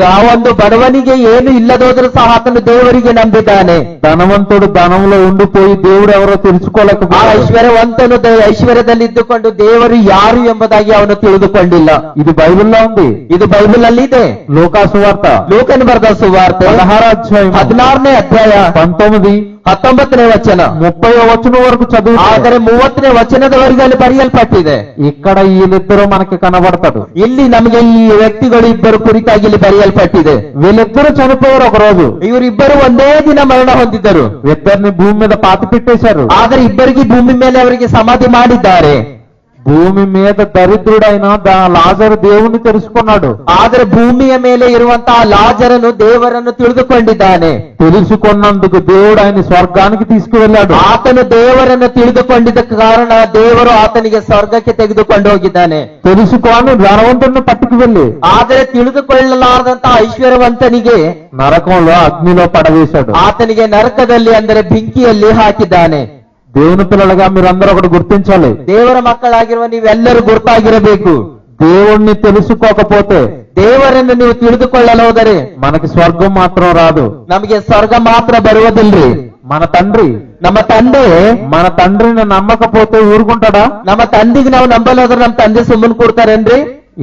ಆ ಒಂದು ಬಡವನಿಗೆ ಏನು ಇಲ್ಲದೋದ್ರೂ ಸಹ ಆತನು ದೇವರಿಗೆ ನಂಬಿದ್ದಾನೆ. ధనవంతుడు ధనంలో ఉండిపోయి దేవుడు ఎవరో ಆ తెలుసుకోలేకపోయాడు. ಐಶ್ವರ್ಯವಂತನು ಐಶ್ವರ್ಯದಲ್ಲಿ ಇದ್ದುಕೊಂಡು ದೇವರು ಯಾರು ಎಂಬುದಾಗಿ ಅವನು ತಿಳಿದುಕೊಂಡಿಲ್ಲ. ఇది బైబిల్లో ఉంది. ಇದು ಬೈಬಲ್ ಅಲ್ಲಿ ಇದೆ. లూకాసు వార్త ಲೂಕನು ಬರೆದ ಸುವಾರ್ತೆ 16వ అధ్యాయం 16ನೇ ಅಧ್ಯಾಯ 19, 19ನೇ ವಚನ 30వ వచనం వరకు చదువు. ಆದರೆ 30ನೇ ವಚನದವರೆಗೆ ಅಲ್ಲಿ ಬರೆಯಲ್ಪಟ್ಟಿದೆ. ఇక్కడ వీళ్ళిద్దరూ మనకి కనబడతాడు. ಇಲ್ಲಿ ನಮಗೆ ಈ ವ್ಯಕ್ತಿಗಳು ಇಬ್ಬರು ಕುರಿತಾಗಿ ಇಲ್ಲಿ ಬರೆಯಲ್ಪಟ್ಟಿದೆ. వీళ్ళిద్దరూ చనిపోయారు ఒక రోజు. ಇವರಿಬ್ಬರು ಒಂದೇ ದಿನ ಮರಣ ಹೊಂದಿದ್ದರು. ఇద్దరిని భూమి మీద పాతి పెట్టేశారు. ಆದರೆ ಇಬ್ಬರಿಗೆ ಭೂಮಿ ಮೇಲೆ ಅವರಿಗೆ ಸಮಾಧಿ ಮಾಡಿದ್ದಾರೆ. భూమి మీద దరిద్రుడైన లాజరు దేవుణ్ణి తెలుసుకున్నాడు. ಆದರೆ ಭೂಮಿಯ ಮೇಲೆ ಇರುವಂತಹ ಲಾಜರನು ದೇವರನ್ನು ತಿಳಿದುಕೊಂಡಿದ್ದಾನೆ. తెలుసుకున్నందుకు దేవుడు ఆయన స్వర్గానికి తీసుకువెళ్ళాడు. ಆತನು ದೇವರನ್ನು ತಿಳಿದುಕೊಂಡಿದ್ದ ಕಾರಣ ದೇವರು ಆತನಿಗೆ ಸ್ವರ್ಗಕ್ಕೆ ತೆಗೆದುಕೊಂಡು ಹೋಗಿದ್ದಾನೆ. తెలుసుకొని ధనవంతుడిని పట్టుకు వెళ్ళి ಆದರೆ ತಿಳಿದುಕೊಳ್ಳಲಾರದಂತಹ ಐಶ್ವರ್ಯವಂತನಿಗೆ నరకంలో అగ్నిలో పడవేశాడు. ಆತನಿಗೆ ನರಕದಲ್ಲಿ ಅಂದರೆ ಬೆಂಕಿಯಲ್ಲಿ ಹಾಕಿದ್ದಾನೆ. దేవుని పిల్లలుగా మీరందరూ ఒకటి గుర్తించాలి. ದೇವರ ಮಕ್ಕಳಾಗಿರುವ ನೀವೆಲ್ಲರೂ ಗುರುತಾಗಿರಬೇಕು. దేవుణ్ణి తెలుసుకోకపోతే, ದೇವರನ್ನು ನೀವು ತಿಳಿದುಕೊಳ್ಳಲು ಹೋದರೆ మనకి స్వర్గం మాత్రం రాదు. ನಮಗೆ ಸ್ವರ್ಗ ಮಾತ್ರ ಬರುವುದಿಲ್ರಿ. మన తండ్రి ನಮ್ಮ ತಂದೆ మన తండ్రిని నమ్మకపోతే ఊరుకుంటాడా? ನಮ್ಮ ತಂದೆಗೆ ನಾವು ನಂಬಲ್ಲೋದ್ರೆ ನಮ್ಮ ತಂದೆ ಸುಮ್ಮನೆ ಕೊಡ್ತಾರೇನ್ರಿ?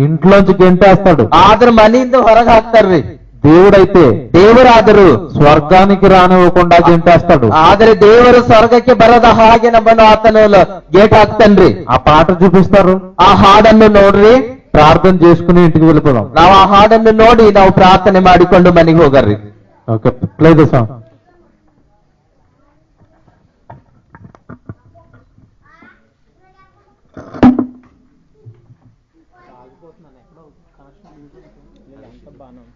ఇంట్లోంచి గెంటేస్తాడు. ಆದ್ರ ಮನೆಯಿಂದ ಹೊರಗೆ ಹಾಕ್ತಾರ್ರಿ. దేవుడైతే ದೇವರಾದರೂ స్వర్గానికి రానివ్వకుండా గెంటేస్తాడు. ಆದರೆ ದೇವರು ಸ್ವರ್ಗಕ್ಕೆ ಬರದ ಹಾಗೆ ನಮ್ಮನ್ನು ಆತನು ಗೇಟ್ ಹಾಕ್ತಾನ್ರಿ. ఆ పాట చూపిస్తారు. ಆ ಹಾಡನ್ನು ನೋಡ್ರಿ, ప్రార్థన చేసుకుని ఇంటికి వెళ్ళిపోదాం. ನಾವು ಆ ಹಾಡನ್ನು ನೋಡಿ ನಾವು ಪ್ರಾರ್ಥನೆ ಮಾಡಿಕೊಂಡು ಮನೆಗೆ ಹೋಗರ್ರಿ. Okay, play the song. ఆగిపోతున్నాను ఎక్కడో కనెక్షన్ లేదు, అంత బాగానే ఉంది.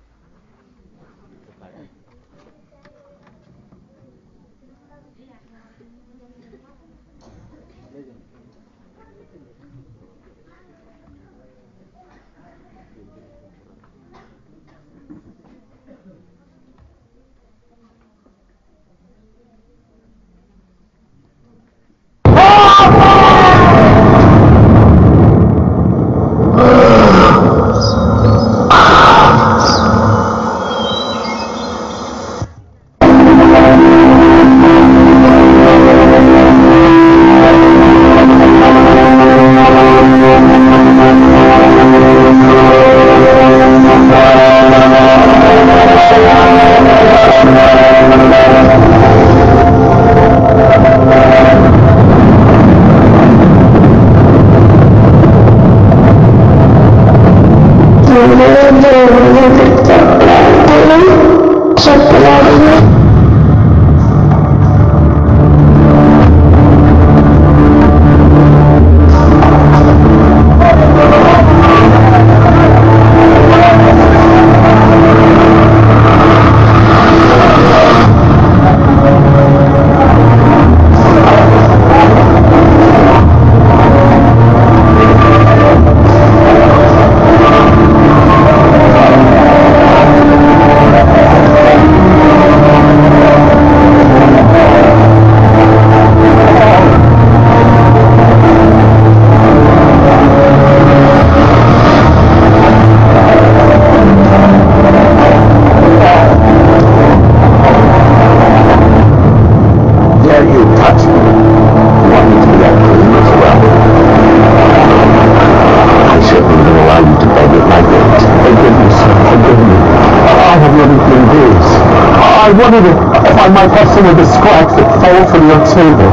wondered if I might have some of the scraps that fell from your table.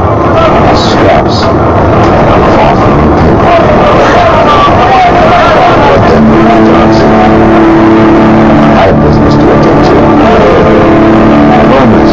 Scraps? Far from you. But then we don't. I have business to attend to. Moments.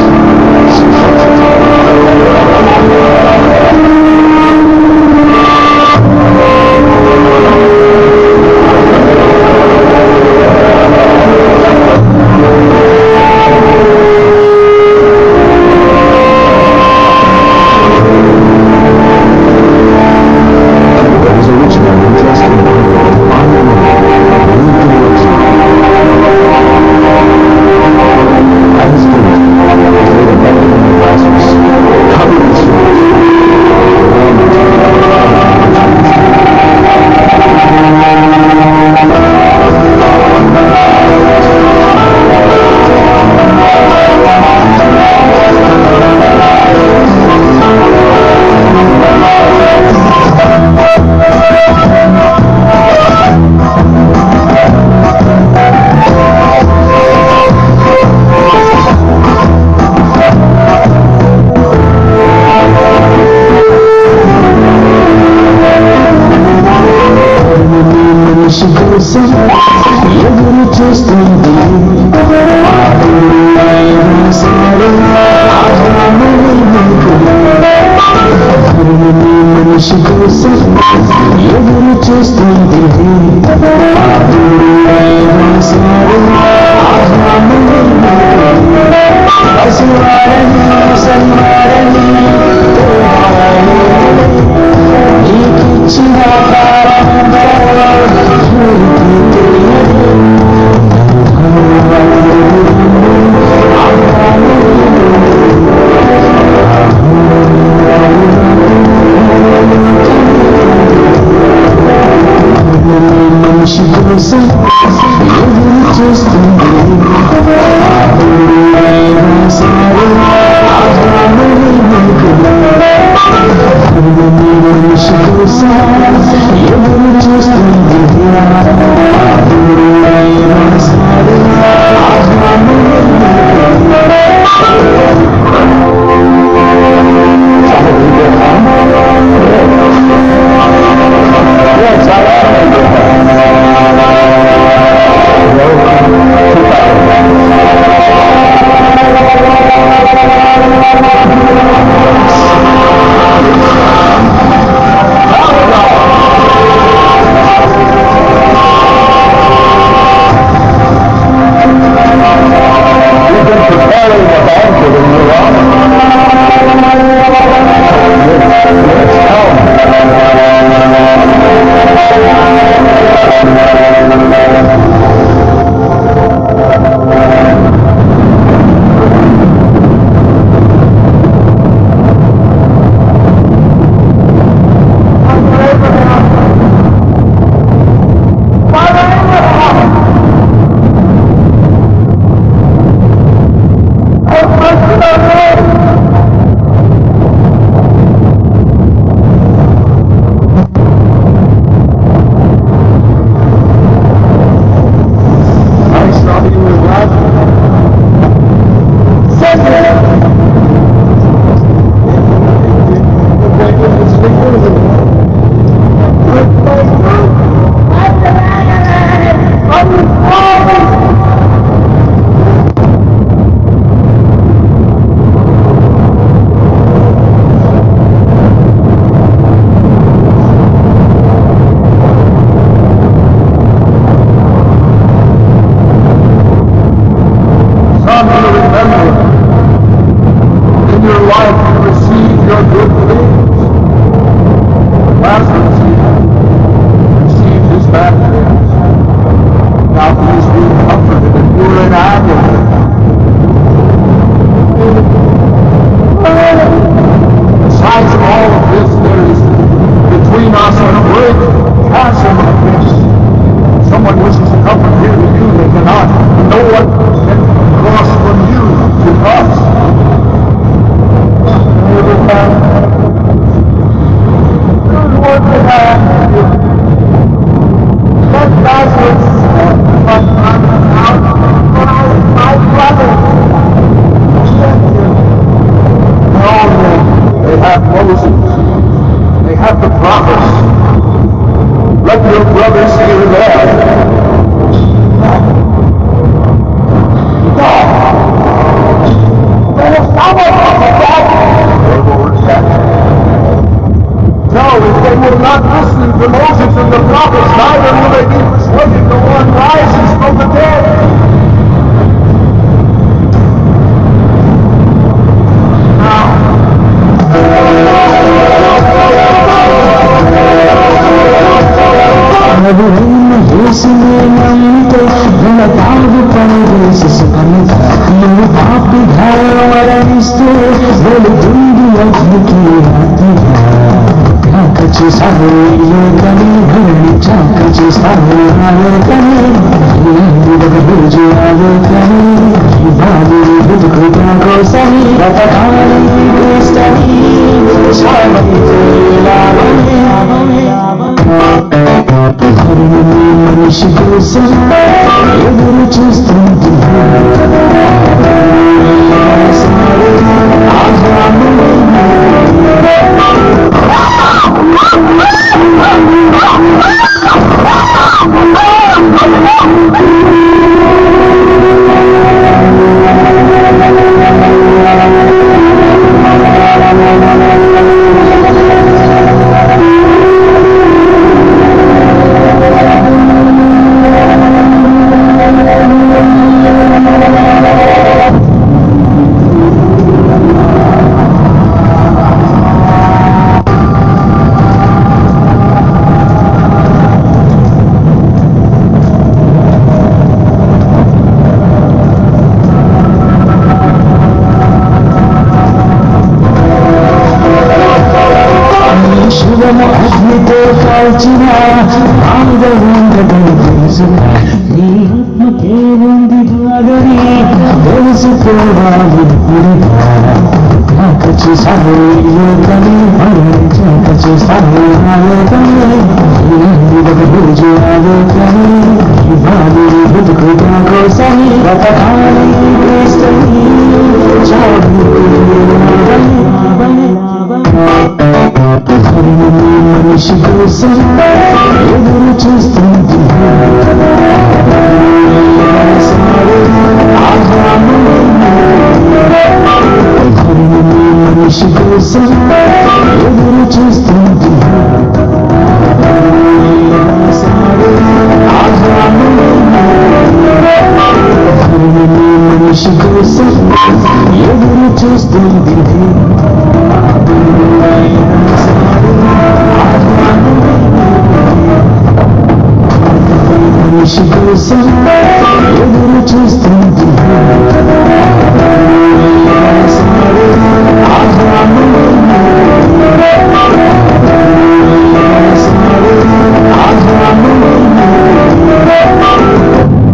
Moses. They have the prophets. Let your brothers hear that. No, if they will not listen to Moses and the prophets, neither will they be persuaded to one rises from the dead.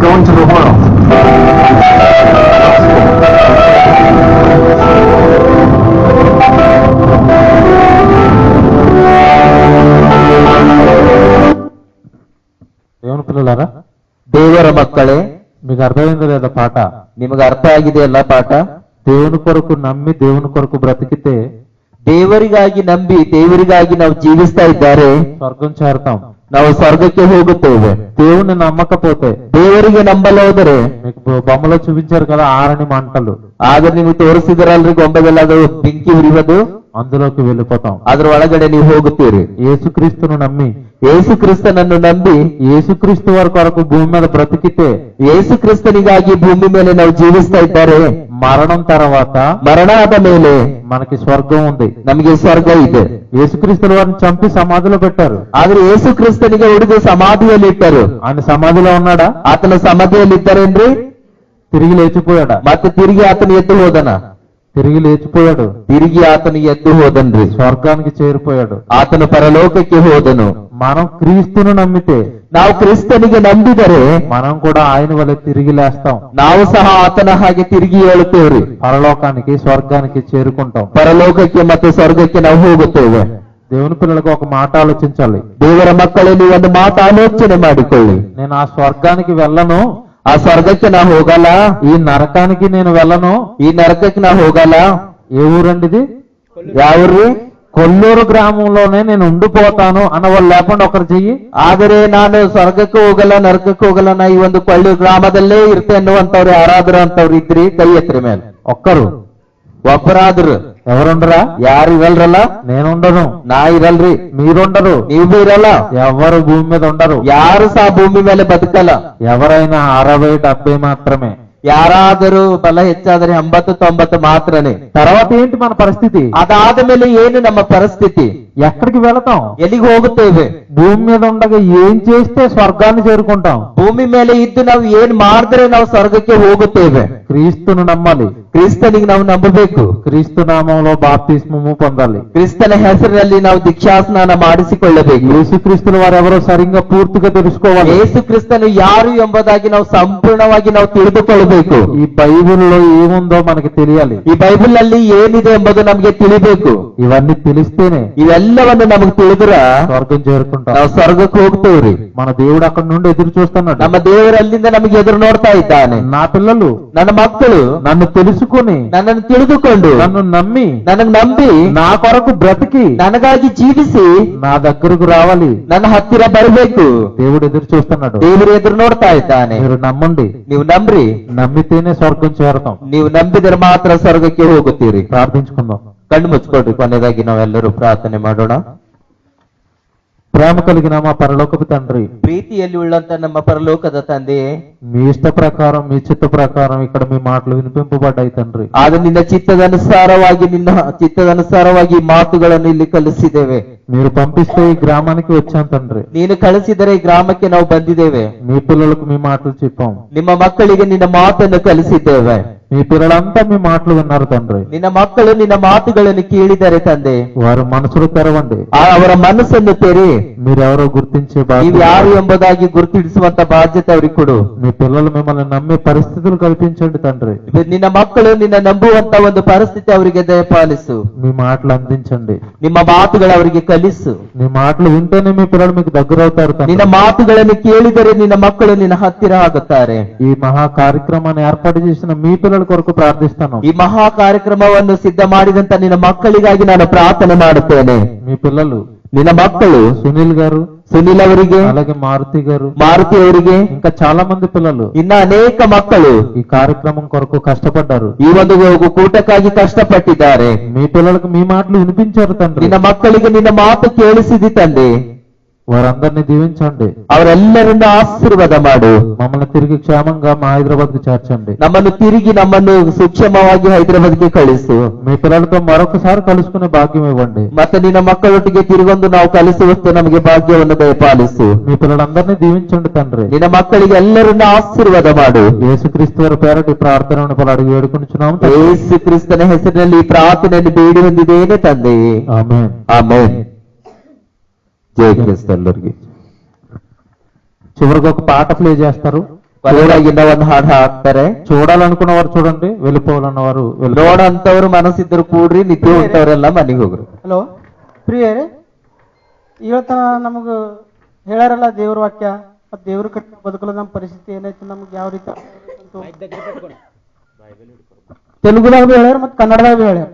Going to the world. దేవుని పిల్లలారా, ದೇವರ ಮಕ್ಕಳೇ, మీకు అర్థమైందో లేదా పాట? ನಿಮಗೆ ಅರ್ಥ ಆಗಿದೆಯಲ್ಲ ಪಾಠ? దేవుని కొరకు నమ్మి దేవుని కొరకు బ్రతికితే ದೇವರಿಗಾಗಿ ನಂಬಿ ದೇವರಿಗಾಗಿ ನಾವು ಜೀವಿಸ್ತಾ ಇದ್ದಾರೆ, స్వర్గం చేరతాం. ನಾವು ಸ್ವರ್ಗಕ್ಕೆ ಹೋಗುತ್ತೇವೆ. దేవుని నమ్మకపోతే, ದೇವರಿಗೆ ನಂಬಲೋದರೆ, మీకు బొమ్మలో చూపించారు కదా ఆరని మంటలు, ಆಗ ನಿಮ್ಗೆ ತೋರಿಸಿದ್ರಲ್ರಿ ಗೊಂಬೆಗೆಲ್ಲ ಅದು ಬೆಂಕಿ ಉರಿಯೋದು, అందులోకి వెళ్ళిపోతాం. ಅದ್ರ ಒಳಗಡೆ ನೀವು ಹೋಗುತ್ತೀರಿ. యేసుక్రీస్తును నమ్మి ಯೇಸು ಕ್ರಿಸ್ತನನ್ನು ನಂಬಿ యేసుక్రీస్తు వారి కొరకు భూమి మీద బ్రతికితే ಯೇಸು ಕ್ರಿಸ್ತನಿಗಾಗಿ ಭೂಮಿ ಮೇಲೆ ನಾವು ಜೀವಿಸ್ತಾ ಇದ್ದಾರೆ. మరణం తర్వాత ಮರಣ ಆದ ಮೇಲೆ మనకి స్వర్గం ఉంది. ನಮಗೆ ಸ್ವರ್ಗ ಇದೆ. యేసుక్రీస్తుల వారిని చంపి సమాధిలో పెట్టారు. ಆದ್ರೆ ಯೇಸು ಕ್ರಿಸ್ತನಿಗೆ ಹೊಡೆದು ಸಮಾಧಿಯಲ್ಲಿ ಇಟ್ಟರು. ఆయన సమాధిలో ఉన్నాడా? ಆತನ ಸಮಾಧಿಯಲ್ಲಿ ಇದ್ದಾರೇನ್ರಿ? తిరిగి లేచిపోయాడా? ಮತ್ತೆ ತಿರುಗಿ ಆತನ ಎದ್ದು ಹೋದನ? తిరిగి లేచిపోయాడు. ತಿರುಗಿ ಆತನ ಎದ್ದು ಹೋದನ್ರಿ. స్వర్గానికి చేరిపోయాడు. ಆತನ ಪರಲೋಕಕ್ಕೆ ಹೋದನು. మనం క్రీస్తును నమ్మితే, ನಾವು ಕ್ರಿಸ್ತನಿಗೆ ನಂಬಿದರೆ మనం కూడా ఆయన వల్ల తిరిగి లేస్తాం. ನಾವು ಸಹ ಆತನ ಹಾಗೆ ತಿರುಗಿ ಹೇಳುತ್ತೇವ್ರಿ. పరలోకానికి స్వర్గానికి చేరుకుంటాం. ಪರಲೋಕಕ್ಕೆ ಮತ್ತೆ ಸ್ವರ್ಗಕ್ಕೆ ನಾವು ಹೋಗುತ್ತೇವೆ. దేవుని పిల్లలకు ఒక మాట ఆలోచించాలి. ದೇವರ ಮಕ್ಕಳೇ, ನೀವು ಒಂದು ಮಾತು ಆಲೋಚನೆ ಮಾಡಿಕೊಳ್ಳಿ. నేను ఆ స్వర్గానికి వెళ్ళను, ಆ ಸ್ವರ್ಗಕ್ಕೆ ನಾ ಹೋಗಲ್ಲ, ఈ నరకానికి నేను వెళ్ళను. ಈ ನರಕಕ್ಕೆ ನಾ ಹೋಗಲ್ಲ. ఏ ఊరండి ఇది? ಯಾವ್ರಿ? కొల్లూరు గ్రామంలోనే నేను ఉండిపోతాను అన్నవాళ్ళు లేకుండా ఒకరు చెయ్యి. ಆದರೆ ನಾನು ಸ್ವರ್ಗಕ್ಕೂ ಹೋಗಲ್ಲ ನರಕಕ್ಕೂ ಹೋಗಲ್ಲ ನಾ ಈ ಒಂದು ಕೊಳ್ಳಿ ಗ್ರಾಮದಲ್ಲೇ ಇರ್ತೆ ಅನ್ನುವಂತವ್ರು ಯಾರಾದ್ರೂ ಅಂತವ್ರು ಇದ್ರಿ ಕೈ ಎತ್ತರಿ ಮೇಲೆ. ఒక్కరు ಒಬ್ಬರಾದ್ರು ఎవరుండరా? ಯಾರು ಇರಲ್ರಲ್ಲ? నేనుండను, ನಾ ಇರಲ್ರಿ, మీరుండరు, ನೀವು ಬಿ ಇರಲ್ಲ, ఎవరు భూమి మీద ఉండరు. ಯಾರು ಸಹ ಭೂಮಿ ಮೇಲೆ ಬದುಕಲ್ಲ. ఎవరైనా 60-70 మాత్రమే. ಯಾರಾದರೂ ಬಲ ಹೆಚ್ಚಾದರೆ 80-90 ಮಾತ್ರನೇ. తర్వాత ఏంటి మన పరిస్థితి? ಅದಾದ ಮೇಲೆ ಏನು ನಮ್ಮ ಪರಿಸ್ಥಿತಿ? ఎక్కడికి వెళతాం? ಎಲ್ಲಿಗೆ ಹೋಗುತ್ತೇವೆ? భూమి మీద ఉండగా ఏం చేస్తే స్వర్గాన్ని చేరుకుంటాం? ಭೂಮಿ ಮೇಲೆ ಇದ್ದು ನಾವು ಏನ್ ಮಾಡಿದ್ರೆ ನಾವು ಸ್ವರ್ಗಕ್ಕೆ ಹೋಗುತ್ತೇವೆ? క్రీస్తును నమ్మాలి, ಕ್ರಿಸ್ತನಿಗೆ ನಾವು ನಂಬಬೇಕು, క్రీస్తు నామంలో బాప్తిస్మము పొందాలి, ಕ್ರಿಸ್ತನ ಹೆಸರಿನಲ್ಲಿ ನಾವು ದೀಕ್ಷಾಸ್ನಾನ ಮಾಡಿಸಿಕೊಳ್ಳಬೇಕು. యేసుక్రీస్తుల వారు ఎవరో సరిగ్గా పూర్తిగా తెలుసుకోవాలి. ಯೇಸು ಕ್ರಿಸ್ತನು ಯಾರು ಎಂಬುದಾಗಿ ನಾವು ಸಂಪೂರ್ಣವಾಗಿ ನಾವು ತಿಳಿದುಕೊಳ್ಳಬೇಕು. ఈ బైబిల్లో ఏముందో మనకి తెలియాలి. ಈ ಬೈಬಲ್ ನಲ್ಲಿ ಏನಿದೆ ಎಂಬುದು ನಮಗೆ ತಿಳಿಬೇಕು. ఇవన్నీ తెలిస్తేనే ಇವೆಲ್ಲವನ್ನು ನಮಗೆ ತಿಳಿದ್ರ స్వర్గం చేరుకుంటాం. ನಾವು ಸ್ವರ್ಗಕ್ಕೆ ಹೋಗ್ತೇವ್ರಿ. మన దేవుడు అక్కడ నుండి ఎదురు చూస్తున్నాడు. ನಮ್ಮ ದೇವರು ಅಲ್ಲಿಂದ ನಮಗೆ ಎದುರು ನೋಡ್ತಾ ಇದ್ದಾನೆ. నా పిల్లలు, ನನ್ನ ಮಕ್ಕಳು నన్ను తెలుసుకుని, ನನ್ನನ್ನು ತಿಳಿದುಕೊಂಡು నన్ను నమ్మి, ನನಗ್ ನಂಬಿ నా కొరకు బ్రతికి ನನಗಾಗಿ ಜೀವಿಸಿ నా దగ్గరకు రావాలి. ನನ್ನ ಹತ್ತಿರ ಬರಬೇಕು. దేవుడు ఎదురు చూస్తున్నాడు. ದೇವರು ಎದುರು ನೋಡ್ತಾ ಇದ್ದಾನೆ. మీరు నమ్మండి, ನೀವು ನಂಬ್ರಿ, నమ్మితేనే స్వర్గం చేరతాం. ನೀವು ನಂಬಿದರೆ ಮಾತ್ರ ಸ್ವರ್ಗಕ್ಕೆ ಹೋಗುತ್ತೀರಿ. ప్రార్థించుకుందాం. ಕಣ್ಣು ಮುಚ್ಕೊಳ್ರಿ. ಕೊನೆಯದಾಗಿ ನಾವೆಲ್ಲರೂ ಪ್ರಾರ್ಥನೆ ಮಾಡೋಣ. ప్రేమ కలిగిన మా పరలోకపు తండ్రి, ಪ್ರೀತಿಯಲ್ಲಿ ಉಳ್ಳಂತ ನಮ್ಮ ಪರಲೋಕದ ತಂದೆಯೇ, మీ ఇష్ట ప్రకారం, మీ చిత్త ప్రకారం ఇక్కడ మీ మాటలు వినిపింపబడ్డాయి తండ్రి. ಆಗ ನಿನ್ನ ಚಿತ್ತದನುಸಾರವಾಗಿ ಈ ಮಾತುಗಳನ್ನು ಇಲ್ಲಿ ಕಲಿಸಿದ್ದೇವೆ. మీరు పంపిస్తే ఈ గ్రామానికి వచ్చాం తండ్రి. ನೀನು ಕಳಿಸಿದರೆ ಈ ಗ್ರಾಮಕ್ಕೆ ನಾವು ಬಂದಿದ್ದೇವೆ. మీ పిల్లలకు మీ మాటలు చెప్పాం. ನಿಮ್ಮ ಮಕ್ಕಳಿಗೆ ನಿನ್ನ ಮಾತನ್ನು ಕಲಿಸಿದ್ದೇವೆ. మీ పిల్లలంతా మీ మాటలు విన్నారు తండ్రి. ನಿನ್ನ ಮಕ್ಕಳು ನಿನ್ನ ಮಾತುಗಳನ್ನು ಕೇಳಿದರೆ ತಂದೆ, వారి మనసులు తెరవండి. ಅವರ ಮನಸ್ಸನ್ನು ತೆರೆ. మీరెవరో గుర్తించే ನೀವು బాధ్యత, ಯಾರು ಎಂಬುದಾಗಿ ಗುರುತಿಸುವಂತ ಬಾಧ್ಯತೆ ಅವ್ರಿಗೆ ಕೊಡು. మీ పిల్లలు మిమ్మల్ని నమ్మే పరిస్థితులు కల్పించండి తండ్రి. ನಿನ್ನ ಮಕ್ಕಳು ನಿನ್ನ ನಂಬುವಂತ ಒಂದು ಪರಿಸ್ಥಿತಿ ಅವರಿಗೆ ದಯಪಾಲಿಸು. మీ మాటలు అందించండి. ನಿಮ್ಮ ಮಾತುಗಳು ಅವರಿಗೆ ಕಲಿಸು. మీ మాటలు వింటేనే మీ పిల్లలు మీకు దగ్గర అవుతారు తండ్రి. ನಿನ್ನ ಮಾತುಗಳನ್ನು ಕೇಳಿದರೆ ನಿನ್ನ ಮಕ್ಕಳು ನಿನ್ನ ಹತ್ತಿರ ಆಗುತ್ತಾರೆ. ఈ మహా కార్యక్రమాన్ని ఏర్పాటు చేసిన మీ పిల్లల కొరకు ప్రార్థిస్తాను. ಈ ಮಹಾ ಕಾರ್ಯಕ್ರಮವನ್ನು ಸಿದ್ಧ ಮಾಡಿದಂತ ನಿನ್ನ ಮಕ್ಕಳಿಗಾಗಿ ನಾನು ಪ್ರಾರ್ಥನೆ ಮಾಡುತ್ತೇನೆ. మీ పిల్లలు, ನಿನ್ನ ಮಕ್ಕಳು సునీల్ గారు, ಸುನಿಲ್ ಅವರಿಗೆ, అలాగే మారుతి గారు, ಮಾರುತಿ ಅವರಿಗೆ, ఇంకా చాలా మంది పిల్లలు ಇನ್ನ ಅನೇಕ ಮಕ್ಕಳು ఈ కార్యక్రమం కొరకు కష్టపడ్డారు. ಈ ಒಂದು ಕೂಟಕ್ಕಾಗಿ ಕಷ್ಟಪಟ್ಟಿದ್ದಾರೆ. మీ పిల్లలకు మీ మాటలు వినిపించారు తండ్రి. ನಿನ್ನ ಮಕ್ಕಳಿಗೆ ನಿನ್ನ ಮಾತು ಕೇಳಿಸಿದಿ ತಂದೆ. వారందరినీ దీవించండి. ಅವರೆಲ್ಲರನ್ನು ಆಶೀರ್ವಾದ ಮಾಡು. మమ్మల్ని తిరిగి క్షేమంగా మా హైదరాబాద్ కు చేర్చండి. ನಮ್ಮನ್ನು ಸೂಕ್ಷ್ಮವಾಗಿ ಹೈದರಾಬಾದ್ಗೆ ಕಳಿಸು. మీ పిల్లలతో మరొకసారి కలుసుకునే భాగ్యం ఇవ్వండి. ಮತ್ತೆ ನಿನ್ನ ಮಕ್ಕಳೊಟ್ಟಿಗೆ ತಿರುಗೊಂದು ನಾವು ಕಲಿಸುವಷ್ಟು ನಮಗೆ ಭಾಗ್ಯವನ್ನು ದಯಪಾಲಿಸು. మీ పిల్లలందరినీ దీవించండి తండ్రి. ನಿನ್ನ ಮಕ್ಕಳಿಗೆ ಎಲ್ಲರನ್ನು ಆಶೀರ್ವಾದ ಮಾಡು. యేసుక్రీస్తు వారి పేరటి ప్రార్థనను అడిగి వేడుకొనుచున్నాము. ಯೇಸು ಕ್ರಿಸ್ತನ ಹೆಸರಿನಲ್ಲಿ ಈ ಪ್ರಾರ್ಥನೆಯನ್ನು ಬೇಡಿ ಹೊಂದಿದ್ದೇನೆ ತಂದೆಯೇ. ఆమేన్. ಆಮೆನ್. ಜೈ ಕ್ರಿಸ್ತ ಎಲ್ಲರಿಗೆ. చివరికి ఒక పాట ప్లే చేస్తారు. ಕೊನೆಯಾಗಿನ ಒಂದು ಹಾಡು ಹಾಕ್ತಾರೆ. చూడాలనుకున్న వారు చూడండి, వెళ్ళిపోవాలన్న వారు ನೋಡಂತವ್ರು ಮನಸ್ಸಿದ್ರು ಕೂಡ್ರಿ, ನಿದ್ದೆ ಹೋಗ್ತವ್ರೆಲ್ಲ ಮನೆಗೆ ಹೋಗ್ರಿ. ಹಲೋ ಪ್ರಿಯರೇ, ಇವತ್ತು ನಮಗೆ ಹೇಳ್ಯಾರಲ್ಲ ದೇವ್ರ ವಾಕ್ಯ, ಮತ್ತು ದೇವ್ರ ಕಟ್ಟಿನ ಬದುಕಲು ನಮ್ಮ ಪರಿಸ್ಥಿತಿ ಏನೈತೆ, ನಮ್ಗೆ ಯಾವ ರೀತಿ ತೆಲುಗುದಾಗ ಭೀ ಹೇಳ್ಯಾರ ಮತ್ತು ಕನ್ನಡದಾಗ ಭೀ ಹೇಳ್ಯಾರ.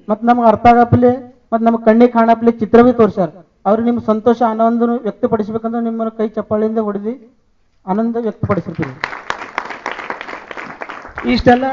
ಮತ್ತು ನಮ್ಗೆ ಅರ್ಥ ಆಗಪ್ಪಲೆ ಮತ್ತು ನಮ್ಗೆ ಕಣ್ಣಿಗೆ ಕಾಣಪ್ಪಲೆ ಚಿತ್ರ ಭೀ ತೋರ್ಸ್ಯಾರ. ಅವ್ರಿಗೆ ನಿಮ್ಮ ಸಂತೋಷ ಆನಂದ ವ್ಯಕ್ತಪಡಿಸ್ಬೇಕಂದ್ರೆ ನಿಮ್ಮನ್ನು ಕೈ ಚಪ್ಪಾಳಿಯಿಂದ ಹೊಡೆದು ಆನಂದ ವ್ಯಕ್ತಪಡಿಸಿರ್ತೀವಿ. ಇಷ್ಟೆಲ್ಲ